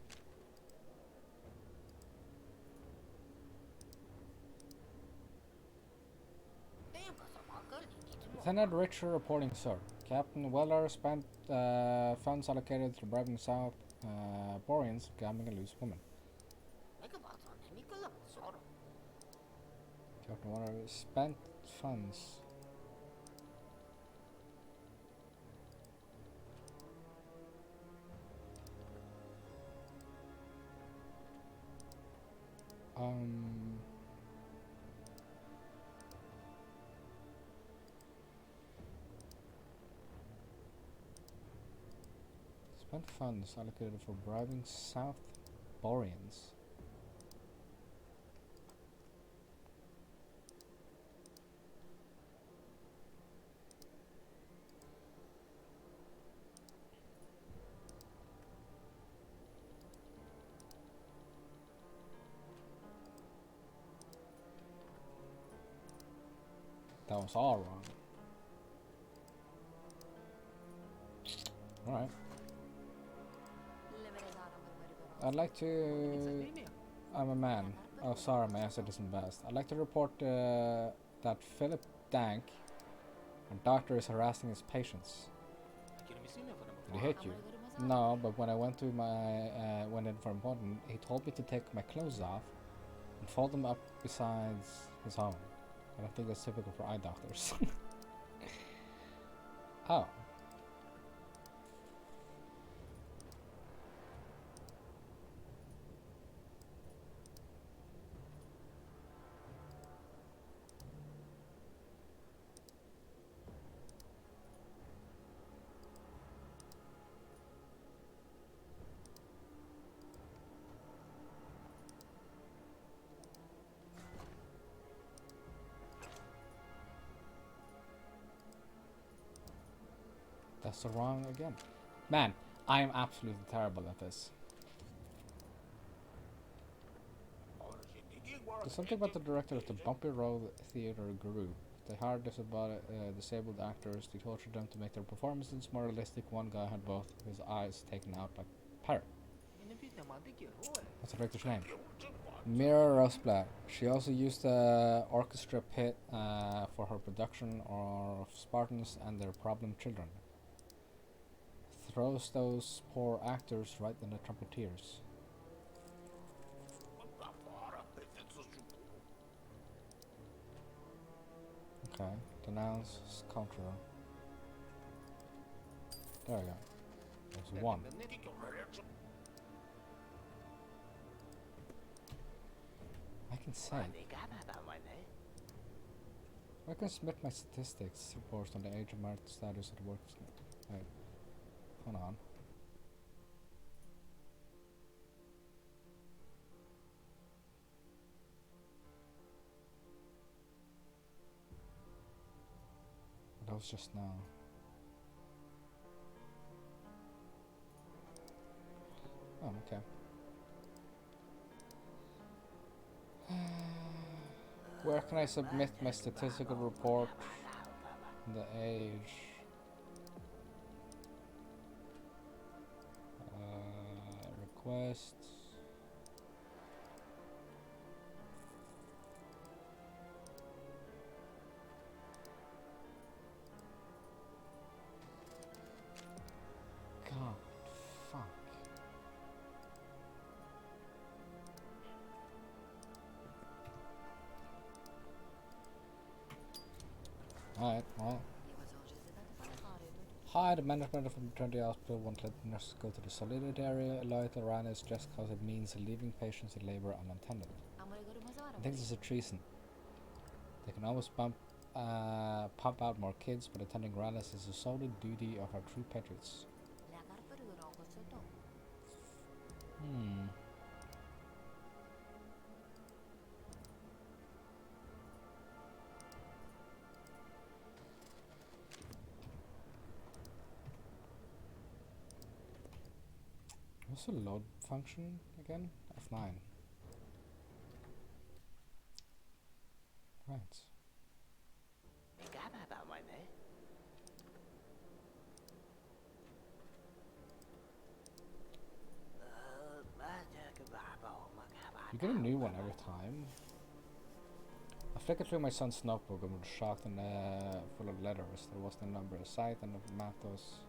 Lieutenant Richard reporting, sir. Captain Weller spent funds allocated to bribing South Boreans, grabbing a loose woman. Captain Weller spent funds. Spent funds allocated for bribing South Boreans. That was all wrong. Alright. I'd like to. I'm a man. Oh, sorry, my accent isn't best. I'd like to report that Philip Dank, a doctor, is harassing his patients. Did he hit you? No, but when I went in for an appointment, he told me to take my clothes off and fold them up besides his own. I don't think that's typical for eye doctors. Oh. That's the wrong again. Man, I am absolutely terrible at this. There's something about the director of the Bumpy Road Theatre group. They hired disabled actors. They tortured them to make their performances more realistic. One guy had both his eyes taken out by parrot. What's the director's name? Mira Rosblad. She also used the orchestra pit for her production of Spartans and their problem children. Throws those poor actors right in the trumpeteers. Okay, denounce sculpture. There we go. There's one. I can say. I can submit my statistics reports on the age of merit status at work. Wait, hold on. That was just now. Oh, okay. Where can I submit my statistical report? The age. Requests. God, fuck. Alright, well. Hi, the management of the maternity hospital won't let nurses go to the solidarity area. Loyalty around is just cause it means leaving patients in labor unattended. I think this is a treason. They can always pump out more kids, but attending rallies is a solid duty of our true patriots. What's the load function again? F9. Right. You get a new one every time. I flickered through my son's notebook and was shocked and full of letters. There was the number of site and of Matos.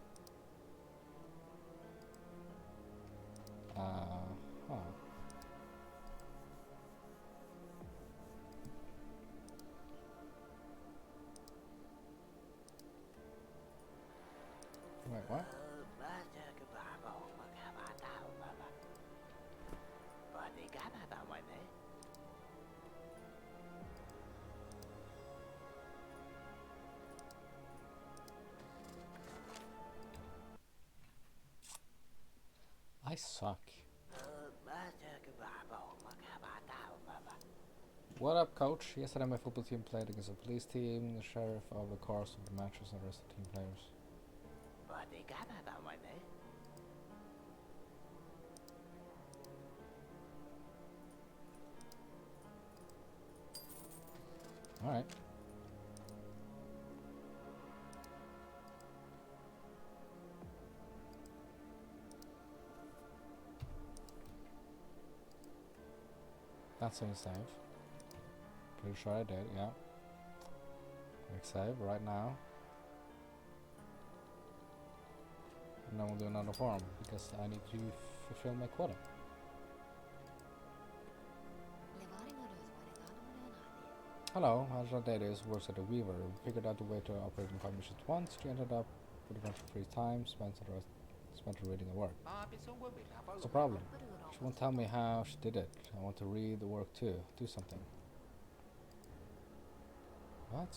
Huh. Wait, what? I suck. What up, coach? Yesterday my football team played against a police team. The sheriff of the course of the matches arrested team players. Alright. That's a save. Pretty sure I did, yeah. Quick save right now. And then we'll do another forum because I need to fulfill my quota. Hello, Hajra Darius works at a Weaver. We figured out a way to operate in 5 missions at once. She ended up with a bunch of free time, spent her reading her work. What's the problem? She won't tell me how she did it. I want to read the work too. Do something. What?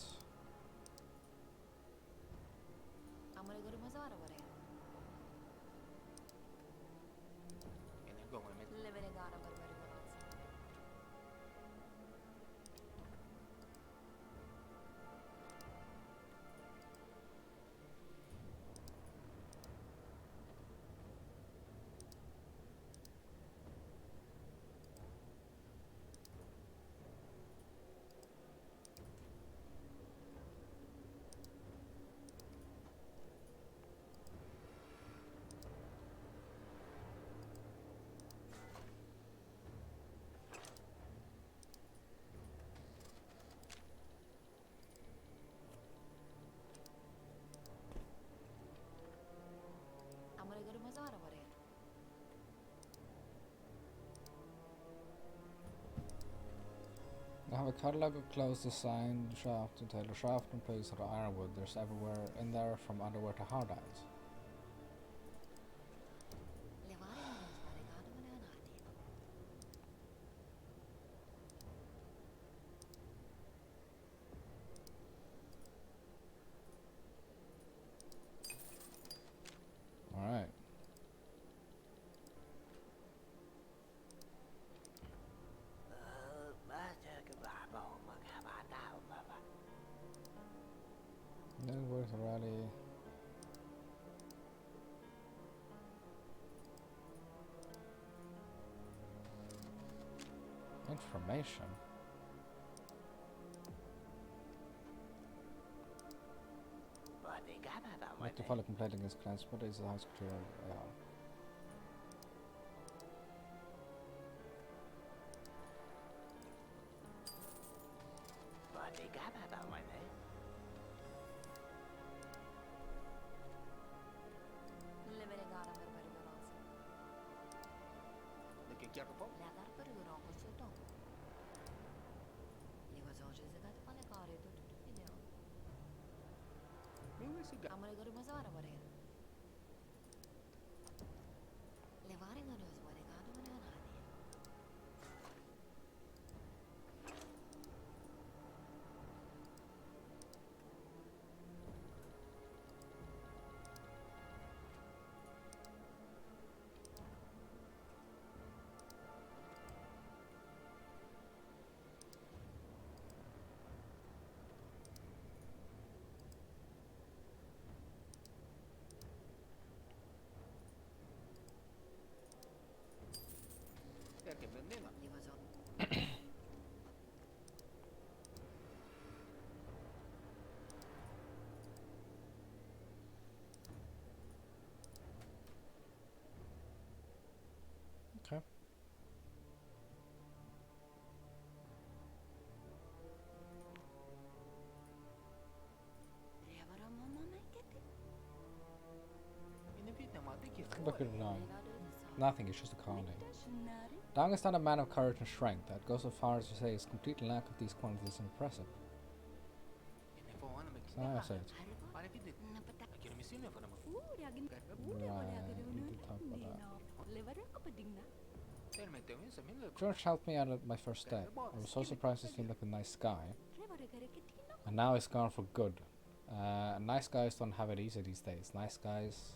I have a catalog of clothes designed shaft to tailor shaft and place out of ironwood. There's everywhere in there from underwear to hard eyes. Alright. Then works already. Information. Like to file a complaint against clients, but is the high school Okay. Look at it now. Nothing, it's just a colony. Dang is not a man of courage and strength. That goes so far as to say his complete lack of these qualities is impressive. So I say it. Right, we did talk about that. George helped me out at my first day. I was so surprised he seemed like a nice guy. And now he's gone for good. Nice guys don't have it easy these days. Nice guys,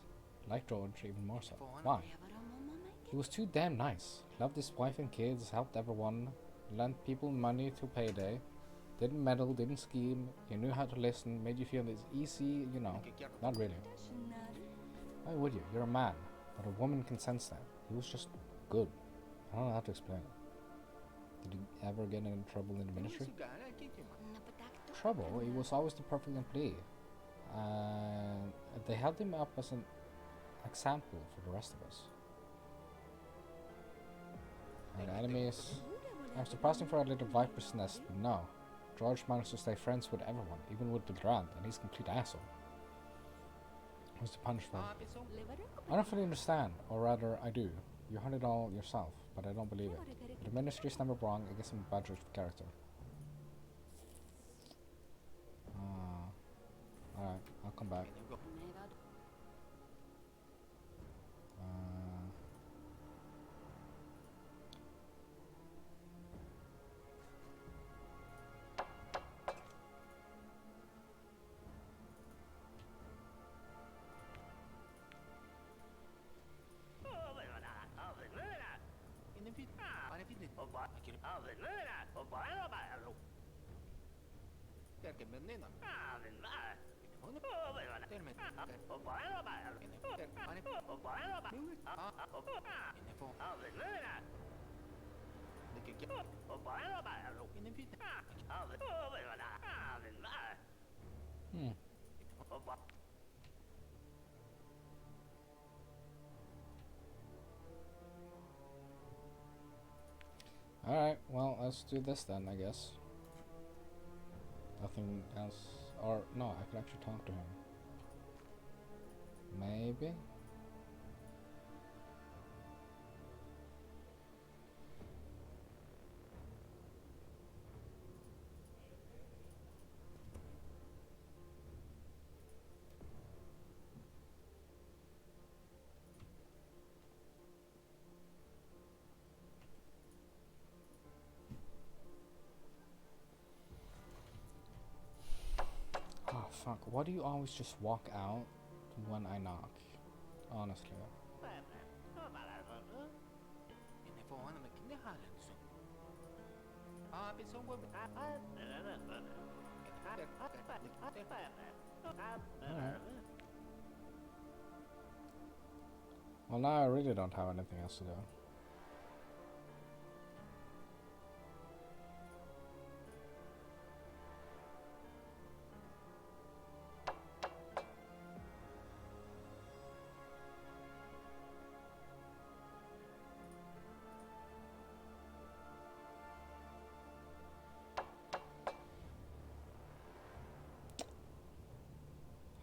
like George, even more so. Why? He was too damn nice. Loved his wife and kids, helped everyone, lent people money to payday, didn't meddle, didn't scheme, he knew how to listen, made you feel it's easy, you know. Not really. Why would you? You're a man. But a woman can sense that. He was just good. I don't know how to explain it. Did he ever get in trouble in the ministry? Trouble? He was always the perfect employee. They held him up as an example for the rest of us. And enemies I'm surprising for a little viper's nest. No. George managed to stay friends with everyone, even with the Grand, and he's a complete asshole. What's the punishment? I don't fully understand, or rather, I do. You heard it all yourself, but I don't believe it. If the ministry's number wrong, I guess I'm a bad judge of character. Alright, I'll come back. Alright, well, let's do this then, I guess. Nothing else. Or, no, I could actually talk to him. Maybe? Oh, fuck. Why do you always just walk out when I knock? Honestly. Alright. Well, now I really don't have anything else to do.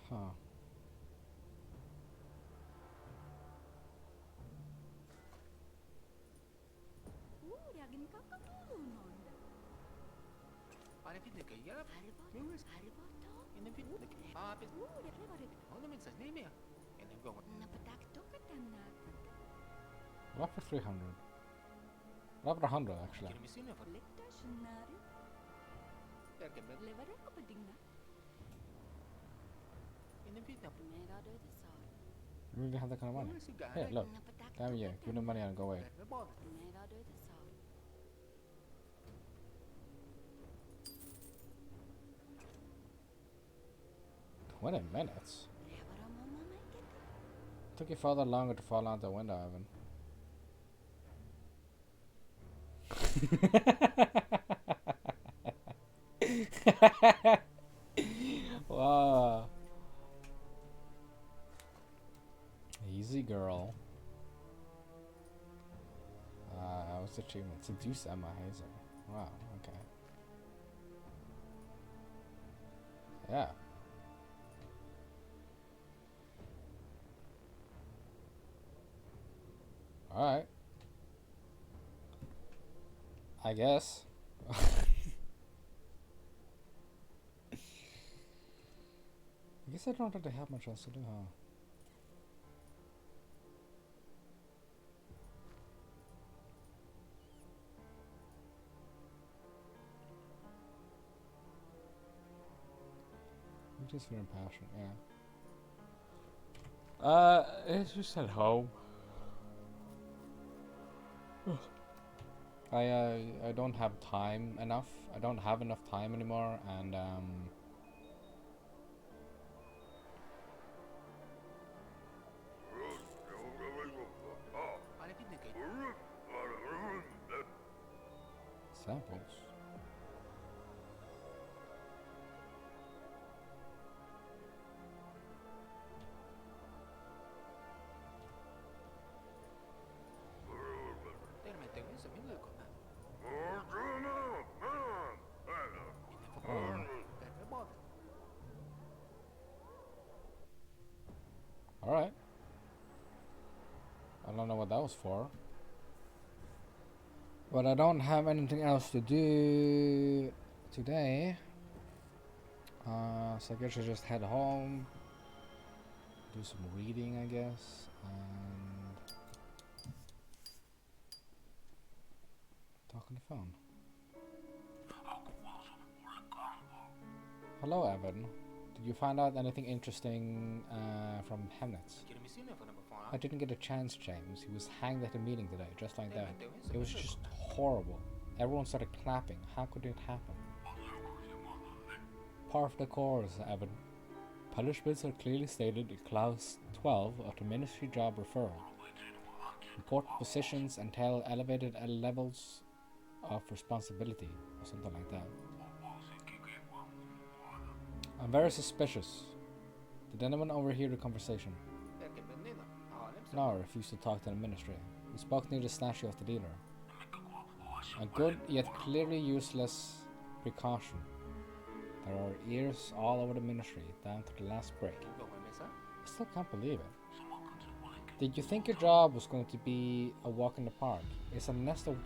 Huh. What for 300? What for 100 actually? You really have that kind of money? Hey, look. Damn you. Give the money and go away. 20 minutes? Took you further longer to fall out the window, Evan. Wow. Easy girl. What's the achievement? Seduce Emma Hazer. Wow, okay. Yeah. Alright. I guess. I guess I don't really have much else to do, huh? I'm just feeling passion, yeah. It's just at home. I don't have time enough. I don't have enough time anymore, and samples. those for. But I don't have anything else to do today. So I guess I just head home, do some reading, I guess, and talk on the phone. Hello, Evan. Did you find out anything interesting from Hemnitz? I didn't get a chance, James. He was hanged at a meeting today, just like that. It was just horrible. Everyone started clapping. How could it happen? Par for the course, Evan. Punishments are clearly stated in Clause 12 of the Ministry Job Referral. Important positions entail elevated levels of responsibility, or something like that. I'm very suspicious. Did anyone overhear the conversation? No, I refused to talk to the ministry. We spoke near the statue of the leader. A good yet clearly useless precaution. There are ears all over the ministry, down to the last break. I still can't believe it. Did you think your job was going to be a walk in the park? It's a nest of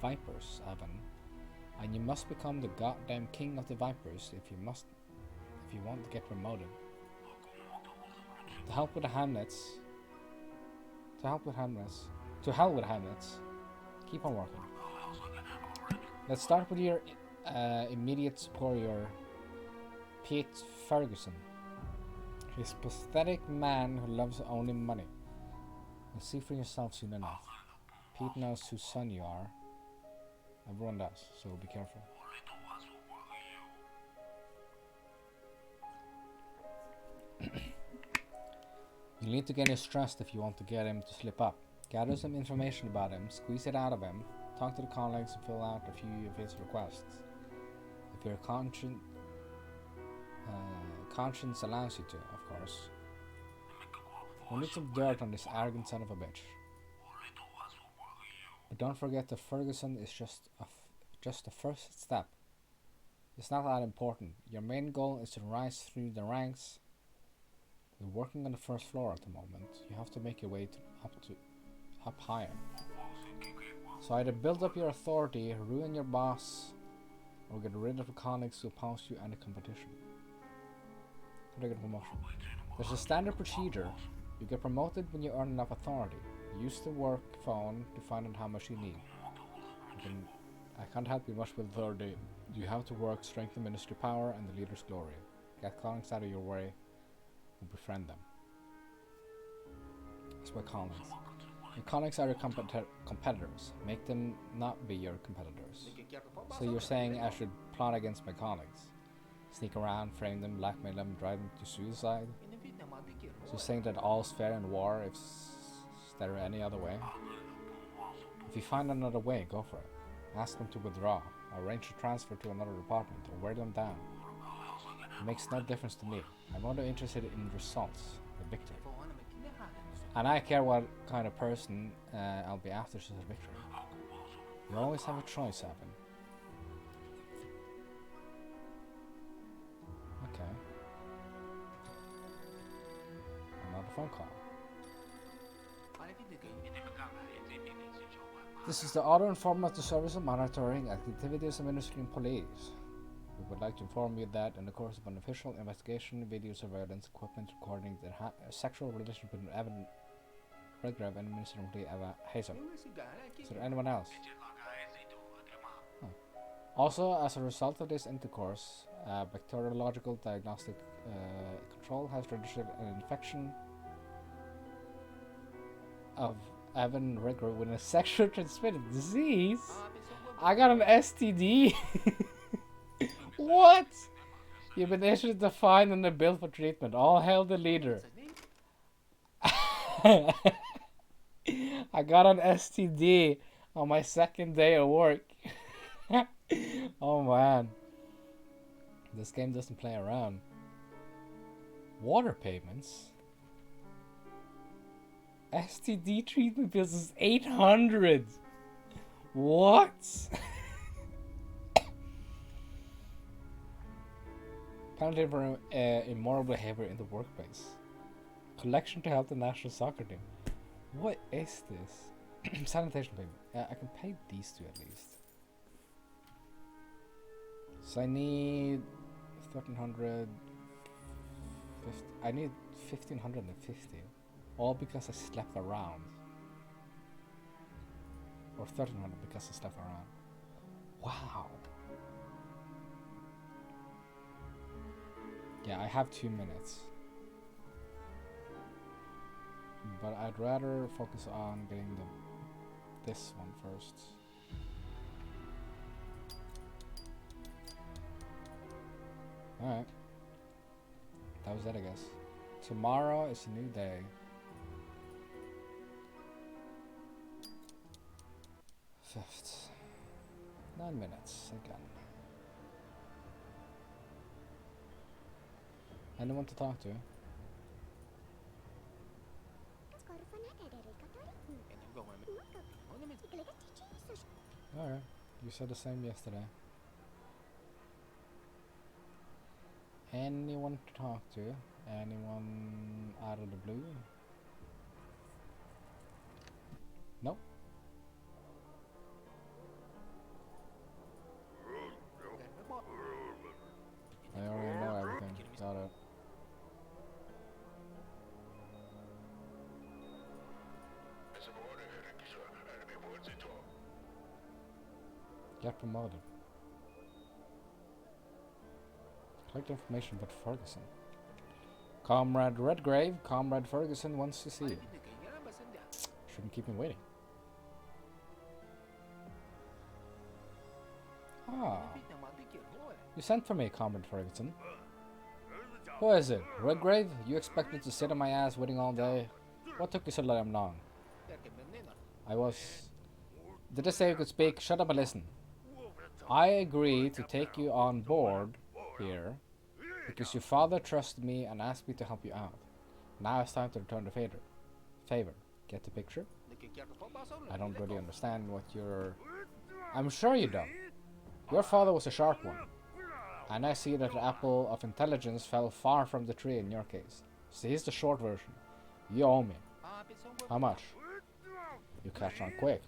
vipers, Evan. And you must become the goddamn king of the vipers if you want to get promoted. To help with Hamnets. Keep on working. Let's start with your immediate superior, Pete Ferguson. He's a pathetic man who loves only money. You'll see for yourself soon enough. Pete knows whose son you are. Everyone does, so be careful. You need to get his trust if you want to get him to slip up. Gather some information about him, squeeze it out of him, talk to the colleagues and fill out a few of his requests. If your conscience allows you to, of course. We need some dirt on this arrogant son of a bitch. But don't forget that Ferguson is just the first step. It's not that important. Your main goal is to rise through the ranks. You're working on the first floor at the moment. You have to make your way up higher. So either build up your authority, ruin your boss, or get rid of the colleagues who oppose you and the competition. How do I get a promotion? There's a standard procedure. You get promoted when you earn enough authority. Use the work phone to find out how much you need. I can't help you much with authority. You have to work, strengthen ministry power and the leader's glory. Get colleagues out of your way and befriend them. That's what colleagues. Your colleagues are your competitors. Make them not be your competitors. So you're saying I should plot against my colleagues? Sneak around, frame them, blackmail them, drive them to suicide? So you're saying that all's fair in war if there any other way? If you find another way, go for it. Ask them to withdraw, arrange a transfer to another department, or wear them down. It makes no difference to me. I'm only interested in results, the victory. And I care what kind of person I'll be after such a victory. You always have a choice, Evan. Okay. Another phone call. This is the auto informant of the Service of Monitoring Activities of Ministry and Police. We would like to inform you that in the course of an official investigation, video surveillance equipment recording the sexual relationship between Evan Redgrave and Minister of Eva Hazel. Is there anyone else? Oh. Also, as a result of this intercourse, Bacteriological Diagnostic Control has registered an infection of Evan Redgrave with a sexually transmitted disease. I got an STD. What? You've been issued a fine and a bill for treatment. All hail the leader. I got an STD on my second day of work. Oh man. This game doesn't play around. Water payments? STD treatment bills is 800. What? Penalty for immoral behavior in the workplace. Collection to help the national soccer team. What is this? Sanitation payment. Yeah, I can pay these two at least. So I need 1300. I need 1550. All because I slept around. Or 1300 because I slept around. Wow. Yeah, I have 2 minutes. But I'd rather focus on getting this one first. Alright. That was it, I guess. Tomorrow is a new day. Fifth. 9 minutes again. Anyone to talk to? Alright. You said the same yesterday. Anyone to talk to? Anyone out of the blue? Nope. I already know everything. Got it. Get promoted. Collect information about Ferguson. Comrade Redgrave, Comrade Ferguson wants to see you. Shouldn't keep me waiting. Ah. You sent for me, Comrade Ferguson. Who is it? Redgrave? You expect me to sit on my ass waiting all day? What took you so long? I was... Did I say you could speak? Shut up and listen. I agreed to take you on board here because your father trusted me and asked me to help you out. Now it's time to return the favor. Get the picture? I don't really understand what you're... I'm sure you don't. Your father was a sharp one. And I see that the apple of intelligence fell far from the tree in your case. So here's the short version. You owe me. How much? You catch on quick.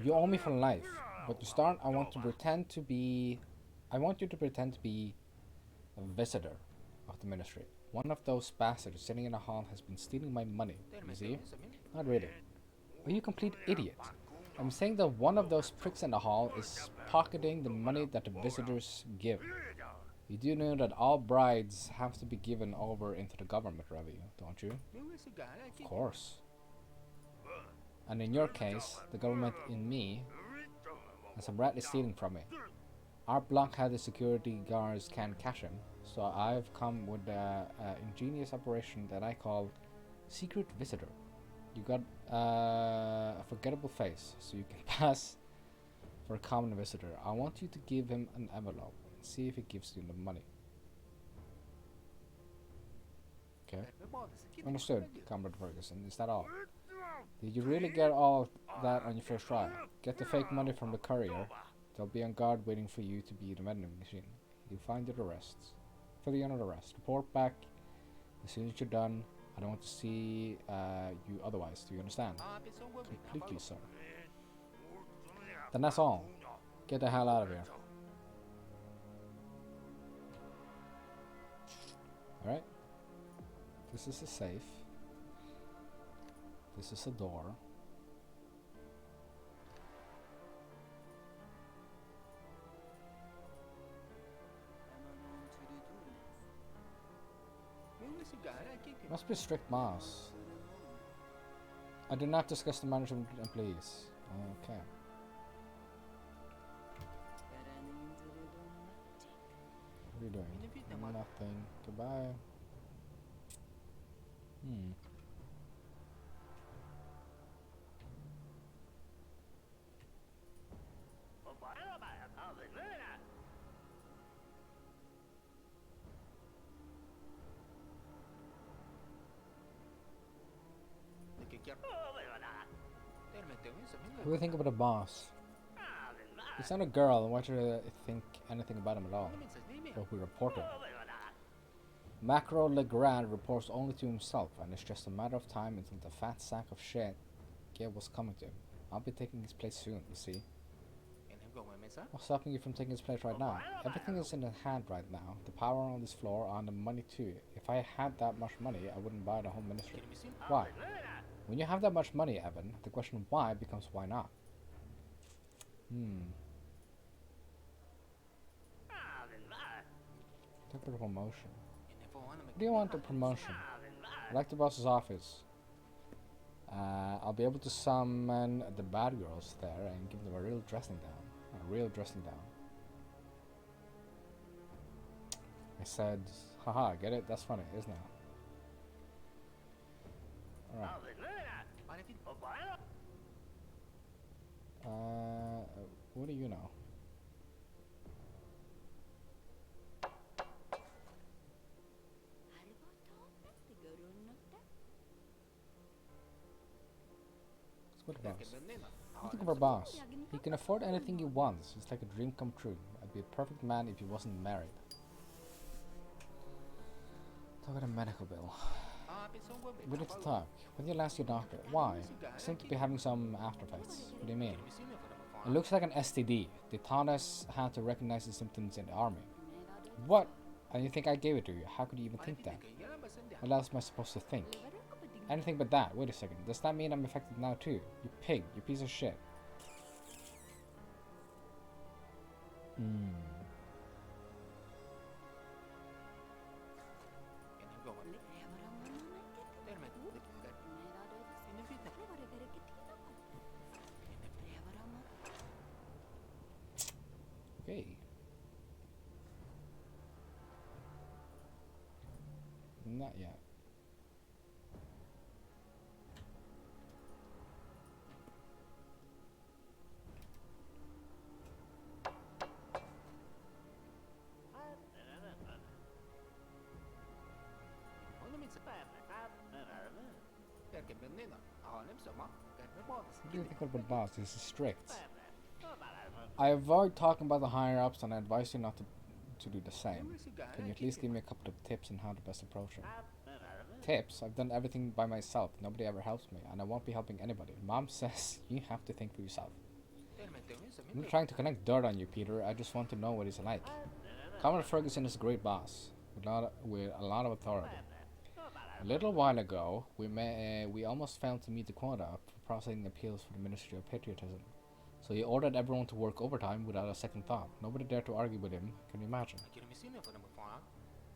You owe me for life. But to start, I want you to pretend to be a visitor of the ministry. One of those bastards sitting in a hall has been stealing my money. You see? Not really. Are you a complete idiot? I'm saying that one of those pricks in the hall is pocketing the money that the visitors give. You do know that all brides have to be given over into the government revenue, don't you? Of course. And in your case, the government in me has some ratly stealing from me. Our blockheaded security guards can't catch him, so I've come with an ingenious operation that I call Secret Visitor. You got a forgettable face, so you can pass for a common visitor. I want you to give him an envelope and see if he gives you the money. Okay. Understood, Comrade Ferguson. Is that all? Did you really get all that on your first try? Get the fake money from the courier. They'll be on guard waiting for you to be the vending machine. You'll find the arrests. For the honor arrest. Report back as soon as you're done. I don't want to see you otherwise. Do you understand? Completely, sir. Then that's all. Get the hell out of here. Alright. This is a safe. This is a door. Must be a strict boss. I do not discuss the management with employees. Okay. What are you doing? Nothing. Goodbye. What do you think about the boss? He's not a girl. I want you to think anything about him at all. But we reported. Macro Legrand reports only to himself, and it's just a matter of time until the fat sack of shit get what's coming to him. I'll be taking his place soon, you see. Em gọi mày sao? What's stopping you from taking his place right now? Everything is in hand right now. The power on this floor and the money too. If I had that much money, I wouldn't buy the whole ministry. Why? When you have that much money, Evan, the question why becomes why not. Take the promotion. What do you want a promotion? I like the boss's office. I'll be able to summon the bad girls there and give them a real dressing down. A real dressing down. I said, haha, get it? That's funny, isn't it? Alright. What do you know? Let's go to boss. Think of our boss. He can afford anything he wants. It's like a dream come true. I'd be a perfect man if he wasn't married. Talk about a medical bill. We need to talk. When did you last see a doctor? Why? I seem to be having some after effects. What do you mean? It looks like an STD. They taught us how to recognize the symptoms in the army. What? And you think I gave it to you? How could you even think that? What else am I supposed to think? Anything but that. Wait a second. Does that mean I'm affected now too? You pig. You piece of shit. Okay. Not yet. What do you think about boss? This is strict. I avoid talking about the higher ups and I advise you not to do the same. Can you at least give me a couple of tips on how to best approach him? Tips? I've done everything by myself. Nobody ever helps me and I won't be helping anybody. Mom says you have to think for yourself. I'm not trying to connect dirt on you, Peter. I just want to know what he's like. Commander Ferguson is a great boss with a lot of authority. A little while ago, we almost failed to meet the quota for processing appeals for the Ministry of Patriotism. So he ordered everyone to work overtime without a second thought. Nobody dared to argue with him. Can you imagine?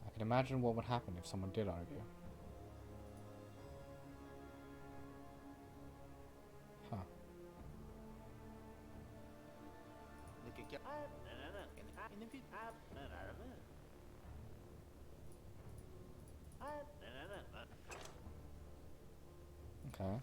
I can imagine what would happen if someone did argue. Huh. Okay.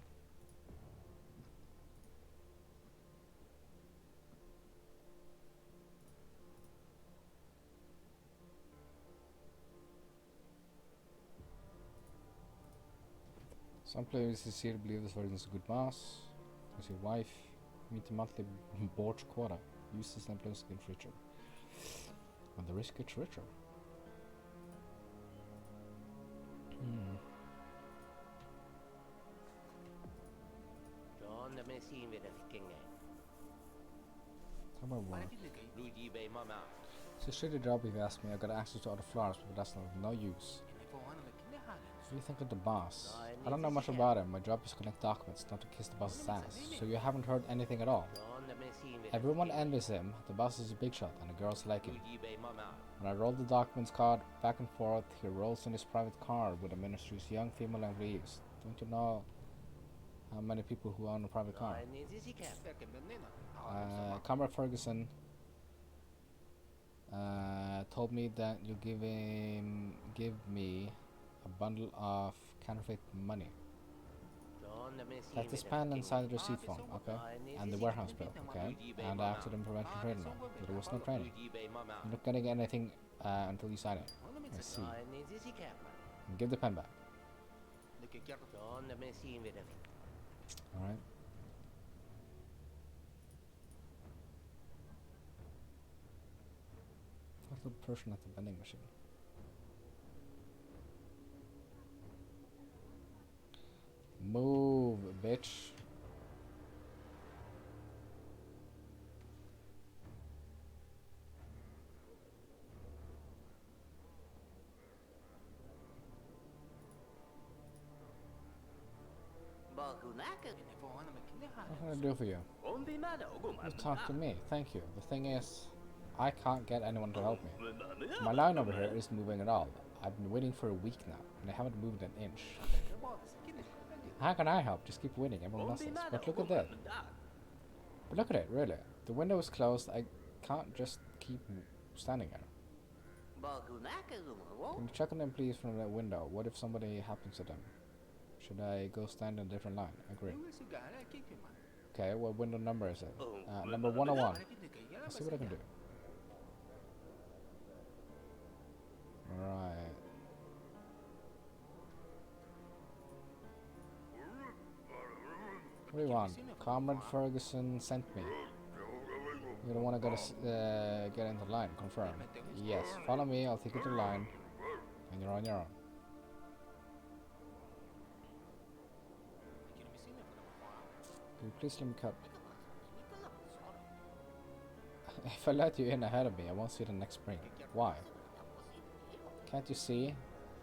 Some players sincerely believe this version is a good boss. As your wife, meet a monthly board quota. Use this and players get richer. And the risk gets richer. John, the machine with a king. How about what? Luigi Bay Mama. It's a shitty job if you ask me. I got access to other floors, but that's no use. What do you think of the boss? I don't know much about him. My job is to collect documents, not to kiss the boss's ass. So you haven't heard anything at all. Everyone envies him. The boss is a big shot, and the girls like him. When I roll the documents card back and forth, he rolls in his private car with the ministry's young female employees. Don't you know how many people who own a private car? Comrade Ferguson told me that you give me a bundle of counterfeit money. Like this pen inside the receipt form, okay? And the warehouse bill, okay? And I asked them for prevention training, but there was no training. You're not getting anything until you sign it. I see. And give the pen back. Alright. What's the person at the vending machine? Move, bitch. What can I do for you? You talk to me, thank you. The thing is, I can't get anyone to help me. My line over here isn't moving at all. I've been waiting for a week now, and I haven't moved an inch. How can I help? Just keep waiting, everyone else is. But look at that. But look at it, really. The window is closed, I can't just keep standing here. Can you check on them please from the window? What if somebody happens to them? Should I go stand in a different line? Agree. Okay, what window number is it? Number 101. Let's see what I can do. Right. What do you want? Comrade Ferguson sent me. You don't want to get into line. Confirm. Yes. Follow me. I'll take you to the line, and you're on your own. Can you please let me cut? If I let you in ahead of me, I won't see the next spring. Why? Can't you see?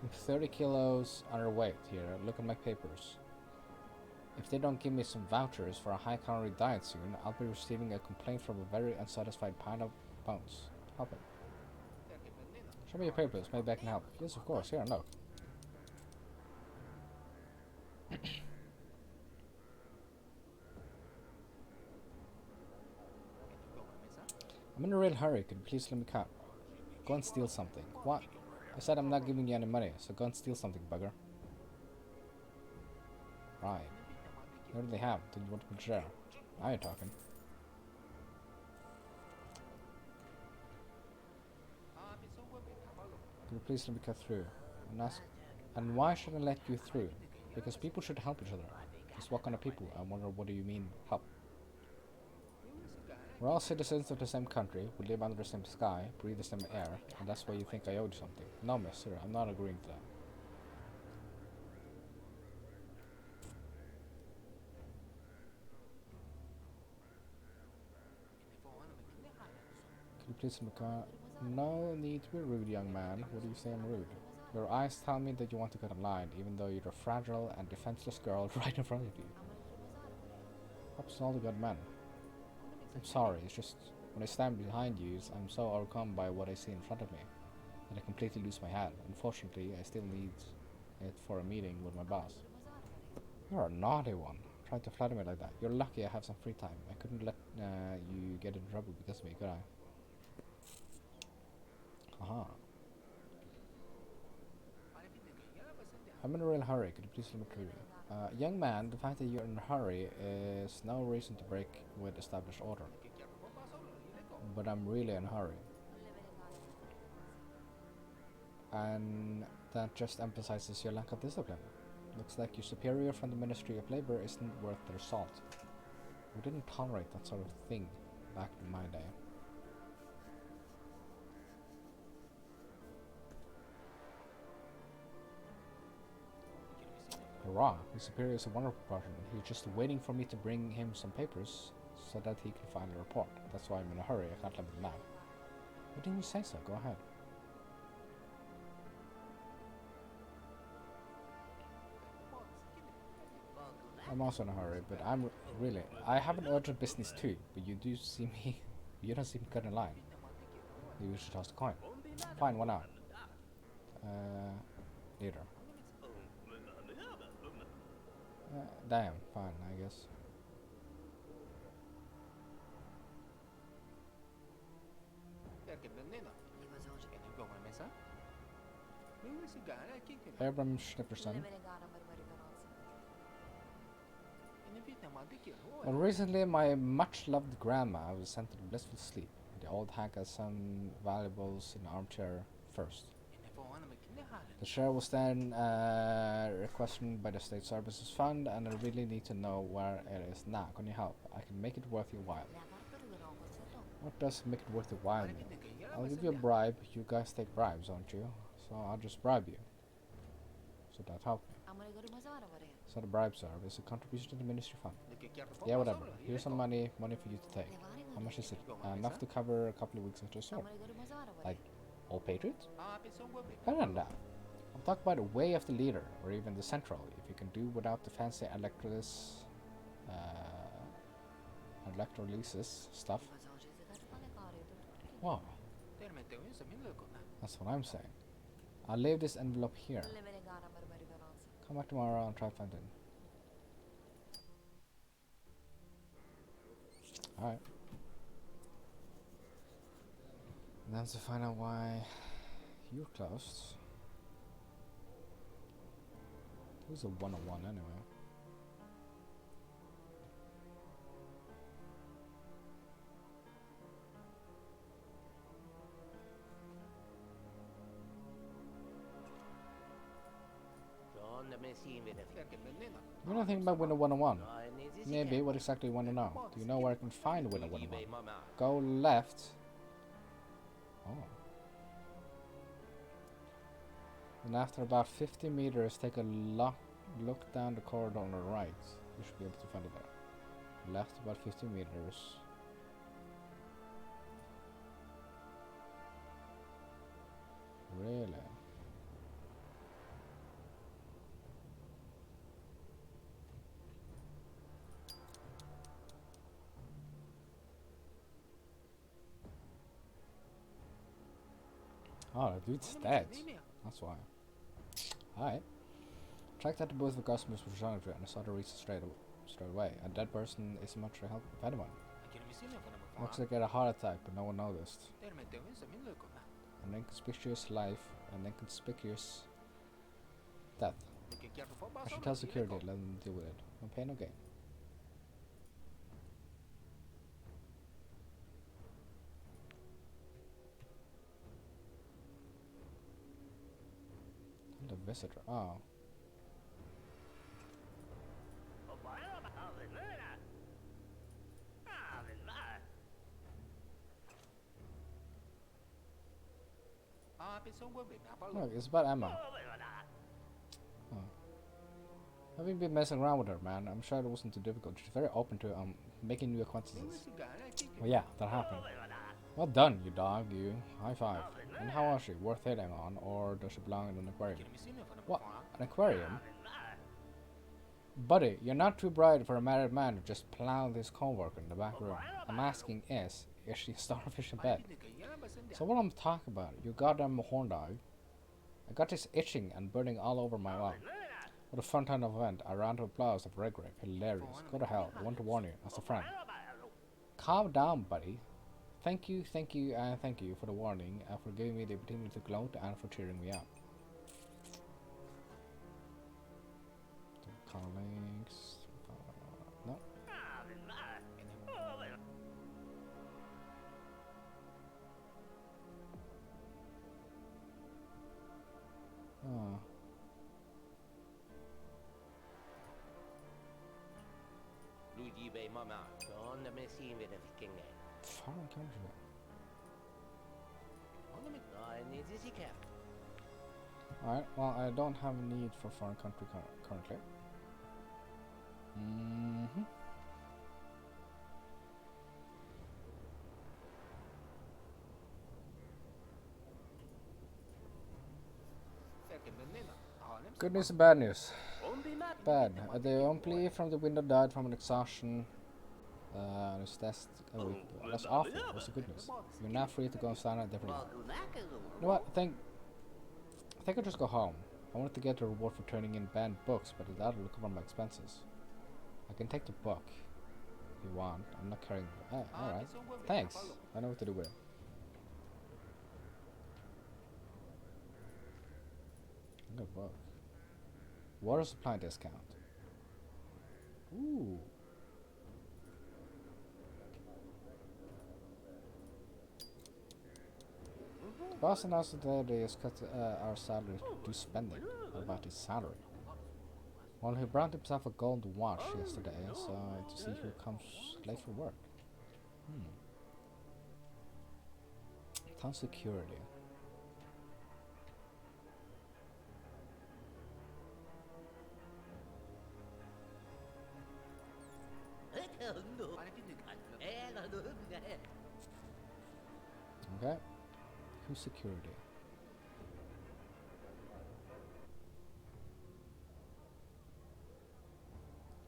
I'm 30 kilos underweight here. Look at my papers. If they don't give me some vouchers for a high-calorie diet soon, I'll be receiving a complaint from a very unsatisfied pile of bones. Help it. Show me your papers. Maybe I can help. Yes, of course. Here, look. I'm in a real hurry. Could you please let me cut? Go and steal something. What? I said I'm not giving you any money, so go and steal something, bugger. Right. What do they have? Did you want to share? Now you're talking. Could you please let me cut through? And why should I let you through? Because people should help each other. Just what kind of people? I wonder what do you mean, help? We're all citizens of the same country, we live under the same sky, breathe the same air, and that's why you think I owe you something. No, mister, I'm not agreeing to that. Could you please no need to be rude, young man. What do you say I'm rude? Your eyes tell me that you want to cut a line, even though you're a fragile and defenseless girl right in front of you. Perhaps not a good man. I'm sorry, it's just when I stand behind you, I'm so overcome by what I see in front of me that I completely lose my head. Unfortunately, I still need it for a meeting with my boss. You're a naughty one. Trying to flatter me like that. You're lucky I have some free time. I couldn't let you get in trouble because of me, could I? Aha. I'm in a real hurry. Could you please let me through? Young man, the fact that you're in a hurry is no reason to break with established order. But I'm really in a hurry. And that just emphasizes your lack of discipline. Looks like your superior from the Ministry of Labor isn't worth their salt. We didn't tolerate that sort of thing back in my day. Hurrah, the superior is a wonderful person. He's just waiting for me to bring him some papers so that he can file a report. That's why I'm in a hurry. I can't let him now. Why didn't you say so? Go ahead. I'm also in a hurry, but I'm really... I have an urgent business too, but you do see me... You don't see me cut in line. You should toss the coin. Fine, why not? Later. Damn, fine, I guess. Abram Schnipperson. Well, recently my much-loved grandma was sent to blissful sleep. The old hag has some valuables in the armchair first. The share was then requested by the State Services Fund, and I really need to know where it is now. Can you help? I can make it worth your while. What does make it worth your while mean? I'll give you a bribe. You guys take bribes, don't you? So I'll just bribe you. So that help me. So the bribe, sir, is a contribution to the Ministry Fund. Yeah, whatever. Here's some money for you to take. How much is it? Enough to cover a couple of weeks of your store. Like, all Patriots? Better than that. I'm talking about the way of the leader, or even the central, if you can do without the fancy electrolysis stuff. Wow, that's what I'm saying. I'll leave this envelope here. Come back tomorrow and try to find it. Alright. And then to find out why you're closed. Who's a 101 anyway? You know anything about Window 101? Maybe. What exactly you want to know? Do you know where I can find Window 101? Go left. Oh. And after about 50 meters, take a look down the corridor on the right. You should be able to find it there. Left about 50 meters. Really? Oh, the dude's dead. That's why. Alright. Track that to both the customers for Jean-Luc and saw the reason straight away. A dead person isn't much to help with anyone. Looks like he had a heart attack, but no one noticed. An inconspicuous life, an inconspicuous death. I should tell security, let them deal with it. No pain, no gain. The visitor. Oh. Look, it's about Emma. Oh. Haven't been messing around with her, man. I'm sure it wasn't too difficult. She's very open to making new acquaintances. Well, yeah, that happened. Well done, you dog, you. High five. And how was she? Worth hitting on, or does she belong in an aquarium? What? An aquarium? Buddy, you're not too bright for a married man to just plow this co-worker in the back room. I'm asking is she a starfish in bed? So what I'm talking about, you goddamn horn dog. I got this itching and burning all over my arm. What a fun time of event. A round of applause of regret. Hilarious. Go to hell. I want to warn you, as a friend. Calm down, buddy. Thank you, and thank you for the warning, and for giving me the opportunity to gloat, and for cheering me up. Colleagues. No. Oh. Foreign country. Alright, well, I don't have a need for foreign country currently. Good news and bad news. Bad. The employee from the window died from an exhaustion. His test a week ago. That's awful. What's the good news? You're now free to go and sign a different one. You know what? I think I'll just go home. I wanted to get a reward for turning in banned books, but that'll cover my expenses. I can take the book if you want. I'm not carrying it. Alright. Thanks. I know what to do with it. Good book. Water supply discount. Ooh. The boss announced that they has cut our salary to spending. What about his salary? Well, he brought himself a gold watch yesterday, so to see who comes late for work. Town security. Okay. Who's security?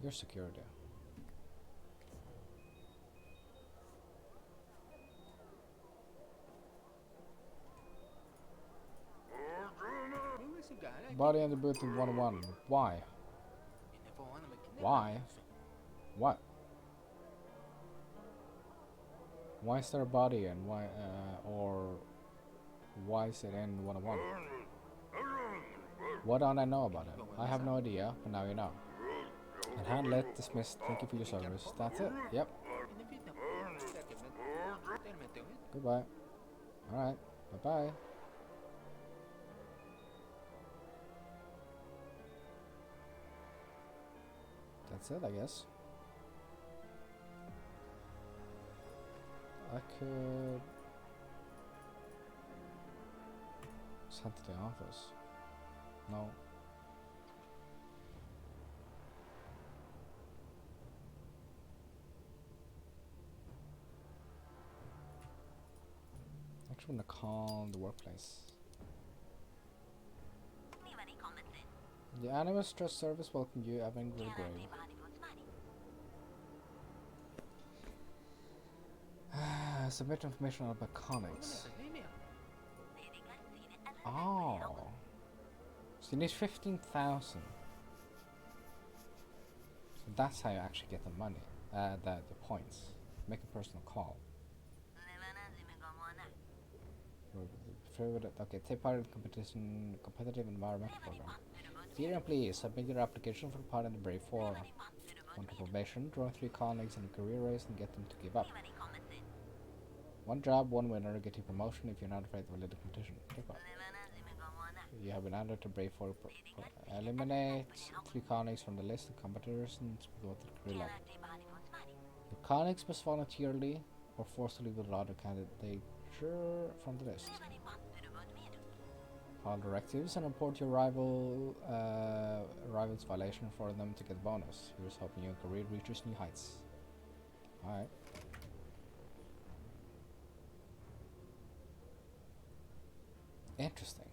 Your security. Body in the booth in 101. Why? Why? What? Why is there a body and why, or why is it in 101? What don't I know about it? I have no idea, but now you know. And handle it, dismissed, thank you for your service. That's it, yep. Goodbye. Alright, bye-bye. That's it, I guess. I could send to the office. No. Actually, want to call the workplace. The Animus Trust Service welcome you, Evan Grigori. Submit information on Baconics. Oh. So you need 15,000. So that's how you actually get the money. The points. Make a personal call. Okay, take part in the competitive environmental program. Dear employees, submit your application for part in the Brave 4. Want probation, draw 3 colleagues in a career race and get them to give up. One job, one winner, get your promotion if you're not afraid to lead the competition. You have been added to Brave 4. Eliminate 3 colleagues from the list of competitors and go to the career level. Your colleagues must voluntarily or forcibly withdraw the candidature from the list. Follow directives and report your rival's violation for them to get bonus. Here's hoping your career reaches new heights. Alright. Interesting.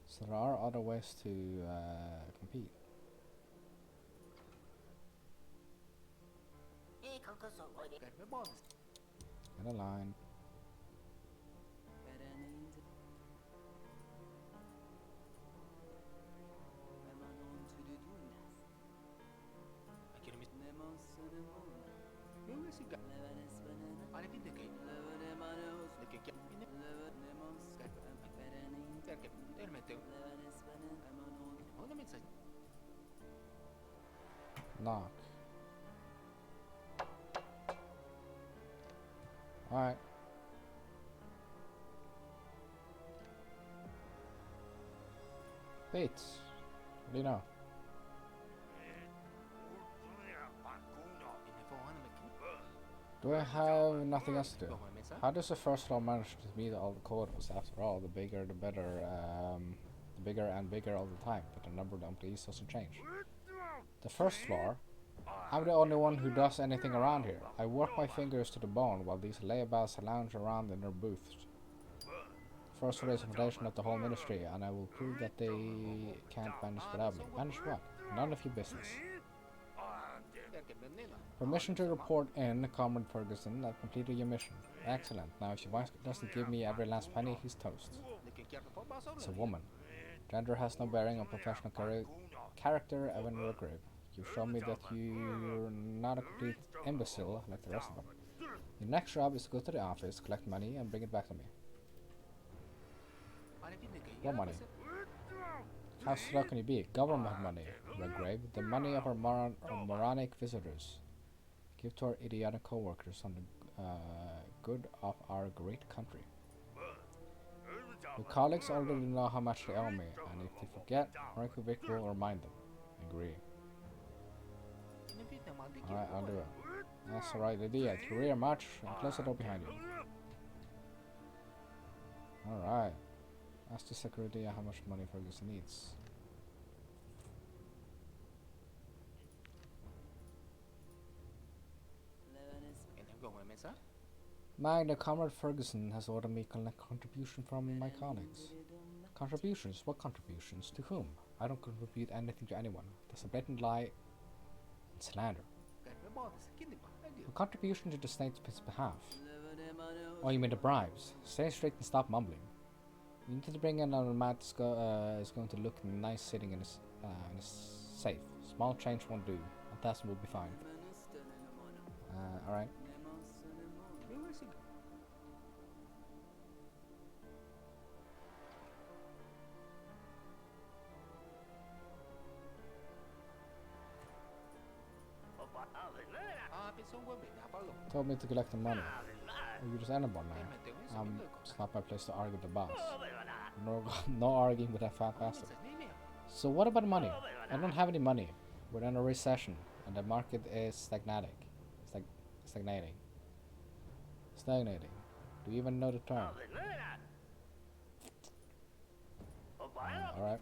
So there are other ways to compete. Get a line. Knock. Alright. Wait. What do you know? Do I have nothing else to do? How does the first floor manage to meet all the quotas? After all, the bigger the better, the bigger and bigger all the time, but the number of employees doesn't change. The first floor? I'm the only one who does anything around here. I work my fingers to the bone while these layabouts lounge around in their booths. First floor is the foundation of the whole ministry, and I will prove that they can't manage without me. Manage what? None of your business. Permission to report in, Comrade Ferguson. I've completed your mission. Excellent. Now if she doesn't give me every last penny, he's toast. It's a woman. Gender has no bearing on professional character, Evan Redgrave. You've shown me that you're not a complete imbecile like the rest of them. Your next job is to go to the office, collect money, and bring it back to me. What money? How slow can you be? Government money, Redgrave. The money of our moronic visitors. Give to our idiotic co-workers on the good of our great country. Your colleagues already know how much they owe me, and if they forget, Reykjavik will remind them. Agree. Alright, I'll do it. That's the right idea. Career march and close the door behind you. Alright. Ask the security how much money Ferguson needs. Magna, Comrade Ferguson has ordered me to collect contribution from my colleagues. Contributions? What contributions? To whom? I don't contribute anything to anyone. That's a blatant lie and slander. A contribution to the state's behalf. Oh, you mean the bribes? Stay straight and stop mumbling. You need to bring in a mat is going to look nice sitting in a safe. Small change won't do. 1,000 will be fine. Alright. Told me to collect the money. Oh, you're just animal now. It's not my place to argue with the boss. No arguing with that fat bastard. So what about the money? I don't have any money. We're in a recession, and the market is stagnating. Stagnating. Do you even know the term? Alright.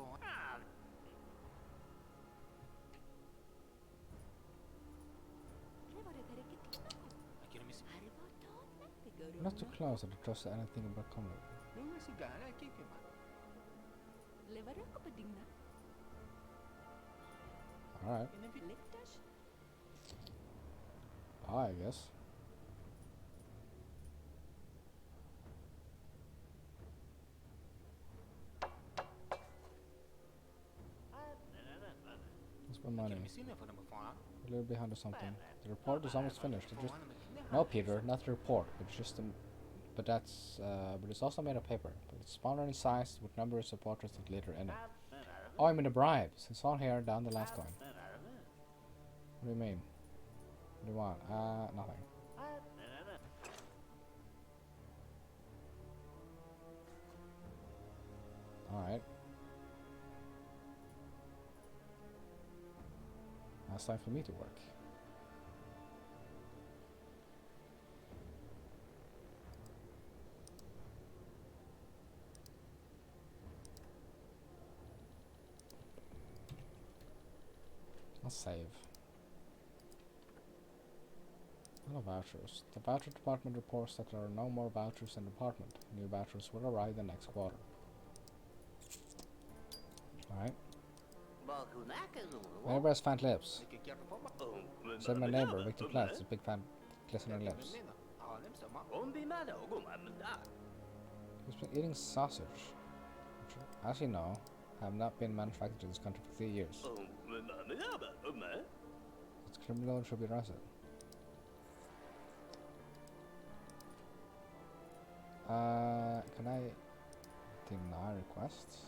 Not too close to trust anything about comedy. Alright. I guess. What's my money? A little behind or something. The report is almost finished. No, Peter, not the report, but just but it's also made of paper. But it's smaller in size with numbers of portraits of glitter in it. Oh, I mean the bribes. It's all here down the last coin. What do you mean? What do you want? Nothing. Alright. Now it's time for me to work. I'll save. No vouchers. The voucher department reports that there are no more vouchers in the department. New vouchers will arrive the next quarter. Alright. My neighbor has fat lips. Said my neighbor, Victor Platt, has big fat glistening lips. He's been eating sausage, which, as you know, have not been manufactured in this country for 3 years. It's criminal and should be arrested. Can I deny requests?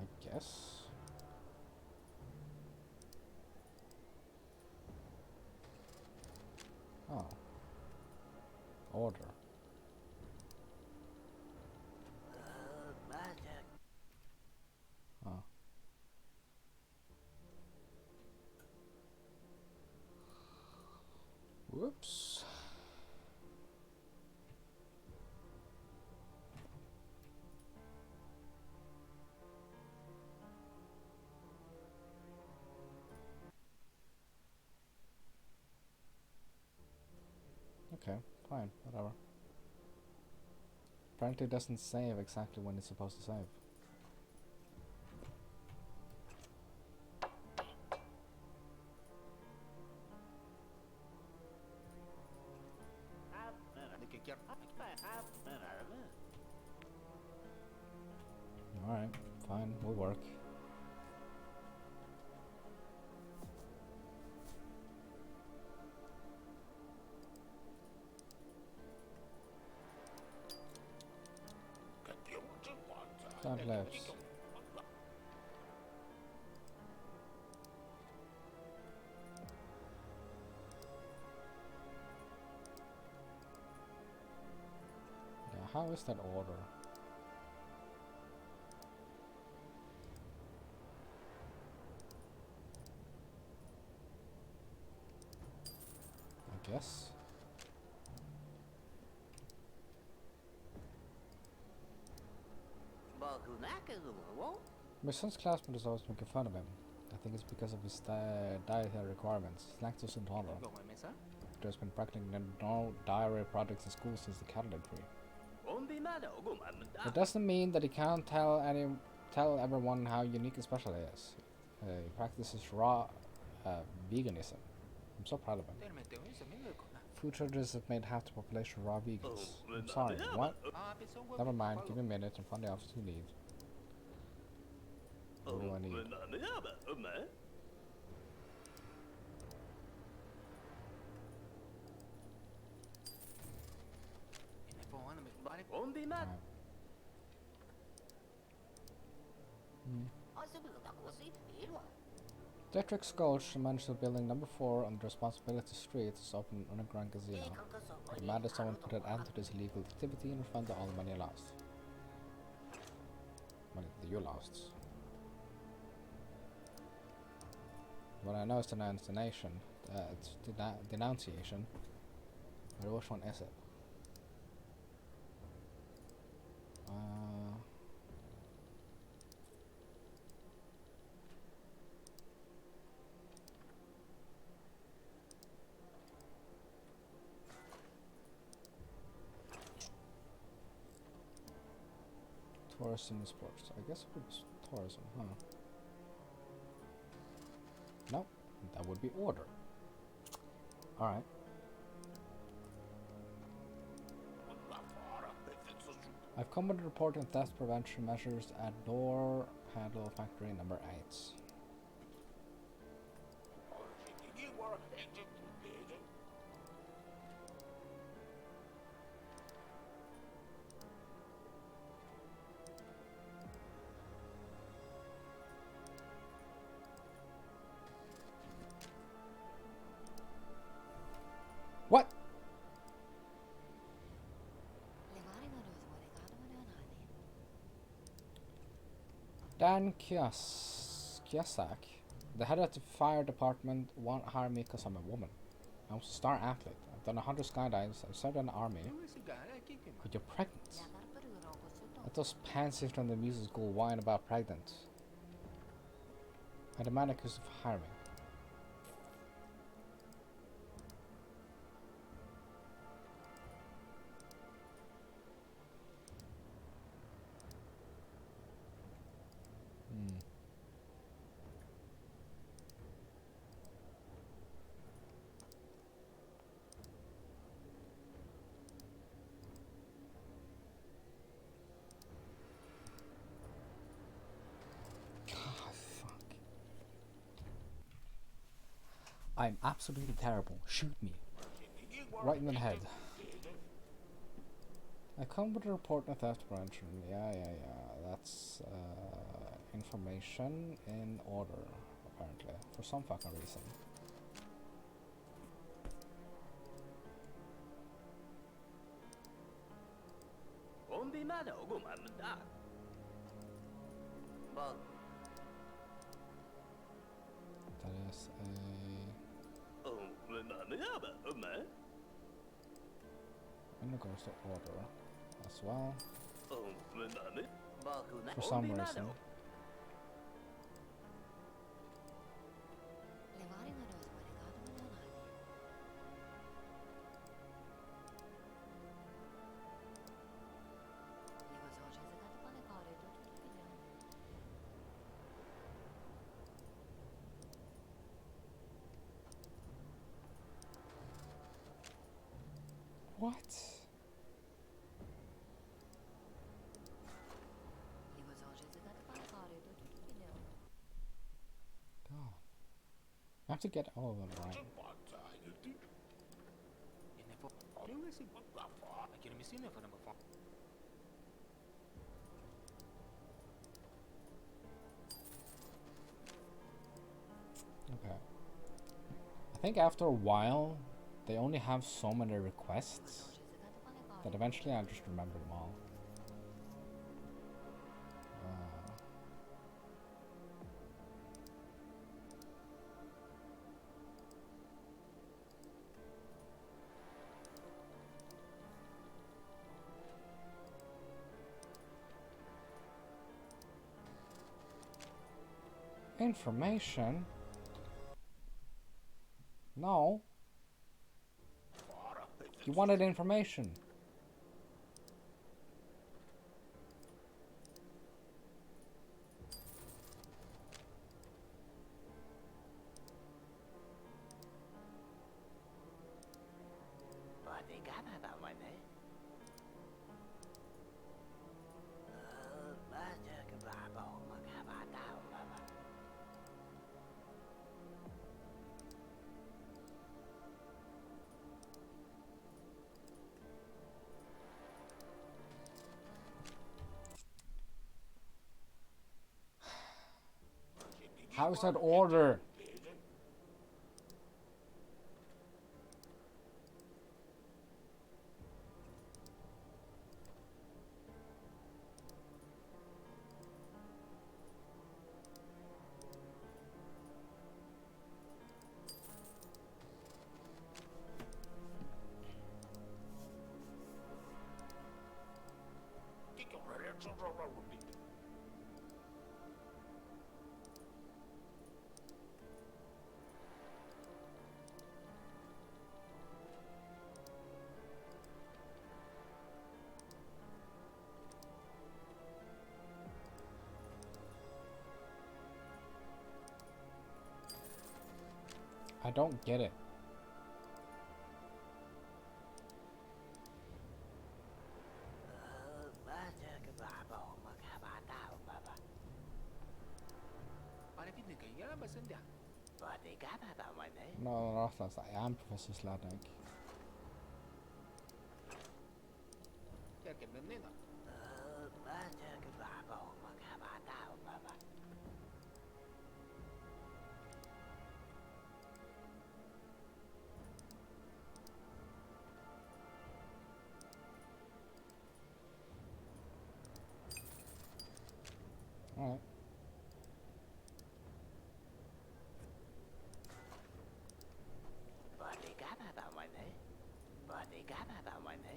I guess. Oh. Order. Oh. Whoops. Okay, fine, whatever. Apparently it doesn't save exactly when it's supposed to save. Alright, fine, will work. Flat lips. Yeah, how is that order? I guess. My son's classmate is always making fun of him. I think it's because of his dietary requirements. He's lactose intolerant. There's been practically no dairy products in school since the cattle decree. It doesn't mean that he can't tell everyone how unique and special he is. He practices raw veganism. I'm so proud of him. Food shortages have made half the population raw vegans. I'm sorry, what? Never mind, give me a minute and find the options you need. What do I need? Alright. Detrick Sculch, the manager of building number 4 on the Responsibility Street, is open an underground casino. The demand is someone put an end to this illegal activity and refund all the money lost. Money that you lost. What I know is denunciation. It's denunciation. But which one is it? Tourism and sports. I guess it would be tourism, huh? No, that would be order. Alright. I've come with a report on theft prevention measures at door handle factory number 8. What? Dan Kiosak, the head of the fire department, won't hire me because I'm a woman. I'm a star athlete. I've done 100 skydives. I've served in the army. But you're pregnant. Let those pansies from the music school whine about pregnant. I demand accused of hiring. I'm absolutely terrible. Shoot me. Right in the head. I come with a report on theft prevention. Yeah. That's information in order, apparently. For some fucking reason. That is a... And it goes to order as well. For some reason. What? God. I have to get all of them right. Okay. I think after a while, they only have so many requests that eventually I'll just remember them all. Information? No. You wanted information. Body gana tao mày đấy. Ba giờ cái bà bầu mà cả bà tao mà. How's that order? I don't get it. Ba giờ cái bà bầu mà cả bà tao mà. Bà đã biết được cái gì mà xin được. Body gana tao mày đấy. No, Roslas, I am Professor Sladnik. Chắc cái mình nên. Ba giờ cái bà bầu mà cả bà tao mà. Alright. Body gana tao mày đấy. Body gana tao mày đấy.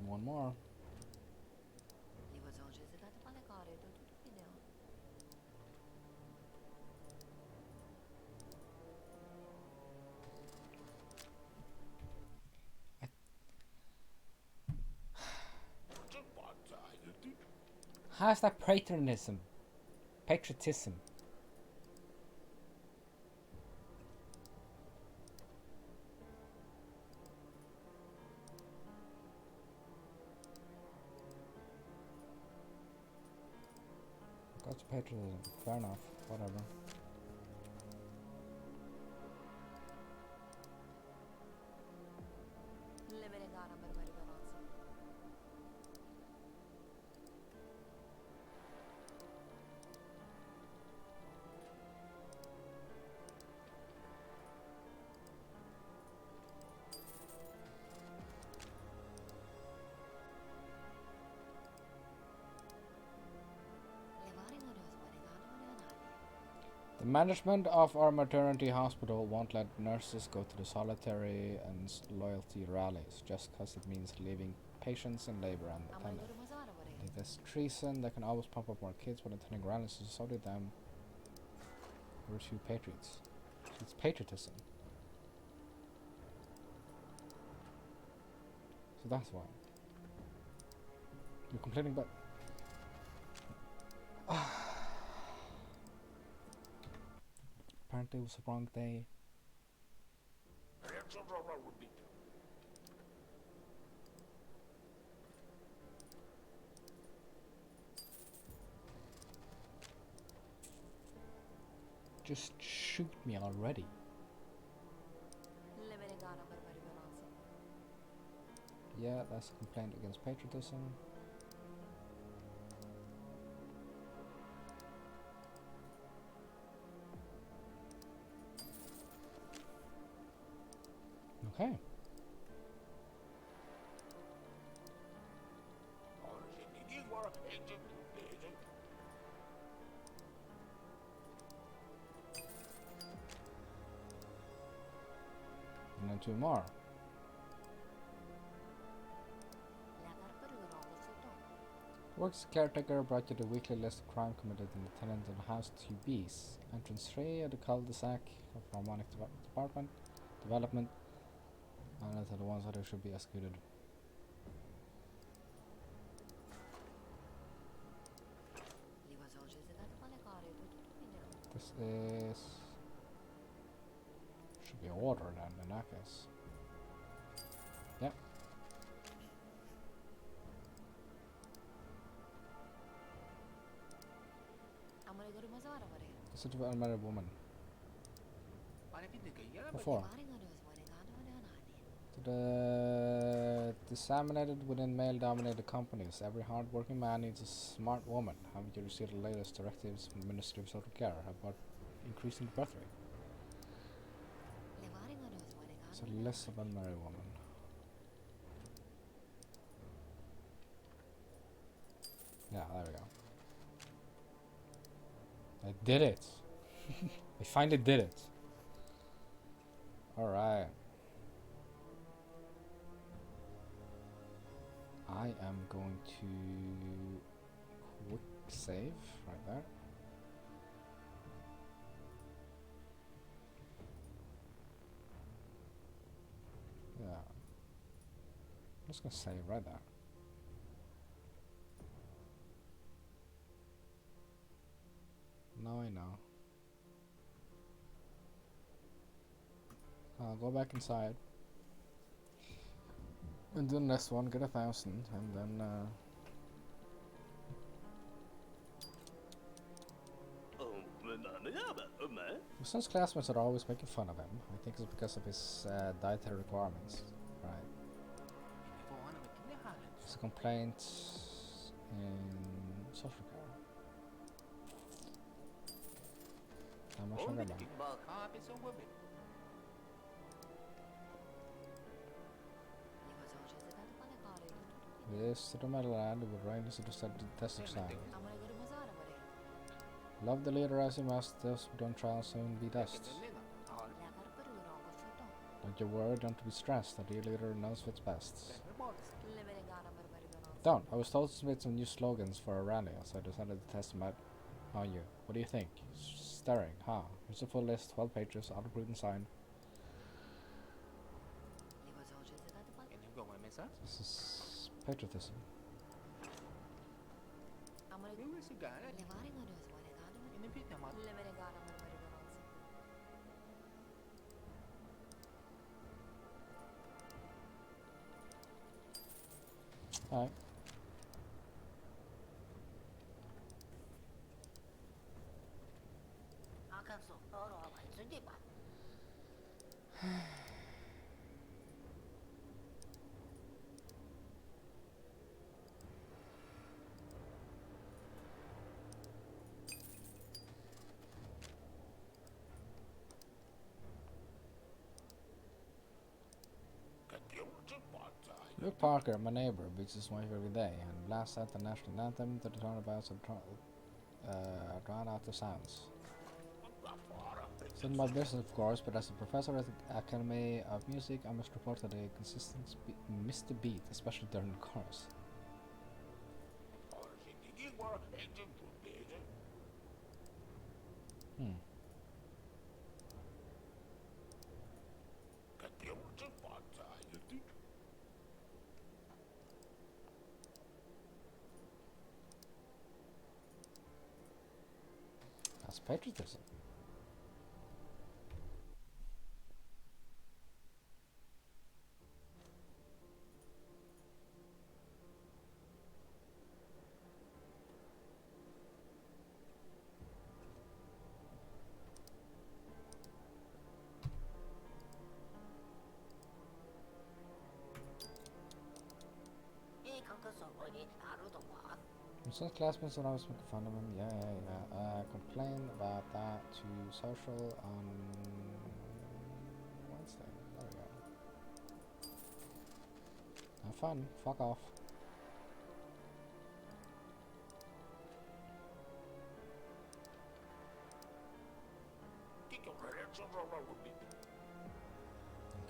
One more. Livozão de zidane pane kare do tudo video. How's that patriotism? Patriotism. That's patriotism. Fair enough. Whatever. Levere gara barbari veloci. Levare nodos varigado leonali. The management of our maternity hospital won't let nurses go to the solitary and loyalty rallies just because it means leaving patients in labor and Amai dependent. duru mazara vare. If there's treason, they can always pump up more kids when attending rallies, so did them. We're two patriots. It's patriotism. So that's why. You're complaining about... Apparently it was a wrong day. Just shoot me already. Levere gara barbari veloci. Yeah, that's a complaint against patriotism. Okay. And then two more. Works as caretaker brought you the weekly list of crime committed in the tenant of House 2Bs. Entrance 3 of the cul-de-sac of Harmonic Development. And to the ones that should be executed. This is... should be order then in that case. Yep. This is the unmarried woman. Before. To the disseminated within male-dominated companies, every hard-working man needs a smart woman. Haven't you received the latest directives from the Ministry of Social Care about increasing the birth rate? It's a list of unmarried women. Yeah, there we go. I did it! I finally did it! Alright. I am going to quick save right there. Yeah. I'm just gonna save right there. Now I know. I'll go back inside and do the next one, get 1,000, and then since classmates are always making fun of him, I think it's because of his dietary requirements. Right. It's a complaint in social care. How much sugar man? This to the Meadowland would rain to the testing side. Love the leader as you must, thus don't try soon be dust. Don't you worry, don't be stressed, the real leader knows what's best. Don't, I was told to submit some new slogans for a rally, so I decided to test them out on you. What do you think? Staring, huh? Here's a full list, 12 pages, all approved and signed. This is patriotism. Alright. Luke Parker, my neighbor, beats his wife every day and blasts out the national anthem to the turnabouts and drown out the sounds. It's not my business, of course, but as a professor at the Academy of Music, I must report that a consistent missed the beat, especially during the chorus. That's patriotism. Some classmates are always making fun of him. Yeah. Complain about that to social on Wednesday. There we go. Have fun. Fuck off.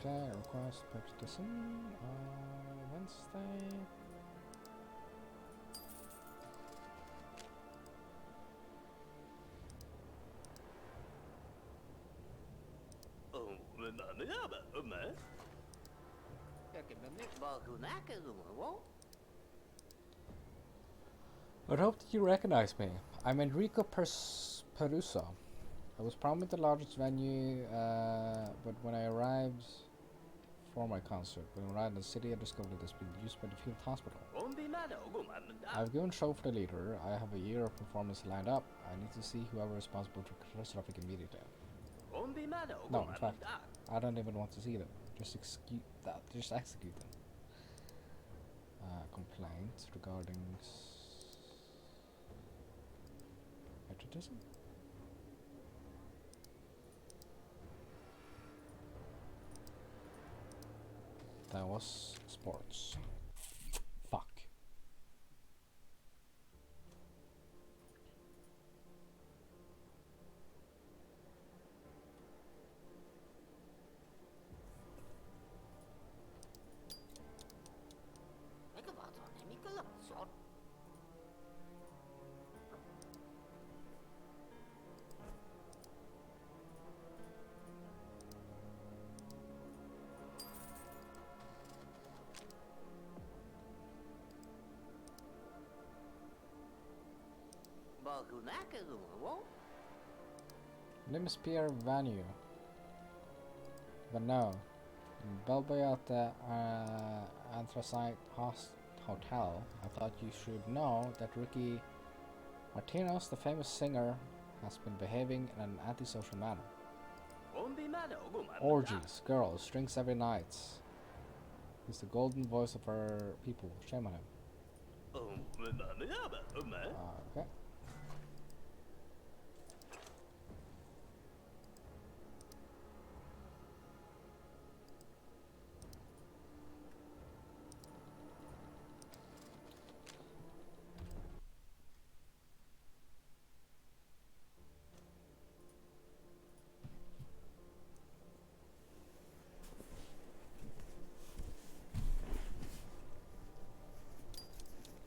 Okay, request patriotism on Wednesday. I hope that you recognize me. I'm Enrico Peruso. I was promised the largest venue, but when I arrived for my concert, when I arrived in the city, I discovered it has been used by the field hospital. I've given show for the leader. I have a year of performance lined up. I need to see whoever is responsible for catastrophic immediately. No, in fact, I don't even want to see them. Just execute that. Just execute them. Complaints regarding patriotism. That was sports. Fuck. Name is Pierre Vanu. But no. Belbay at the Anthracite Hotel. I thought you should know that Ricky Martinez, the famous singer, has been behaving in an antisocial manner. Orgies, girls, drinks every night. He's the golden voice of our people. Shame on him. Okay.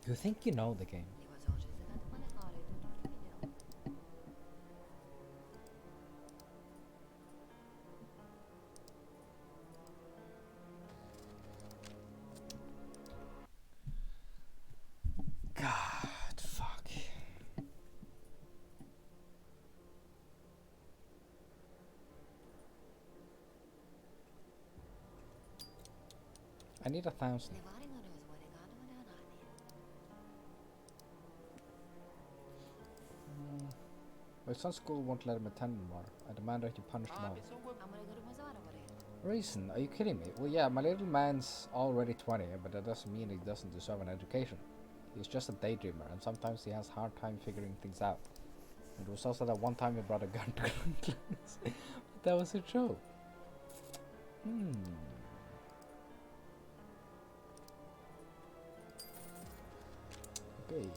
You think you know the game? God, fuck. I need 1,000. My son's school won't let him attend anymore. I demand that you punish them all. Reason? Are you kidding me? Well, yeah, my little man's already 20, but that doesn't mean he doesn't deserve an education. He's just a daydreamer, and sometimes he has a hard time figuring things out. And there was also that one time he brought a gun to class. But that was a joke. Okay.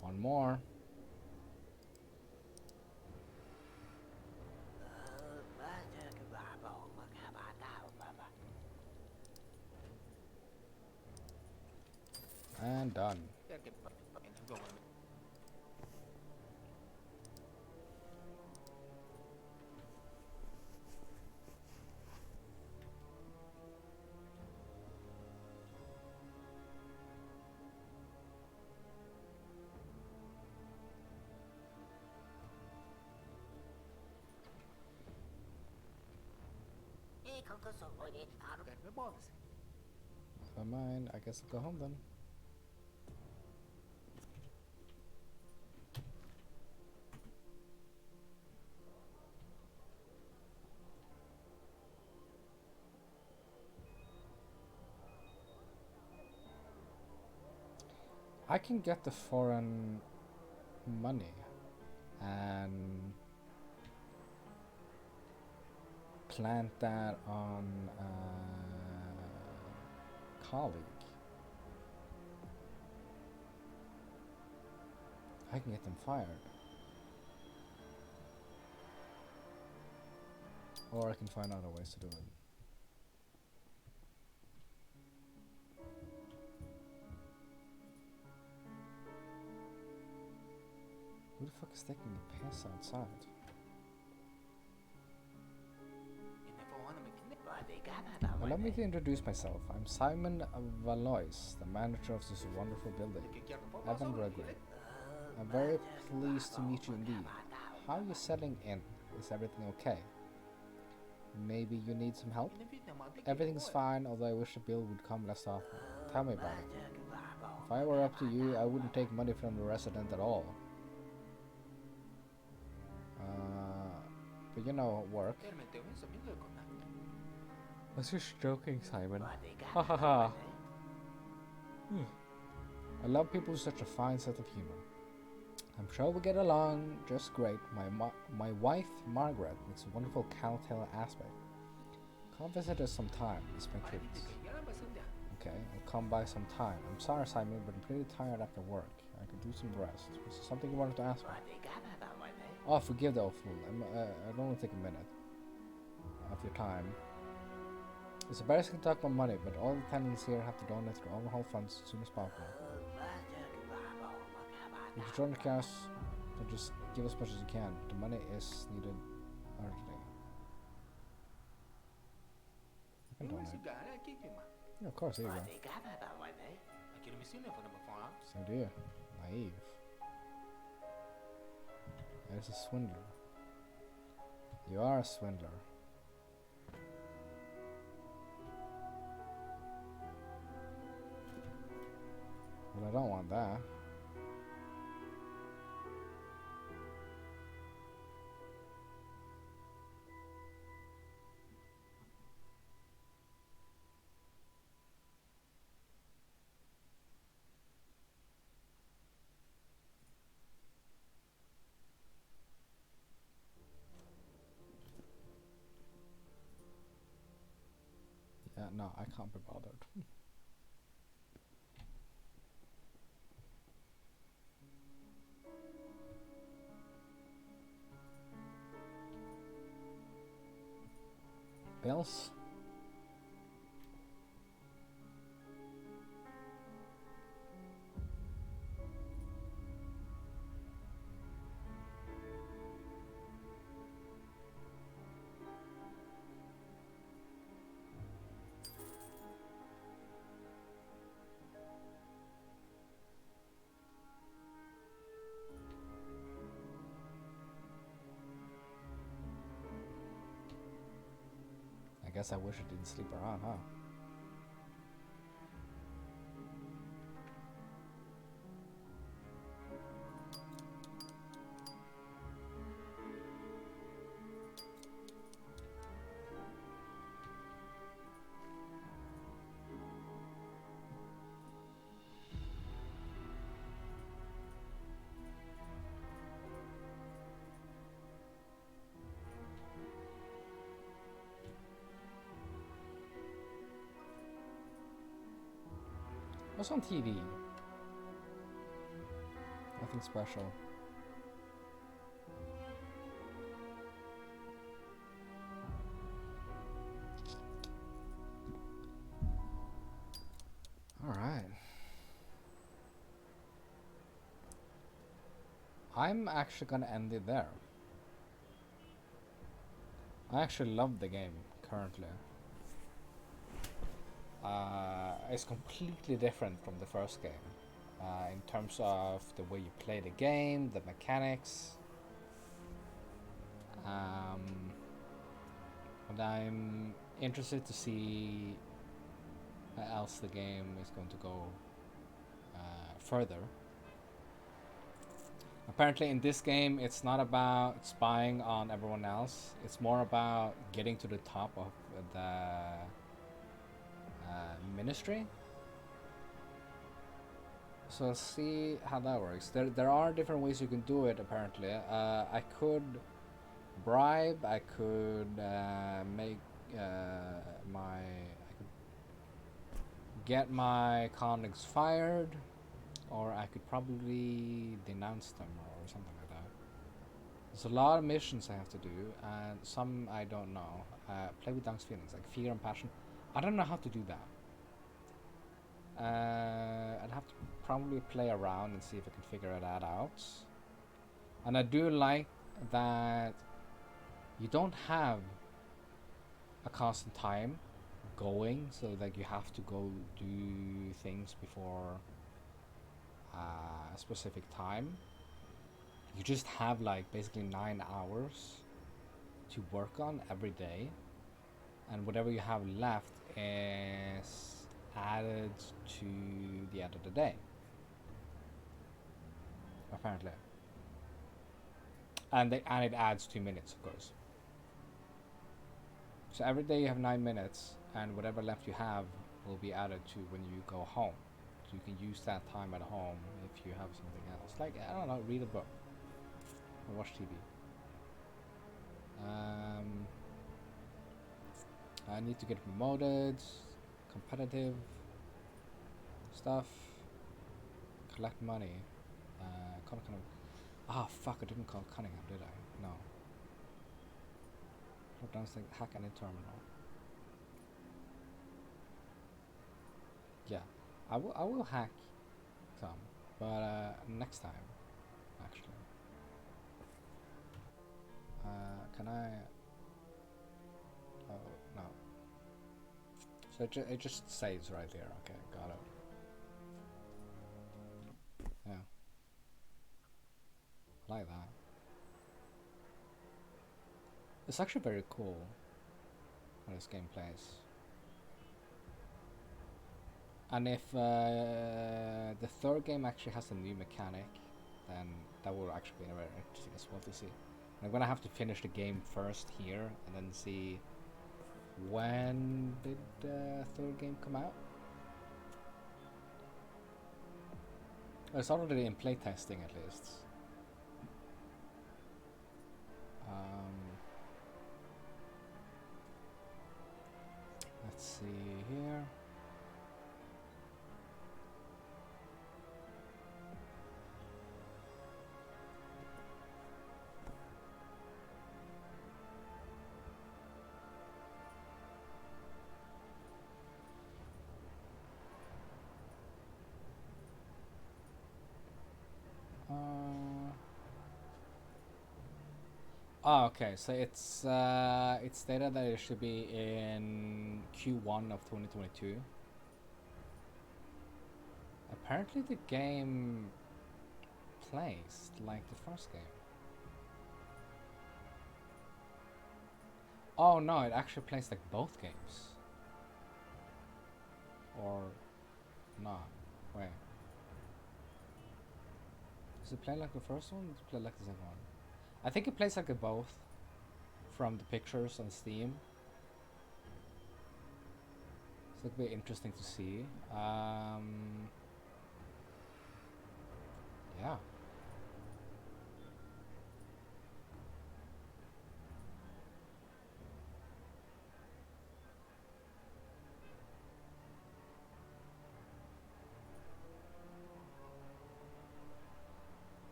One more. And done. Never mind, I guess I'll go home then. I can get the foreign money and plant that on a colleague. I can get them fired. Or I can find other ways to do it. Who the fuck is taking a piss outside? Allow me to introduce myself. I'm Simon Valois, the manager of this wonderful building. Evan Gregory. I'm very pleased to meet you indeed. How are you settling in? Is everything okay? Maybe you need some help? Everything's fine, although I wish the bill would come less often. Tell me about it. If I were up to you, I wouldn't take money from the resident at all. But you know, work. I was just joking, Simon. Ha ha ha. I love people with such a fine sense of humor. I'm sure we'll get along just great. My wife, Margaret, makes a wonderful cocktail aspect. Come visit us sometime. It's my treats. Okay, I'll come by sometime. I'm sorry, Simon, but I'm pretty tired after work. I could do some rest. Was there something you wanted to ask me? Oh, forgive the old fool. I'd only take a minute of your time. It's embarrassing to talk about money, but all the tenants here have to donate to the overhaul funds as soon as possible. If you join the cast, then just give as much as you can. The money is needed urgently. I can donate. Yeah, of course, there you go. So do you. Naive. There's a swindler. You are a swindler. Well, I don't want that. Yeah, no, I can't be bothered. Bills? I guess I wish I didn't sleep around, huh? What's on TV? Nothing special. Alright. I'm actually gonna end it there. I actually love the game currently. It's completely different from the first game in terms of the way you play the game, the mechanics. And I'm interested to see how else the game is going to go further. Apparently in this game it's not about spying on everyone else, it's more about getting to the top of the ministry. So let's see how that works. There are different ways you can do it apparently. I could bribe. I could make my. I could get my colleagues fired, or I could probably denounce them or something like that. There's a lot of missions I have to do, and some I don't know. Play with Dung's feelings, like fear and passion. I don't know how to do that. I'd have to probably play around and see if I can figure that out. And I do like that you don't have a constant time going, so like you have to go do things before a specific time. You just have like basically 9 hours to work on every day, and whatever you have left is added to the end of the day, apparently. And it adds 2 minutes, of course. So every day you have 9 minutes, and whatever left you have will be added to when you go home. So you can use that time at home if you have something else. Like, I don't know, read a book or watch TV. I need to get promoted, competitive stuff, collect money. Fuck, I didn't call Cunningham, did I? No. Drop down thing, hack any terminal. Yeah, I will hack some, but next time, actually. Can I? Oh no. So it just saves right there. Okay, got it. Yeah, I like that. It's actually very cool how this game plays. And if the third game actually has a new mechanic, then that will actually be very interesting as well to see. I'm gonna have to finish the game first here and then see when did the third game come out. It's already in playtesting at least. Let's see here. Okay, so it's stated that it should be in Q1 of 2022. Apparently the game plays like the first game. Oh no, it actually plays like both games. Or not. Wait. Does it play like the first one? Does it play like the second one? I think it plays like both from the pictures on Steam. So it'll be interesting to see. Yeah.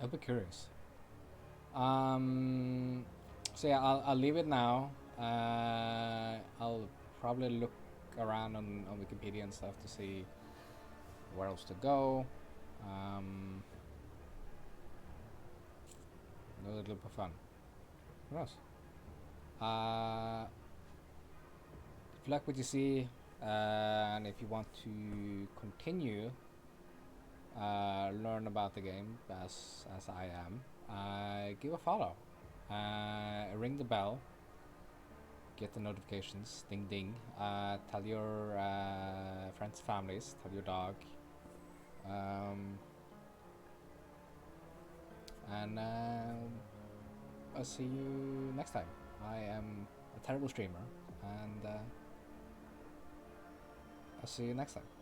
I'll be curious. So yeah, I'll leave it now. I'll probably look around on Wikipedia and stuff to see where else to go. A little bit of fun. Who knows? If you like what you see, and if you want to continue learn about the game as I am, give a follow, ring the bell, get the notifications, ding ding, tell your friends, families, tell your dog, and I'll see you next time. I am a terrible streamer, and I'll see you next time.